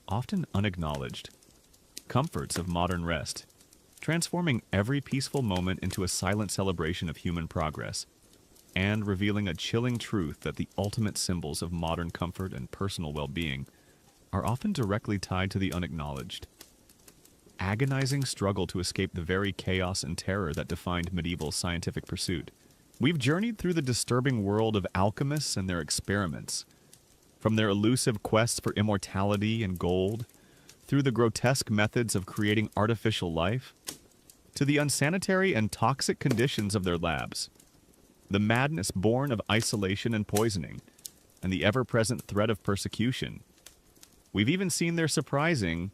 often unacknowledged, comforts of modern rest, transforming every peaceful moment into a silent celebration of human progress, and revealing a chilling truth that the ultimate symbols of modern comfort and personal well-being are often directly tied to the unacknowledged. Agonizing struggle to escape the very chaos and terror that defined medieval scientific pursuit, We've journeyed through the disturbing world of alchemists and their experiments, from their elusive quests for immortality and gold, through the grotesque methods of creating artificial life, to the unsanitary and toxic conditions of their labs, the madness born of isolation and poisoning, and the ever-present threat of persecution. We've even seen their surprising,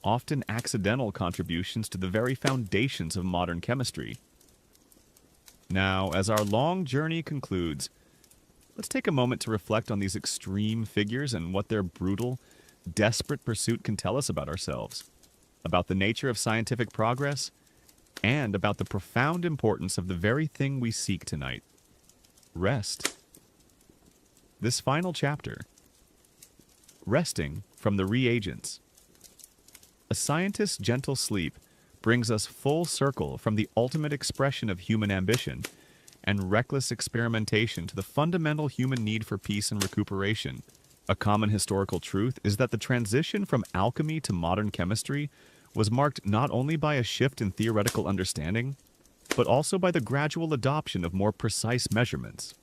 often accidental contributions to the very foundations of modern chemistry. Now, as our long journey concludes, let's take a moment to reflect on these extreme figures and what their brutal, desperate pursuit can tell us about ourselves, about the nature of scientific progress, and about the profound importance of the very thing we seek tonight: rest. This final chapter, resting from the reagents. A scientist's gentle sleep brings us full circle from the ultimate expression of human ambition and reckless experimentation to the fundamental human need for peace and recuperation. A common historical truth is that the transition from alchemy to modern chemistry was marked not only by a shift in theoretical understanding, but also by the gradual adoption of more precise measurements,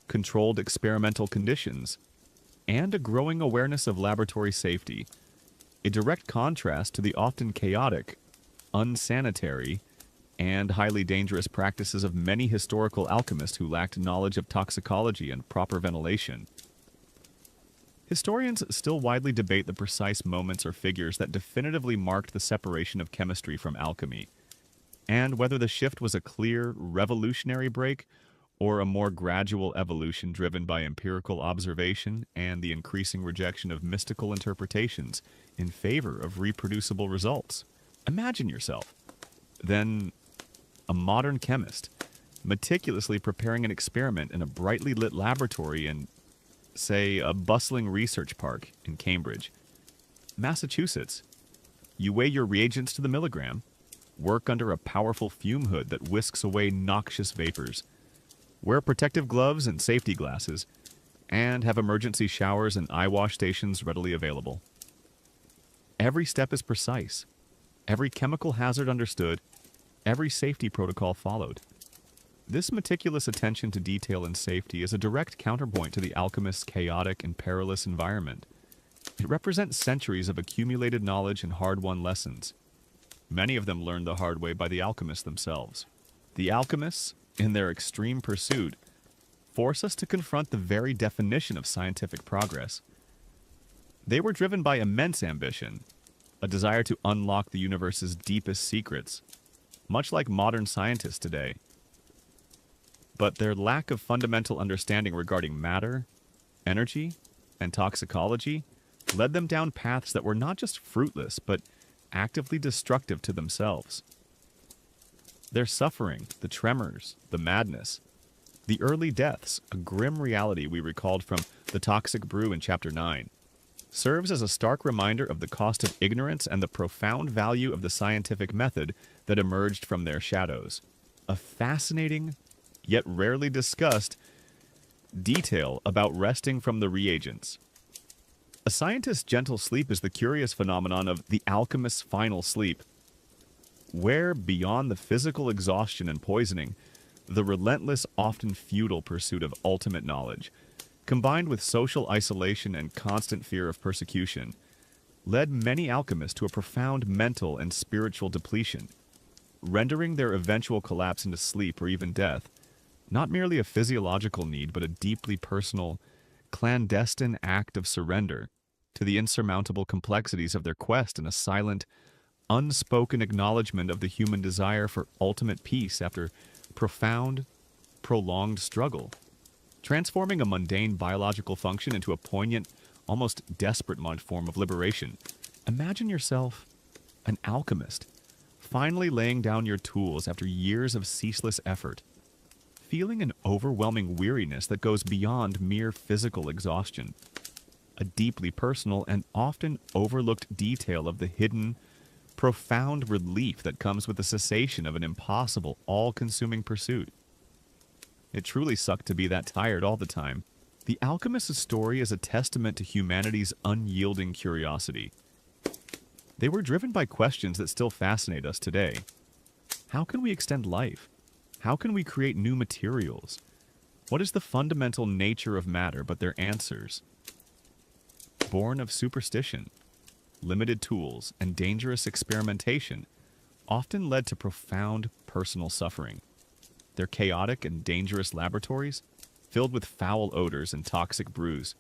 controlled experimental conditions, and a growing awareness of laboratory safety, a direct contrast to the often chaotic, unsanitary, and highly dangerous practices of many historical alchemists who lacked knowledge of toxicology and proper ventilation. Historians still widely debate the precise moments or figures that definitively marked the separation of chemistry from alchemy, and whether the shift was a clear, revolutionary break or a more gradual evolution driven by empirical observation and the increasing rejection of mystical interpretations in favor of reproducible results. Imagine yourself, then, a modern chemist, meticulously preparing an experiment in a brightly lit laboratory in, say, a bustling research park in Cambridge, Massachusetts. You weigh your reagents to the milligram, work under a powerful fume hood that whisks away noxious vapors, wear protective gloves and safety glasses, and have emergency showers and eye wash stations readily available. Every step is precise, every chemical hazard understood, every safety protocol followed. This meticulous attention to detail and safety is a direct counterpoint to the alchemist's chaotic and perilous environment. It represents centuries of accumulated knowledge and hard-won lessons, many of them learned the hard way by the alchemists themselves. The alchemists, in their extreme pursuit, force us to confront the very definition of scientific progress. They were driven by immense ambition, a desire to unlock the universe's deepest secrets, much like modern scientists today. But their lack of fundamental understanding regarding matter, energy, and toxicology led them down paths that were not just fruitless, but actively destructive to themselves. Their suffering, the tremors, the madness, the early deaths, a grim reality we recalled from The Toxic Brew in Chapter 9, serves as a stark reminder of the cost of ignorance and the profound value of the scientific method that emerged from their shadows. A fascinating, yet rarely discussed, detail about resting from the reagents. A scientist's gentle sleep is the curious phenomenon of the alchemist's final sleep, where, beyond the physical exhaustion and poisoning, the relentless, often futile pursuit of ultimate knowledge, combined with social isolation and constant fear of persecution, led many alchemists to a profound mental and spiritual depletion, rendering their eventual collapse into sleep or even death not merely a physiological need, but a deeply personal, clandestine act of surrender to the insurmountable complexities of their quest and a silent, unspoken acknowledgement of the human desire for ultimate peace after profound, prolonged struggle, transforming a mundane biological function into a poignant, almost desperate form of liberation. Imagine yourself an alchemist, finally laying down your tools after years of ceaseless effort, feeling an overwhelming weariness that goes beyond mere physical exhaustion, a deeply personal and often overlooked detail of the hidden, profound relief that comes with the cessation of an impossible, all-consuming pursuit. It truly sucked to be that tired all the time. The alchemist's story is a testament to humanity's unyielding curiosity. They were driven by questions that still fascinate us today. How can we extend life? How can we create new materials? What is the fundamental nature of matter but their answers? Born of superstition, limited tools, and dangerous experimentation, often led to profound personal suffering. Their chaotic and dangerous laboratories, filled with foul odors and toxic brews,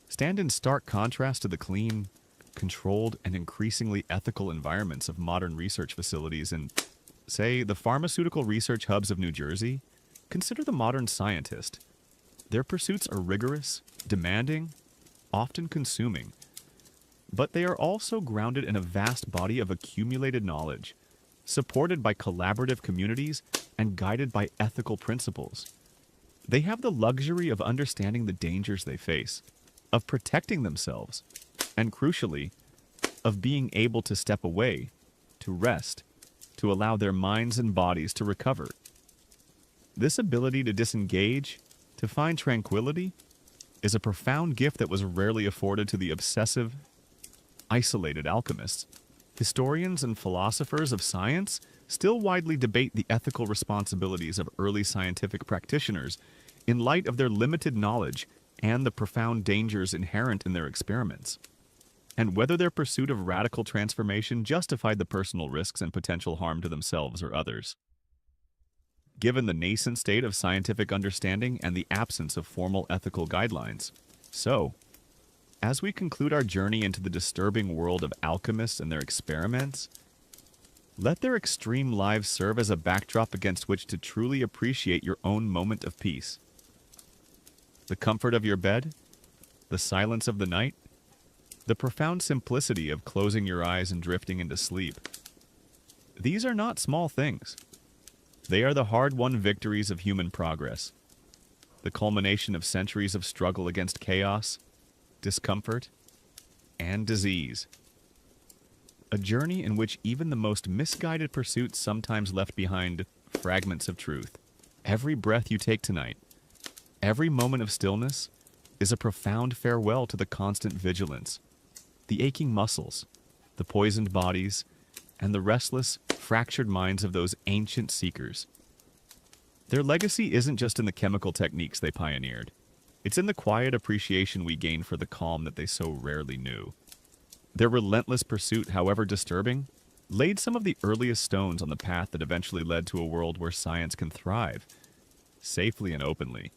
stand in stark contrast to the clean, controlled, and increasingly ethical environments of modern research facilities in, say, the pharmaceutical research hubs of New Jersey. Consider the modern scientist. Their pursuits are rigorous, demanding, often consuming, but they are also grounded in a vast body of accumulated knowledge, supported by collaborative communities and guided by ethical principles. They have the luxury of understanding the dangers they face, of protecting themselves, and crucially, of being able to step away, to rest, to allow their minds and bodies to recover. This ability to disengage, to find tranquility, is a profound gift that was rarely afforded to the obsessive, isolated alchemists. Historians and philosophers of science still widely debate the ethical responsibilities of early scientific practitioners in light of their limited knowledge and the profound dangers inherent in their experiments, and whether their pursuit of radical transformation justified the personal risks and potential harm to themselves or others. Given the nascent state of scientific understanding and the absence of formal ethical guidelines, as we conclude our journey into the disturbing world of alchemists and their experiments, let their extreme lives serve as a backdrop against which to truly appreciate your own moment of peace. The comfort of your bed, the silence of the night, the profound simplicity of closing your eyes and drifting into sleep. These are not small things. They are the hard-won victories of human progress, the culmination of centuries of struggle against chaos, discomfort, and disease. A journey in which even the most misguided pursuits sometimes left behind fragments of truth. Every breath you take tonight, every moment of stillness, is a profound farewell to the constant vigilance, the aching muscles, the poisoned bodies, and the restless, fractured minds of those ancient seekers. Their legacy isn't just in the chemical techniques they pioneered. It's in the quiet appreciation we gain for the calm that they so rarely knew. Their relentless pursuit, however disturbing, laid some of the earliest stones on the path that eventually led to a world where science can thrive, safely and openly,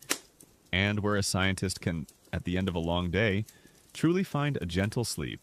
and where a scientist can, at the end of a long day, truly find a gentle sleep.